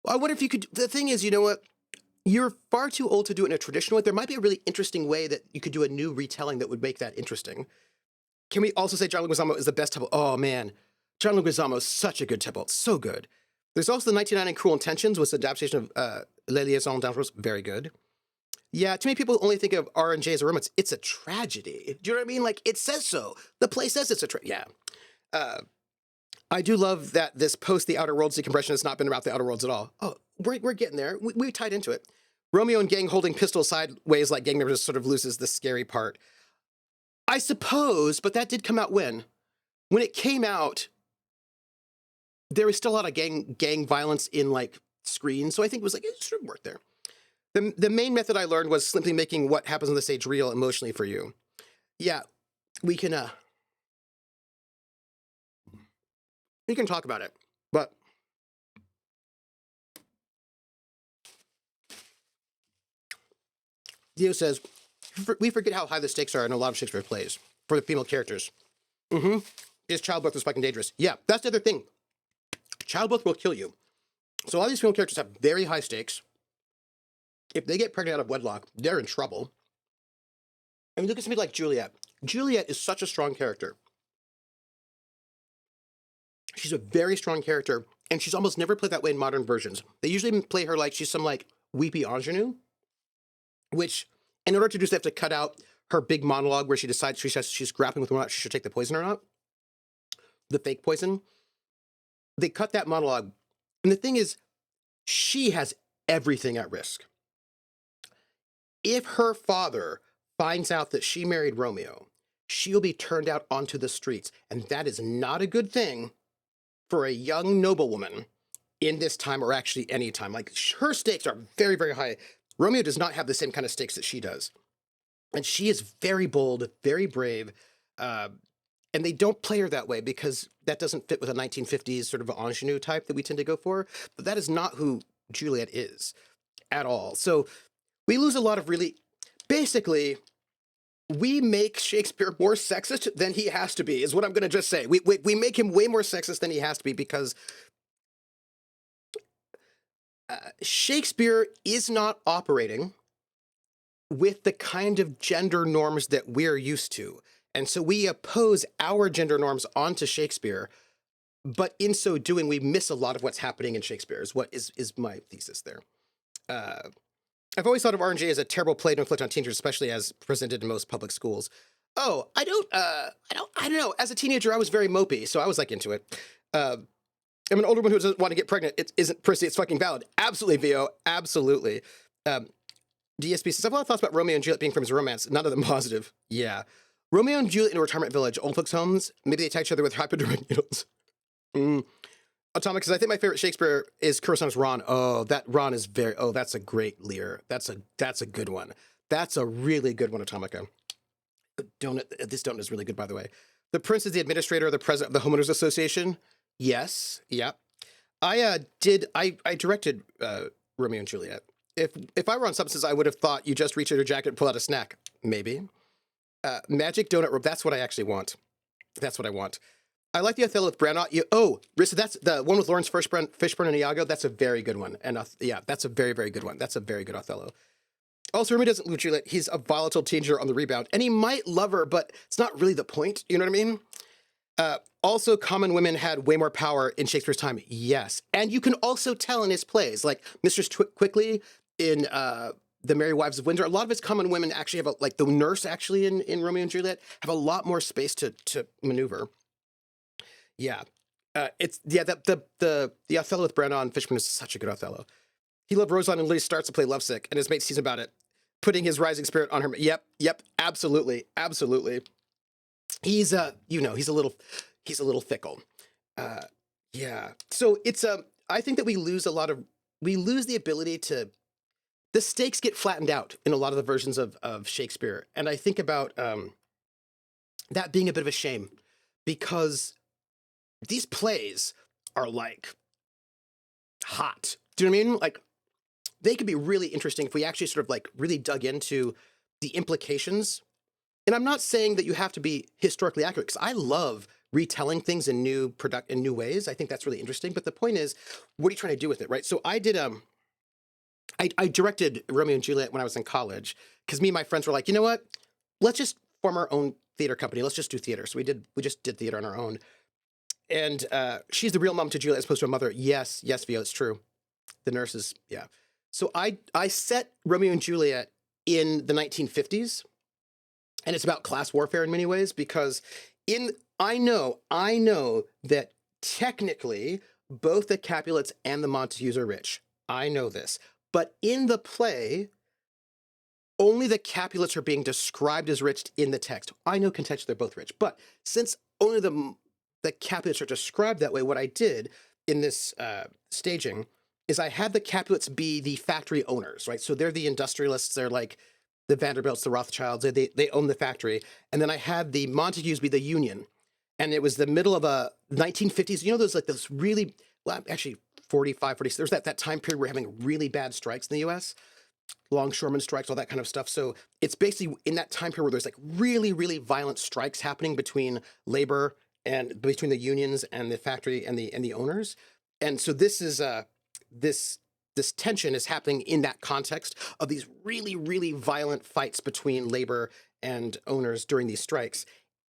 Well, I wonder if you could. The thing is, you know what? You're far too old to do it in a traditional way. There might be a really interesting way that you could do a new retelling that would make that interesting. Can we also say John Leguizamo is the best Tybalt? Oh man, John Leguizamo is such a good Tybalt. So good. There's also the 1999 Cruel Intentions, was the adaptation of Les Liaisons Dangereuses. Very good. Yeah, too many people only think of R&J as a romance. It's a tragedy. Do you know what I mean? Like, it says so. The play says it's a tragedy. Yeah. I do love that this post the Outer Worlds decompression has not been about the Outer Worlds at all. Oh, we're getting there. We tied into it. Romeo and gang holding pistols sideways like gang members sort of loses the scary part. I suppose, but that did come out when? When it came out, there was still a lot of gang violence in, like, screens, so I think it was like, it should work there. The main method I learned was simply making what happens on the stage real emotionally for you. Yeah, we can talk about it, but Dio says, we forget how high the stakes are in a lot of Shakespeare plays for the female characters. Is childbirth was fucking dangerous? Yeah, that's the other thing. Childbirth will kill you. So all these female characters have very high stakes. If they get pregnant out of wedlock, they're in trouble. I mean, look at somebody like Juliet. Juliet is such a strong character. She's a very strong character, and she's almost never played that way in modern versions. They usually play her like she's some, like, weepy ingenue, which, in order to do so, they have to cut out her big monologue where she decides she's grappling with whether or not she should take the poison or not. The fake poison. They cut that monologue. And the thing is, she has everything at risk. If her father finds out that she married Romeo, she'll be turned out onto the streets. And that is not a good thing for a young noblewoman in this time, or actually any time. Like, her stakes are very, very high. Romeo does not have the same kind of stakes that she does. And she is very bold, very brave. And they don't play her that way because that doesn't fit with a 1950s sort of ingenue type that we tend to go for. But that is not who Juliet is at all. So we lose a lot of really, basically, we make Shakespeare more sexist than he has to be, is what I'm going to just say. We make him way more sexist than he has to be because Shakespeare is not operating with the kind of gender norms that we're used to. And so we oppose our gender norms onto Shakespeare, but in so doing, we miss a lot of what's happening in Shakespeare, is what is my thesis there. I've always thought of R&J as a terrible play to inflict on teenagers, especially as presented in most public schools. Oh, I don't know. As a teenager, I was very mopey, so I was like into it. I'm an older woman who doesn't want to get pregnant. It isn't per se, it's fucking valid. Absolutely, Vio. Absolutely. DSP says, I have a lot of thoughts about Romeo and Juliet being from his romance. None of them positive. Yeah. Romeo and Juliet in a retirement village, old folks' homes. Maybe they tie each other with hypodermic needles. Atomic says, I think my favorite Shakespeare is Kurosawa's Ron. Oh, that Ron is that's a great Lear. That's a good one. That's a really good one, Atomica. This donut is really good, by the way. The prince is the administrator or the president of the Homeowners Association. Yes. Yeah. I directed Romeo and Juliet. If I were on substances, I would have thought you just reach in your jacket and pull out a snack. Maybe. Magic donut rope. That's what I actually want. That's what I want. I like the Othello with Branagh. Rissa, that's the one with Lawrence Fishburne and Iago. That's a very good one. And yeah, that's a very, very good one. That's a very good Othello. Also, Romeo doesn't lose Juliet. He's a volatile teenager on the rebound. And he might love her, but it's not really the point. You know what I mean? Also, common women had way more power in Shakespeare's time. Yes. And you can also tell in his plays, like Mistress Quickly in The Merry Wives of Windsor. A lot of his common women actually have, like the nurse actually in Romeo and Juliet, have a lot more space to maneuver. Yeah. The Othello with Branagh and Fishburne is such a good Othello. He loved Rosalind and Lily starts to play lovesick, and his mate sees about it, putting his rising spirit on her. Yep, absolutely. He's he's a little fickle. Yeah. So it's I think that we lose the ability to, the stakes get flattened out in a lot of the versions of Shakespeare, and I think about that being a bit of a shame, because these plays are like hot. Do you know what I mean? Like, they could be really interesting if we actually sort of like really dug into the implications. And I'm not saying that you have to be historically accurate, because I love retelling things in new ways. I think that's really interesting. But the point is, what are you trying to do with it, right? So I did I directed Romeo and Juliet when I was in college because me and my friends were like, you know what? Let's just form our own theater company. Let's just do theater. So we just did theater on our own. And she's the real mom to Juliet as opposed to a mother. Yes, Vio, it's true. The nurses, yeah. So I set Romeo and Juliet in the 1950s, and it's about class warfare in many ways because I know that technically both the Capulets and the Montagues are rich. I know this. But in the play, only the Capulets are being described as rich in the text. I know contextually they're both rich, but since only the Capulets are described that way, what I did in this staging is I had the Capulets be the factory owners, right? So they're the industrialists. They're like the Vanderbilts, the Rothschilds. They own the factory. And then I had the Montagues be the union. And it was the middle of a 1950s. You know, there's like this really, well, actually 45, 46. There's that time period where we're having really bad strikes in the U.S., longshoreman strikes, all that kind of stuff. So it's basically in that time period where there's like really, really violent strikes happening between labor and between the unions and the factory and the owners. And so this is this tension is happening in that context of these really, really violent fights between labor and owners during these strikes.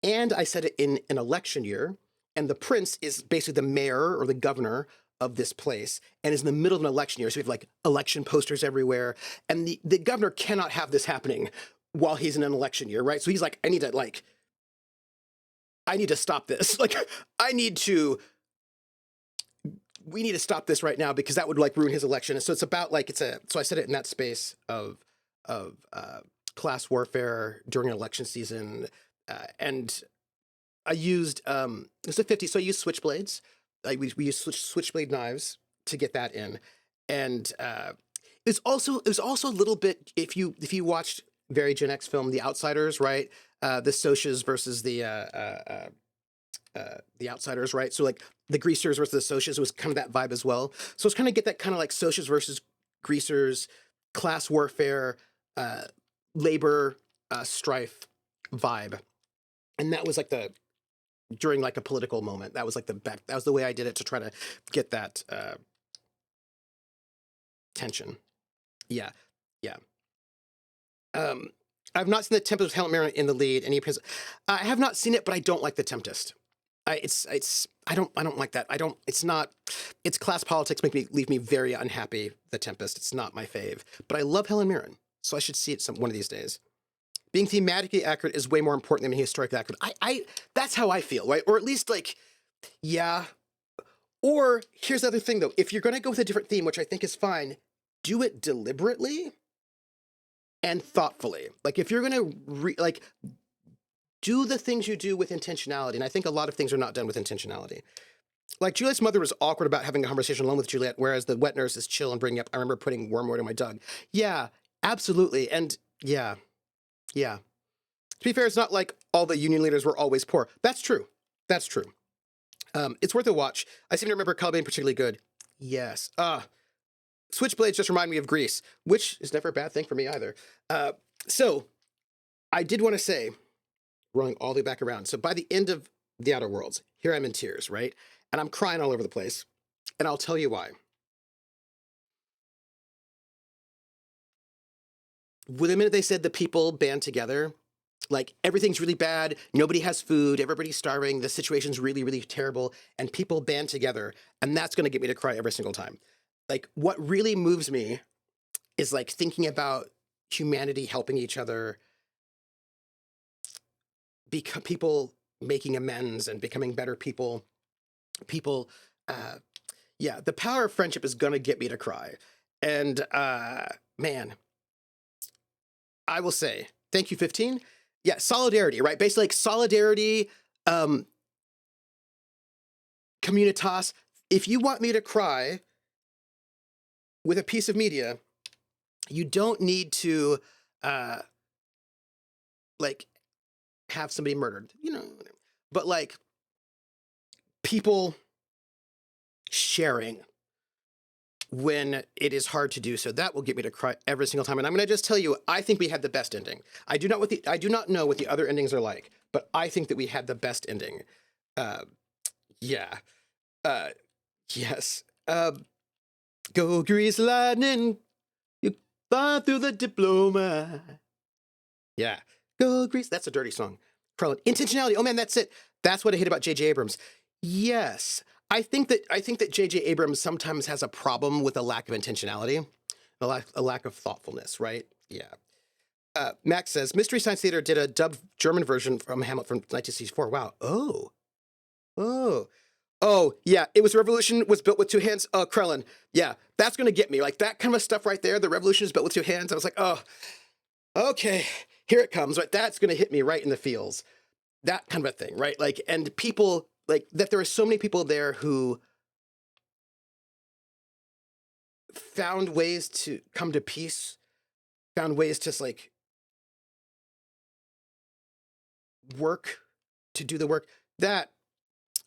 And I said it in an election year, and the prince is basically the mayor or the governor of this place and is in the middle of an election year. So we have like election posters everywhere. And the governor cannot have this happening while he's in an election year, right? So he's like, I need to stop this. Like, we need to stop this right now because that would like ruin his election. And so it's about like, so I said it in that space of class warfare during an election season. And I used, it was the 50s, so I used switchblades. Like we used switchblade knives to get that in. And it was also a little bit, if you watched very Gen X film, The Outsiders, right? The Socias versus the Outsiders, right? So like the Greasers versus the Socias, it was kind of that vibe as well. So it's kind of get that kind of like Socias versus Greasers, class warfare, labor strife vibe. And that was like during like a political moment. That was like that was the way I did it to try to get that tension. Yeah. I've not seen The Tempest with Helen Mirren in the lead. I have not seen it, but I don't like The Tempest. I don't like that. It's class politics leave me very unhappy. The Tempest. It's not my fave, but I love Helen Mirren, so I should see it one of these days. Being thematically accurate is way more important than being historically accurate. That's how I feel, right? Or at least like, yeah. Or here's the other thing though. If you're going to go with a different theme, which I think is fine, do it deliberately and thoughtfully. Like if you're going to do the things you do with intentionality. And I think a lot of things are not done with intentionality. Like Juliet's mother was awkward about having a conversation alone with Juliet, whereas the wet nurse is chill and bringing up, I remember putting wormwood in my dog. Yeah, absolutely. And yeah. To be fair, it's not like all the union leaders were always poor. That's true. It's worth a watch. I seem to remember Color being particularly good. Yes. Switchblades just remind me of Grease, which is never a bad thing for me either. So I did want to say, rolling all the way back around. So by the end of The Outer Worlds, here I'm in tears, right? And I'm crying all over the place. And I'll tell you why. The minute they said the people band together, like everything's really bad, nobody has food, everybody's starving, the situation's really, really terrible, and people band together, and that's going to get me to cry every single time. Like what really moves me is like thinking about humanity helping each other, people making amends and becoming better people. The power of friendship is going to get me to cry. And man, I will say, thank you, 15. Yeah, solidarity, right? Basically, like solidarity, communitas. If you want me to cry with a piece of media, you don't need to, like, have somebody murdered, but like people sharing when it is hard to do so, that will get me to cry every single time. And I'm going to just tell you, I think we had the best ending. I do not know what the other endings are like, but I think that we had the best ending. Uh, yeah. Yes. Go grease lightning. You fly through the diploma. Yeah. Go grease. That's a dirty song. Krellin. Intentionality. Oh man, that's it. That's what I hate about J.J. Abrams. Yes. I think that J.J. Abrams sometimes has a problem with a lack of intentionality, a lack of thoughtfulness, right? Yeah. Max says, Mystery Science Theater did a dubbed German version from Hamlet from 1964. Wow. Oh, yeah. It was Revolution was built with two hands. Krellin. Yeah, that's going to get me. Like that kind of stuff right there. The Revolution is built with two hands. I was like, oh, okay, here it comes. Right. That's going to hit me right in the feels. That kind of a thing. Right. Like, and people like that. There are so many people there who found ways to come to peace, found ways to like work, to do the work. That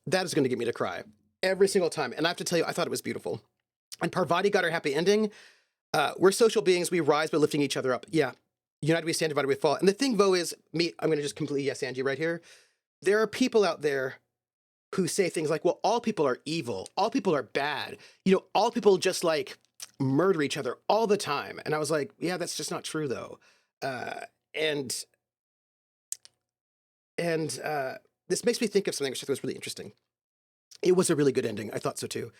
is going to get me to cry every single time. And I have to tell you, I thought it was beautiful. And Parvati got her happy ending. We're social beings. We rise by lifting each other up. Yeah. United we stand, divided we fall. And the thing, Vo, is me, I'm going to just completely yes and you right here. There are people out there who say things like, well, all people are evil. All people are bad. You know, all people just like murder each other all the time. And I was like, yeah, that's just not true though. And this makes me think of something which I thought was really interesting. It was a really good ending. I thought so too.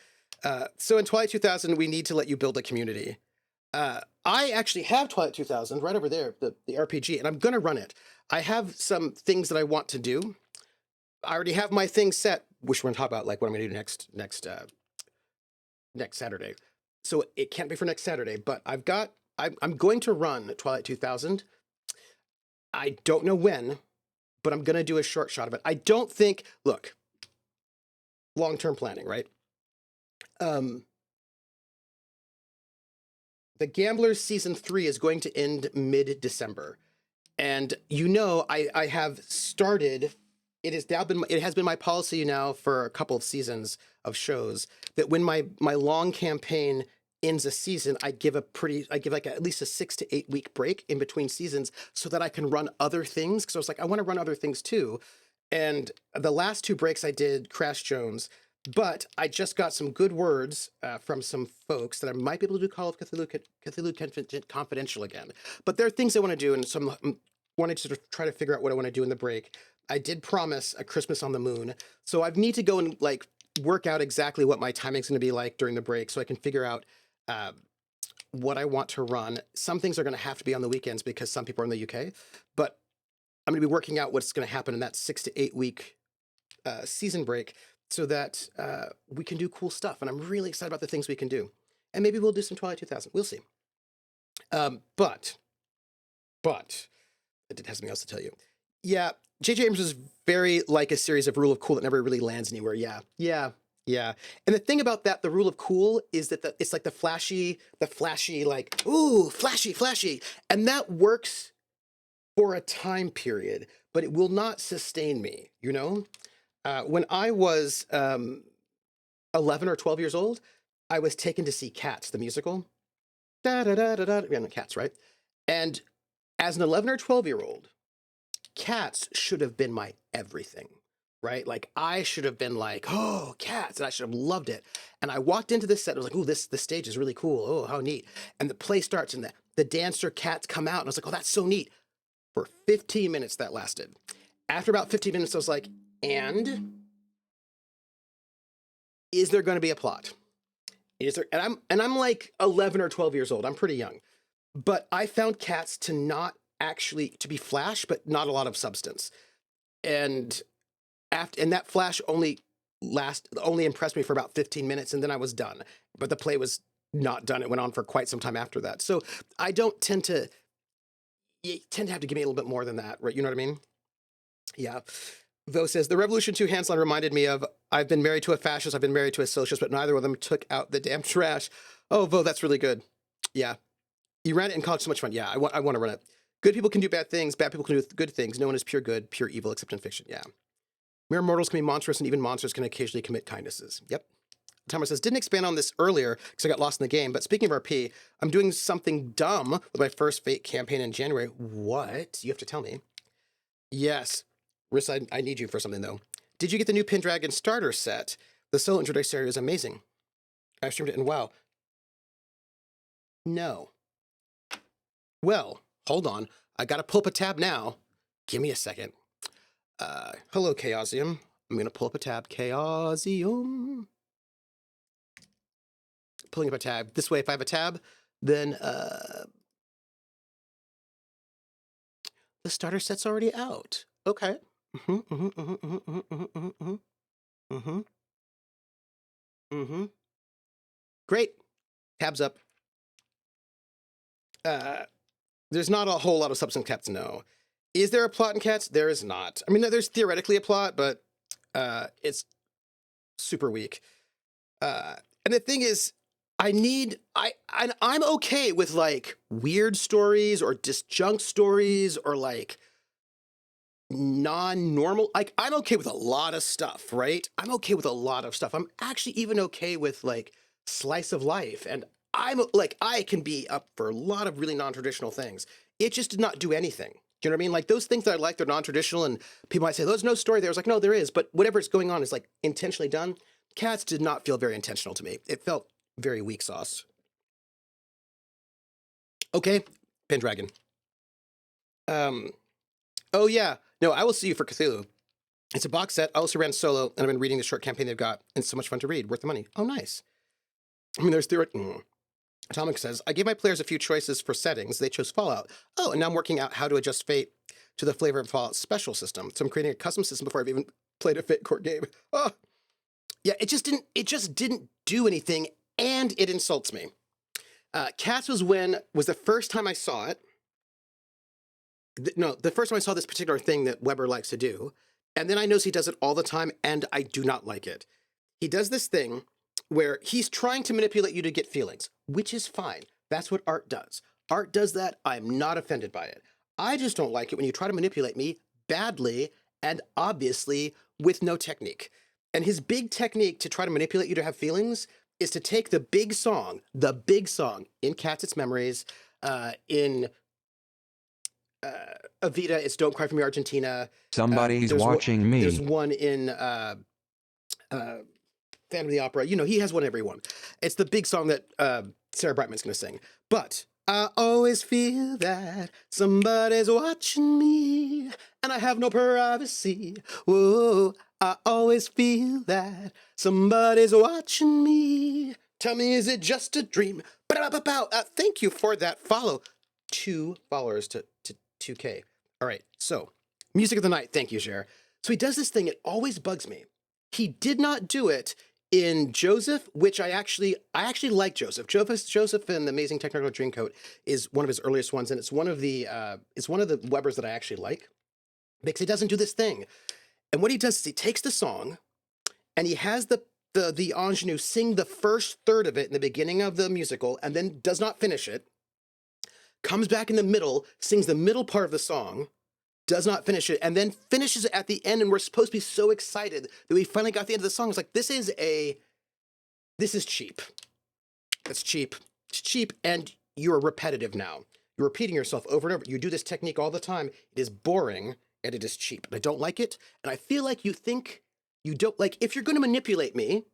So in Twilight 2000, we need to let you build a community. I actually have Twilight 2000 right over there, the RPG, and I'm going to run it. I have some things that I want to do. I already have my thing set, which we're going to talk about, like what I'm going to do next Saturday. So it can't be for next Saturday, but I'm going to run Twilight 2000. I don't know when, but I'm going to do a short shot of it. I don't think, look, long-term planning, right? The Gamblers season 3 is going to end mid-December. And you know, I have started, it has been my policy now for a couple of seasons of shows that when my long campaign ends a season, I give like at least a 6 to 8 week break in between seasons so that I can run other things. Cause I was like, I want to run other things too. And the last 2 breaks I did Crash Jones, but I just got some good words from some folks that I might be able to do Call of Cthulhu Confidential again. But there are things I want to do, and so I'm wanting to sort of try to figure out what I want to do in the break. I did promise a Christmas on the Moon, so I need to go and like work out exactly what my timing's going to be like during the break, so I can figure out what I want to run. Some things are going to have to be on the weekends because some people are in the UK, but I'm going to be working out what's going to happen in that 6 to 8 week season break, so that we can do cool stuff. And I'm really excited about the things we can do. And maybe we'll do some Twilight 2000. We'll see. But I did have something else to tell you. Yeah, J.J. Abrams is very like a series of Rule of Cool that never really lands anywhere. Yeah. And the thing about that, the Rule of Cool, is that it's like the flashy, like, ooh, flashy. And that works for a time period, but it will not sustain me, you know? When I was 11 or 12 years old, I was taken to see Cats, the musical. Cats, right? And as an 11 or 12-year-old, Cats should have been my everything, right? Like, I should have been like, oh, Cats, and I should have loved it. And I walked into this set, I was like, oh, this stage is really cool. Oh, how neat. And the play starts, and the dancer cats come out, and I was like, oh, that's so neat. For 15 minutes that lasted. After about 15 minutes, I was like, and is there going to be a plot? Is there? And I'm like 11 or 12 years old. I'm pretty young, but I found Cats to be flash, but not a lot of substance. And that flash only impressed me for about 15 minutes, and then I was done. But the play was not done. It went on for quite some time after that. So I don't tend to. You tend to have to give me a little bit more than that, right? You know what I mean? Yeah. Vo says, the Revolution 2 Hands-on reminded me of, I've been married to a fascist, I've been married to a socialist, but neither of them took out the damn trash. Oh, Vo, that's really good. Yeah. You ran it in college, so much fun. Yeah, I want to run it. Good people can do bad things, bad people can do good things. No one is pure good, pure evil, except in fiction. Yeah. Mere mortals can be monstrous, and even monsters can occasionally commit kindnesses. Yep. Thomas says, didn't expand on this earlier because I got lost in the game, but speaking of RP, I'm doing something dumb with my first Fate campaign in January. What? You have to tell me. Yes. Riss, I need you for something, though. did you get the new Pendragon starter set? The solo introductory area is amazing. I streamed it and wow. No. Well, hold on. I gotta pull up a tab now. Give me a second. Hello, Chaosium. I'm gonna pull up a tab. Chaosium. Pulling up a tab. This way, if I have a tab, then the starter set's already out. Okay. Great. Tabs up. There's not a whole lot of substance in Cats, no. Is there a plot in Cats? There is not. I mean, there's theoretically a plot, but it's super weak. And the thing is, I'm okay with like weird stories or disjunct stories or like non-normal. Like I'm okay with a lot of stuff, right? I'm okay with a lot of stuff. I'm actually even okay with like slice of life, and I'm like I can be up for a lot of really non-traditional things. It just did not do anything. Do you know what I mean? Like those things that I like, they're non-traditional, and people might say there's no story there. I was like, no, there is, but whatever's going on is like intentionally done. Cats did not feel very intentional to me. It felt very weak sauce. Okay, Pendragon. Oh yeah, no, I will see you for Cthulhu. It's a box set. I also ran solo, and I've been reading the short campaign they've got. It's so much fun to read. Worth the money. Oh, nice. I mean, there's theory. Atomic says, I gave my players a few choices for settings. They chose Fallout. Oh, and now I'm working out how to adjust Fate to the flavor of Fallout's special system. So I'm creating a custom system before I've even played a Fate core game. Oh, yeah, it just didn't do anything, and it insults me. Cats was the first time I saw it. The first time I saw this particular thing that Weber likes to do. And then I notice he does it all the time, and I do not like it. He does this thing where he's trying to manipulate you to get feelings, which is fine. That's what art does. Art does that. I'm not offended by it. I just don't like it when you try to manipulate me badly and obviously with no technique. And his big technique to try to manipulate you to have feelings is to take the big song in Cats It's Memories, in Evita, it's Don't Cry For Me, Argentina. Somebody's watching me. There's one in Phantom of the Opera. You know, he has one every one. It's the big song that Sarah Brightman's going to sing. But I always feel that somebody's watching me and I have no privacy. Whoa, I always feel that somebody's watching me. Tell me, is it just a dream? Thank you for that follow. 2 followers to 2K. All right, so music of the night. Thank you, Cher. So he does this thing. It always bugs me. He did not do it in Joseph, which I actually like Joseph. Joseph and the Amazing Technicolor Dreamcoat is one of his earliest ones, and it's one of the Webers that I actually like because he doesn't do this thing. And what he does is he takes the song and he has the ingenue sing the first third of it in the beginning of the musical and then does not finish it. Comes back in the middle, sings the middle part of the song, does not finish it, and then finishes it at the end, and we're supposed to be so excited that we finally got the end of the song. It's like, this is cheap. It's cheap. It's cheap, and you're repetitive now. You're repeating yourself over and over. You do this technique all the time. It is boring, and it is cheap. And I don't like it, and I feel like you think you don't, like, if you're going to manipulate me,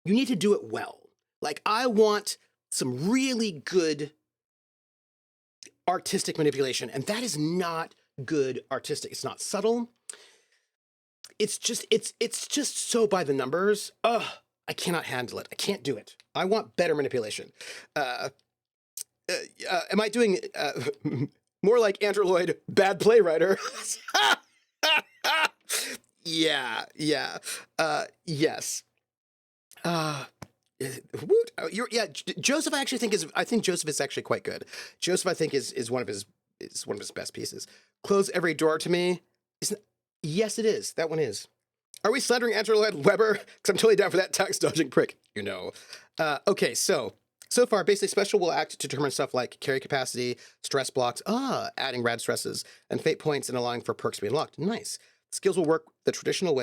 you need to do it well. Like, I want some really good artistic manipulation, and that is not good artistic. It's not subtle. It's just so by the numbers. Ugh, I cannot handle it. I can't do it. I want better manipulation. Am I doing more like Andrew Lloyd, bad playwriter? Yeah. Yes. Joseph I think Joseph is actually quite good. Joseph I think is one of his best pieces. Close Every Door to Me. Yes, it is. That one is. Are we slandering Andrew Lloyd Webber? Because I'm totally down for that tax dodging prick. You know. Okay, so far, basically special will act to determine stuff like carry capacity, stress blocks, adding rad stresses, and fate points and allowing for perks to be unlocked. Nice. Skills will work the traditional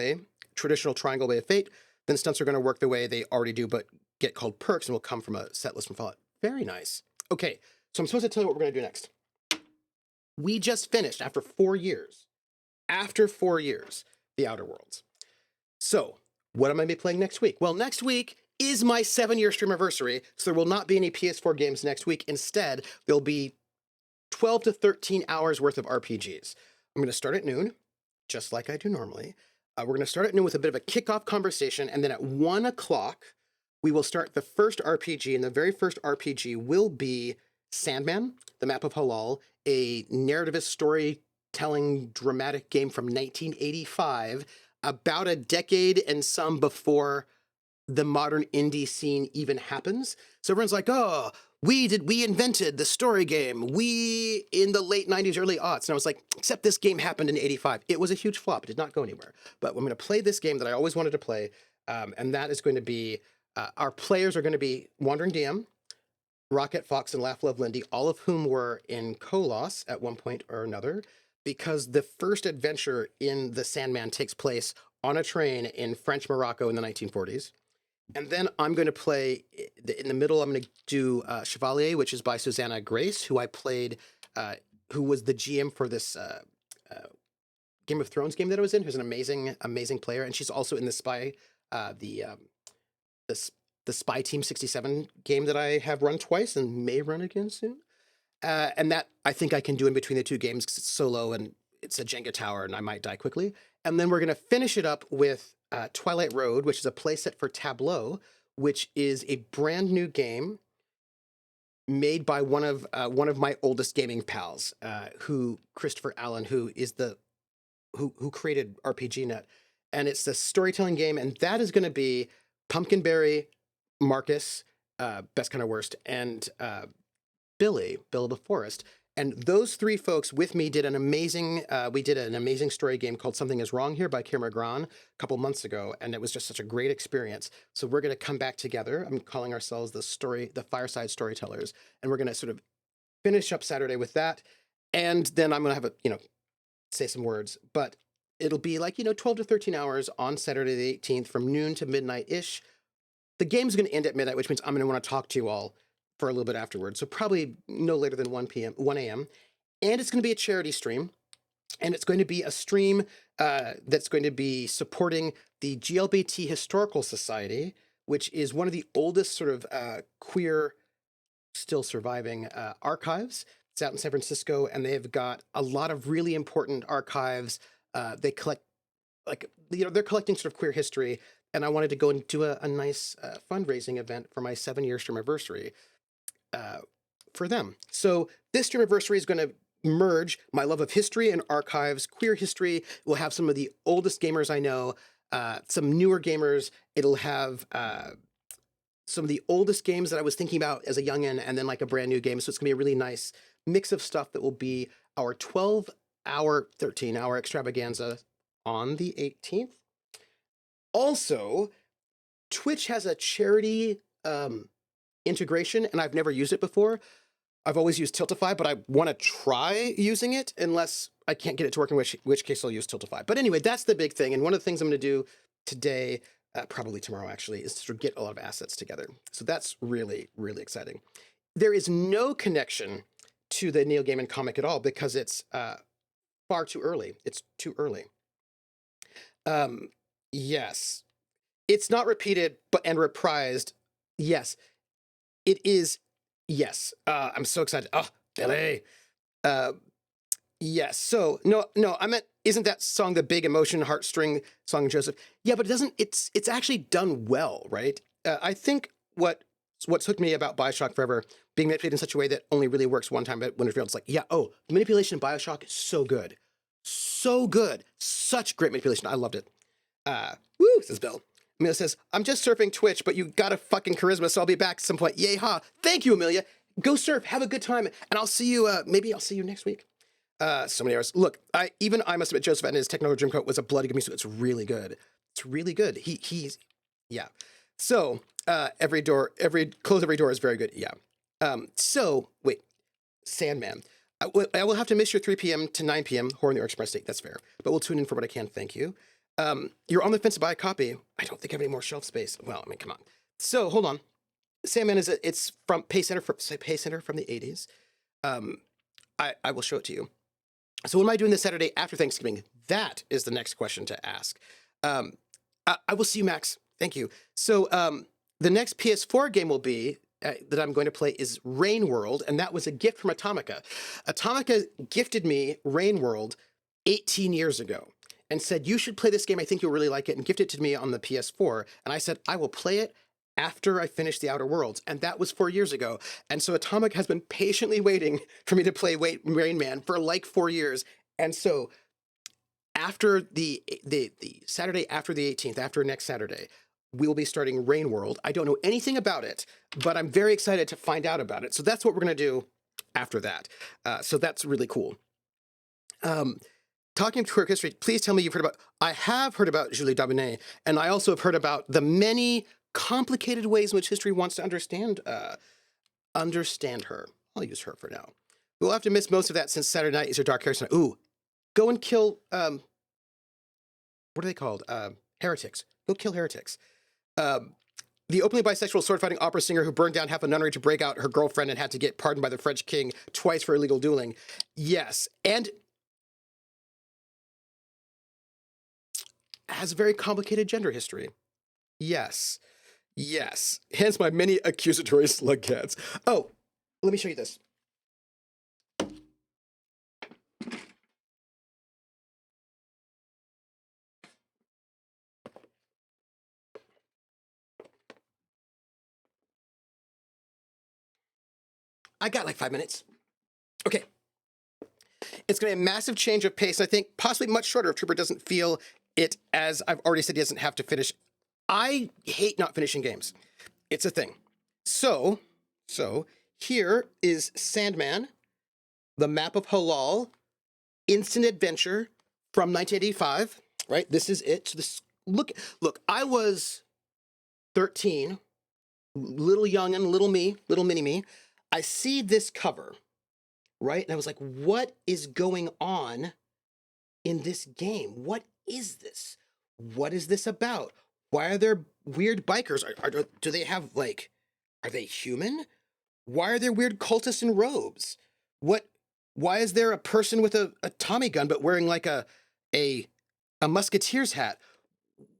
triangle way of fate. Then stunts are going to work the way they already do, but get called perks and will come from a set list from Fallout. Very nice. Okay, so I'm supposed to tell you what we're going to do next. We just finished, after 4 years, The Outer Worlds. So, what am I going to be playing next week? Well, next week is my 7-year streamiversary, so there will not be any PS4 games next week. Instead, there'll be 12 to 13 hours worth of RPGs. I'm going to start at noon, just like I do normally. We're going to start at noon with a bit of a kickoff conversation, and then at 1 o'clock, we will start the first RPG, and the very first RPG will be Sandman, the Map of Halal, a narrativist storytelling dramatic game from 1985, about a decade and some before the modern indie scene even happens. So everyone's like, oh, we invented the story game. We in the late 90s, early aughts. And I was like, except this game happened in 85. It was a huge flop. It did not go anywhere. But I'm going to play this game that I always wanted to play. And that is going to be, our players are going to be Wandering DM, Rocket Fox, and Laugh Love Lindy, all of whom were in Kolos at one point or another, because the first adventure in the Sandman takes place on a train in French Morocco in the 1940s. And then I'm going to play, in the middle, I'm going to do Chevalier, which is by Susanna Grace, who I played, who was the GM for this Game of Thrones game that I was in, who's an amazing player. And she's also in the Spy, the Spy Team 67 game that I have run twice and may run again soon. And that I think I can do in between the two games because it's solo and it's a Jenga tower and I might die quickly. And then we're going to finish it up with Twilight Road, which is a playset for Tableau, which is a brand new game made by one of my oldest gaming pals, Christopher Allen, who created RPGNet. And it's a storytelling game, and that is going to be Pumpkinberry, Marcus, Best Kind of Worst, and Bill of the Forest. And those three folks with me did an amazing story game called Something Is Wrong Here by Kira Gran a couple months ago. And it was just such a great experience. So we're going to come back together. I'm calling ourselves the Fireside Storytellers. And we're going to sort of finish up Saturday with that. And then I'm going to have say some words, but it'll be like, 12 to 13 hours on Saturday the 18th from noon to midnight-ish. The game's going to end at midnight, which means I'm going to want to talk to you all for a little bit afterwards. So probably no later than 1 a.m. And it's going to be a charity stream. And it's going to be a stream that's going to be supporting the GLBT Historical Society, which is one of the oldest sort of queer, still surviving archives. It's out in San Francisco, and they've got a lot of really important archives. They collect, they're collecting sort of queer history. And I wanted to go and do a nice fundraising event for my 7-year streamiversary for them. So this streamiversary is going to merge my love of history and archives, queer history. We'll have some of the oldest gamers I know, some newer gamers. It'll have some of the oldest games that I was thinking about as a youngin', and then like a brand new game. So it's going to be a really nice mix of stuff that will be our 12-hour, 13-hour extravaganza on the 18th. Also, Twitch has a charity integration, and I've never used it before. I've always used Tiltify, but I want to try using it unless I can't get it to work, in which case I'll use Tiltify. But anyway, that's the big thing. And one of the things I'm going to do today, probably tomorrow actually, is to sort of get a lot of assets together. So that's really, really exciting. There is no connection to the Neil Gaiman comic at all because it's far too early. It's too early. Yes. It's not repeated and reprised. Yes. It is. Yes. I'm so excited. Oh, LA. Yes. So no, I meant, isn't that song the big emotion heartstring song, Joseph? Yeah, but it doesn't, it's actually done well, right? I think what's hooked me about BioShock Forever being manipulated in such a way that only really works one time, but when it's real, it's like, yeah, the manipulation in BioShock is so good. So good. Such great manipulation. I loved it. Woo, says Bill. Amelia says, I'm just surfing Twitch, but you got a fucking charisma, so I'll be back at some point. Yay, ha. Thank you, Amelia. Go surf. Have a good time. And I'll see you, maybe I'll see you next week. So many hours. Look, I must admit, Joseph and his Technicolor Dreamcoat was a bloody good music. It's really good. It's really good. He's, yeah. So, close every door is very good. Yeah. So, wait, Sandman. I will have to miss your 3 p.m. to 9 p.m. Horror in the Express State. That's fair. But we'll tune in for what I can. Thank you. You're on the fence to buy a copy. I don't think I have any more shelf space. Well, I mean, come on. So, hold on. Sandman it's from Pay Center from the 80s. I will show it to you. So what am I doing this Saturday after Thanksgiving? That is the next question to ask. I will see you, Max. Thank you. So the next PS4 game will be that I'm going to play is Rain World, and that was a gift from Atomica. Atomica gifted me Rain World 18 years ago and said, you should play this game. I think you'll really like it, and gifted it to me on the PS4. And I said, I will play it after I finish The Outer Worlds. And that was 4 years ago. And so Atomic has been patiently waiting for me to play Rain Man for like 4 years. And so after the Saturday after the 18th, after next Saturday, we will be starting Rain World. I don't know anything about it, but I'm very excited to find out about it. So that's what we're going to do after that. So that's really cool. Talking of queer history, please tell me you've heard about... I have heard about Julie Dabinet, and I also have heard about the many complicated ways in which history wants to understand her. I'll use her for now. We'll have to miss most of that since Saturday night is your dark hairs night. Ooh, go and kill... what are they called? Heretics. Go kill heretics. The openly bisexual sword-fighting opera singer who burned down half a nunnery to break out her girlfriend and had to get pardoned by the French king twice for illegal dueling. Yes, and has a very complicated gender history. Yes. Yes. Hence my many accusatory slug cats. Oh, let me show you this. I got like 5 minutes. Okay. It's going to be a massive change of pace. I think possibly much shorter if Trooper doesn't feel it, as I've already said, he doesn't have to finish. I hate not finishing games. It's a thing. So here is Sandman, the map of Halal, instant adventure from 1985, right? This is it. So this, look, I was 13, little young and little mini me. I see this cover, right? And I was like, what is going on in this game? What is this? What is this about? Why are there weird bikers? Do they have, like, are they human? Why are there weird cultists in robes? Why is there a person with a Tommy gun but wearing like a musketeer's hat?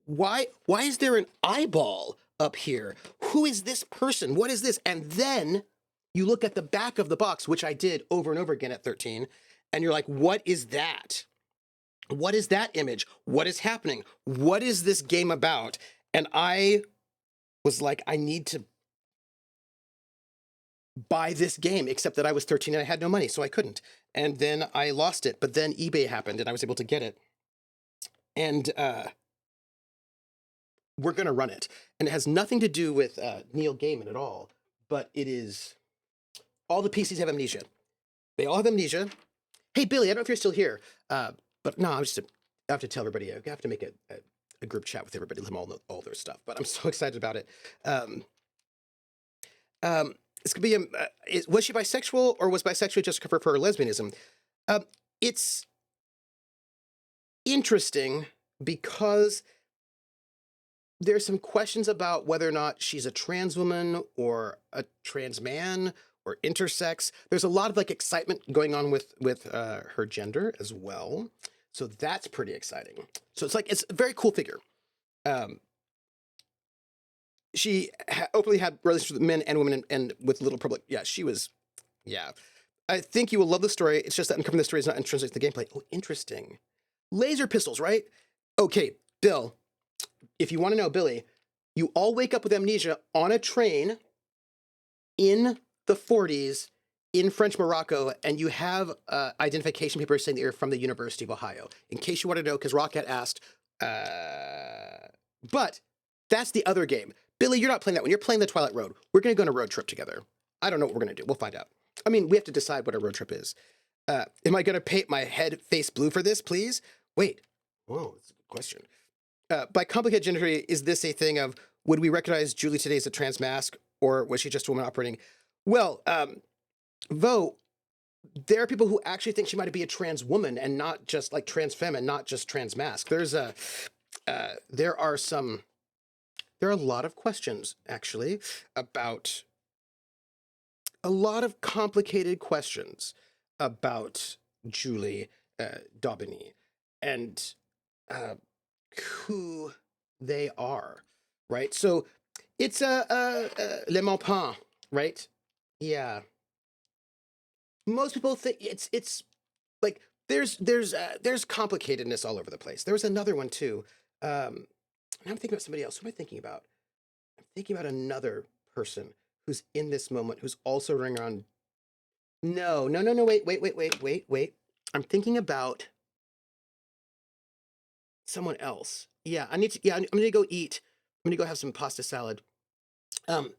Why is there an eyeball up here? Who is this person? What is this? And then you look at the back of the box, which I did over and over again at 13, and you're like, what is that? What is that image? What is happening? What is this game about? And I was like, I need to buy this game, except that I was 13 and I had no money, so I couldn't. And then I lost it, but then eBay happened and I was able to get it. And we're going to run it. And it has nothing to do with Neil Gaiman at all, but it is... All the PCs have amnesia. They all have amnesia. Hey, Billy, I don't know if you're still here, but no, I have to tell everybody. I have to make a group chat with everybody, let them all know all their stuff. But I'm so excited about it. It's gonna be was she bisexual, or was bisexual just cover for her lesbianism? It's interesting because there's some questions about whether or not she's a trans woman or a trans man or intersex. There's a lot of like excitement going on with her gender as well. So that's pretty exciting. So it's a very cool figure. She openly had relationships with men and women and with little public. Yeah, she was, yeah. I think you will love the story. It's just that uncovering the story is not intrinsic to the gameplay. Oh, interesting. Laser pistols, right? Okay, Bill, if you want to know, Billy, you all wake up with amnesia on a train in the 40s in French Morocco, and you have identification papers saying that you're from the University of Ohio. In case you want to know, because Rocket asked. But that's the other game. Billy, you're not playing that one. You're playing the Twilight Road. We're going to go on a road trip together. I don't know what we're going to do. We'll find out. I mean, we have to decide what a road trip is. Am I going to paint my head face blue for this, please? Wait. Whoa, that's a good question. By complicated gender, is this a thing of, would we recognize Julie today as a trans mask, or was she just a woman operating? Well, Vo, there are people who actually think she might be a trans woman and not just like trans femme and not just trans mask. There are a lot of questions, actually, about a lot of complicated questions about Julie Daubigny and who they are, right? So it's le Maupin, right? Yeah. Most people think it's like there's complicatedness all over the place. There was another one too. I'm thinking about somebody else. Who am I thinking about? I'm thinking about another person who's in this moment who's also running around. No, no, no, no. Wait. I'm thinking about someone else. Yeah, I need to. Yeah, I'm gonna go eat. I'm gonna go have some pasta salad. Um,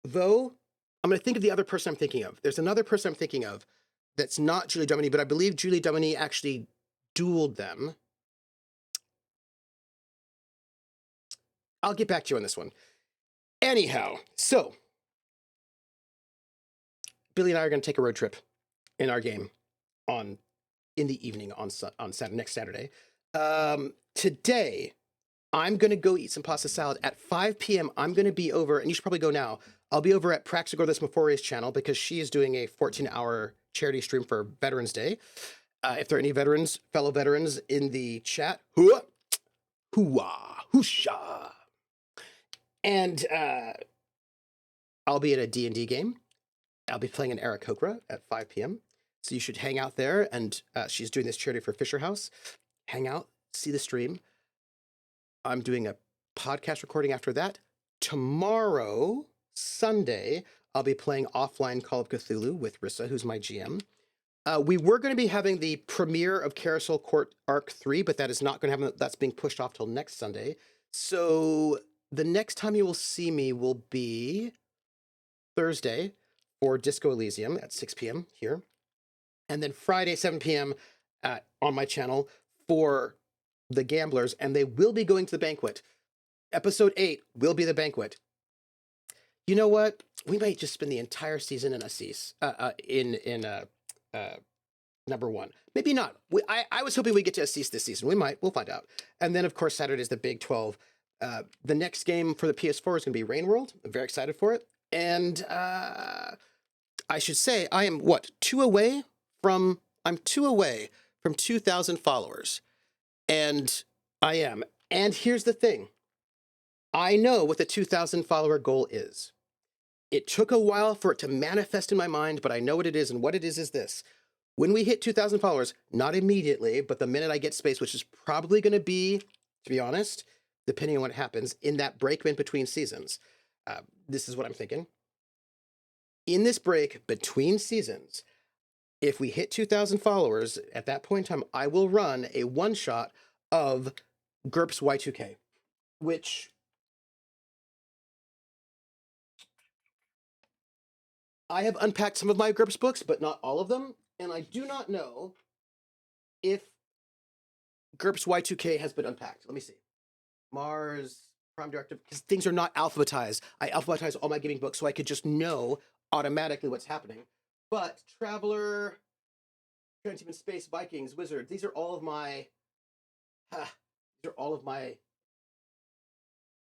though, I'm gonna think of the other person I'm thinking of. There's another person I'm thinking of that's not Julie Duminy, but I believe Julie Duminy actually dueled them. I'll get back to you on this one. Anyhow, so Billy and I are going to take a road trip in our game in the evening on Saturday, next Saturday. Today, I'm going to go eat some pasta salad at 5 p.m. I'm going to be over, and you should probably go now. I'll be over at Praxagoras Mephore's channel because she is doing a 14-hour charity stream for Veterans Day. If there are any fellow veterans in the chat, hooah, hooah, hoosha. And I'll be at a D&D game. I'll be playing an Eric Hokra at 5 p.m. So you should hang out there. And she's doing this charity for Fisher House. Hang out, see the stream. I'm doing a podcast recording after that. Tomorrow, Sunday, I'll be playing offline Call of Cthulhu with Rissa, who's my GM. We were going to be having the premiere of Carousel Court Arc 3, but that is not going to happen. That's being pushed off till next Sunday. So the next time you will see me will be Thursday for Disco Elysium at 6 p.m. here. And then Friday, 7 p.m. On my channel for The Gamblers. And they will be going to the banquet. Episode 8 will be the banquet. You know what? We might just spend the entire season in Assis, number 1. Maybe not. I was hoping we'd get to Assis this season. We might. We'll find out. And then, of course, Saturday is the Big 12. The next game for the PS4 is going to be Rain World. I'm very excited for it. And I should say I am, I'm 2 away from 2,000 followers. And I am. And here's the thing. I know what the 2,000 follower goal is. It took a while for it to manifest in my mind, but I know what it is. And what it is this. When we hit 2,000 followers, not immediately, but the minute I get space, which is probably going to be, to be honest, depending on what happens, in that break in between seasons. This is what I'm thinking. In this break between seasons, if we hit 2,000 followers, at that point in time, I will run a one-shot of GURPS Y2K, which I have unpacked some of my GURPS books, but not all of them, and I do not know if GURPS Y2K has been unpacked. Let me see. Mars, Prime Directive, because things are not alphabetized. I alphabetize all my gaming books so I could just know automatically what's happening. But Traveler, Trans-Human Space, Vikings, Wizard, these are all of my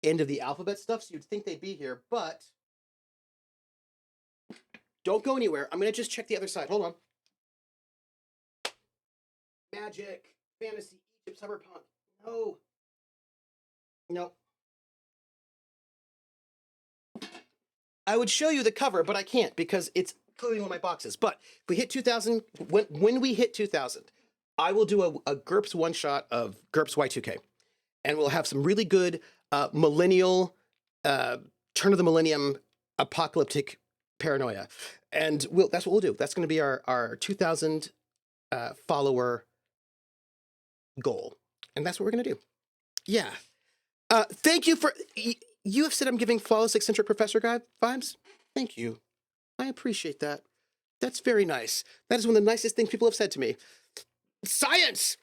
end of the alphabet stuff, so you'd think they'd be here, but don't go anywhere. I'm going to just check the other side. Hold on. Magic, Fantasy, Egypt, Cyberpunk. No. Nope. I would show you the cover, but I can't because it's clearly one of my boxes. But if we hit 2,000, when we hit 2,000, I will do a GURPS one-shot of GURPS Y2K. And we'll have some really good millennial, turn of the millennium apocalyptic paranoia. And that's what we'll do. That's going to be our 2,000 follower goal. And that's what we're going to do. Yeah. Thank you for... You have said I'm giving flawless eccentric professor guy vibes. Thank you. I appreciate that. That's very nice. That is one of the nicest things people have said to me. Science!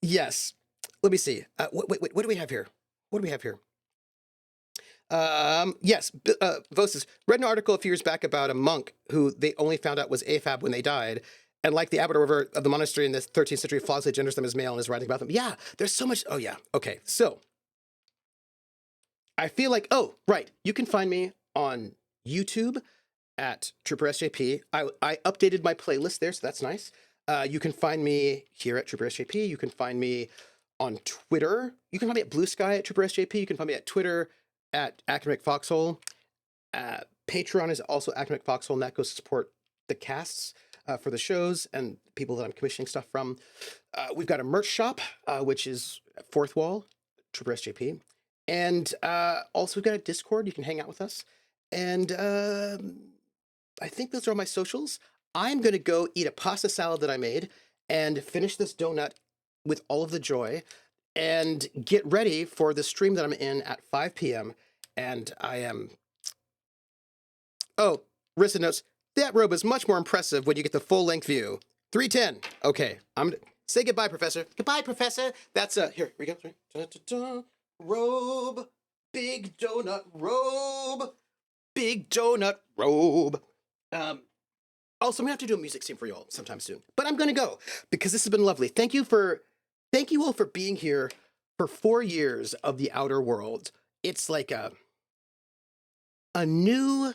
Yes. Let me see. Wait, what do we have here? Yes, Vosis read an article a few years back about a monk who they only found out was AFAB when they died. And like the abbot or river of the monastery in the 13th century, flawlessly genders them as male and is writing about them. Yeah, there's so much. Oh, yeah. Okay, so I feel like, oh, right. You can find me on YouTube at Trooper SJP. I updated my playlist there, so that's nice. You can find me here at Trooper SJP. You can find me on Twitter. You can find me at Blue Sky at Trooper SJP. You can find me at Twitter at Academic Foxhole. Patreon is also Academic Foxhole, and that goes to support the casts for the shows and people that I'm commissioning stuff from. We've got a merch shop, which is Fourth Wall, Trooper SJP. And also we've got a Discord. You can hang out with us. And I think those are all my socials. I'm going to go eat a pasta salad that I made and finish this donut with all of the joy and get ready for the stream that I'm in at 5 p.m. And I am... Oh, Rissa notes, that robe is much more impressive when you get the full-length view. 310. Okay, say goodbye, Professor. Goodbye, Professor. That's here we go. Robe, big donut robe, big donut robe. Also, I'm gonna have to do a music scene for you all sometime soon. But I'm gonna go because this has been lovely. Thank you all for being here for 4 years of the Outer Worlds. It's like a new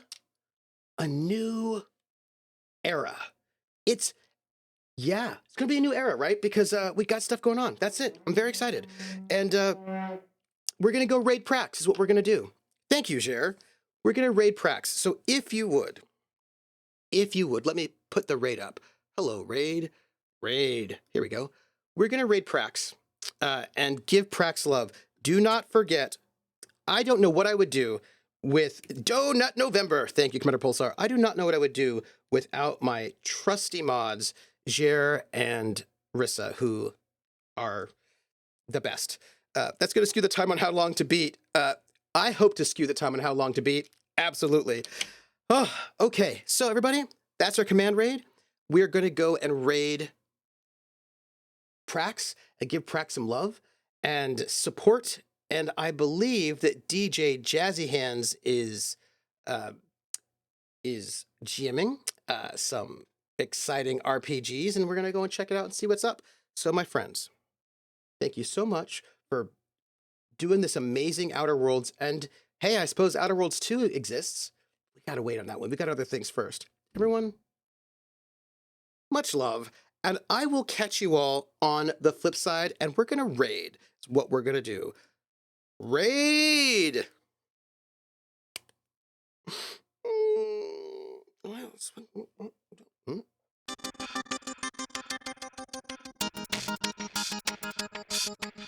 era. It's gonna be a new era, right? Because we got stuff going on. That's it. I'm very excited. And we're gonna go raid Prax is what we're gonna do. Thank you, Jer. We're gonna raid Prax. So if you would, let me put the raid up. Hello, raid. Here we go. We're gonna raid Prax and give Prax love. Do not forget, I don't know what I would do with Donut November. Thank you, Commander Pulsar. I do not know what I would do without my trusty mods, Jer and Rissa, who are the best. That's going to skew the time on how long to beat. I hope to skew the time on how long to beat. Absolutely. Oh, okay. So everybody, that's our command raid. We're going to go and raid Prax and give Prax some love and support. And I believe that DJ Jazzy Hands is GMing some exciting RPGs, and we're going to go and check it out and see what's up. So my friends, thank you so much for doing this amazing Outer Worlds. And hey, I suppose Outer Worlds 2 exists. We got to wait on that one. We got other things first. Everyone, much love. And I will catch you all on the flip side, and we're going to raid. It's what we're going to do. Raid! What else?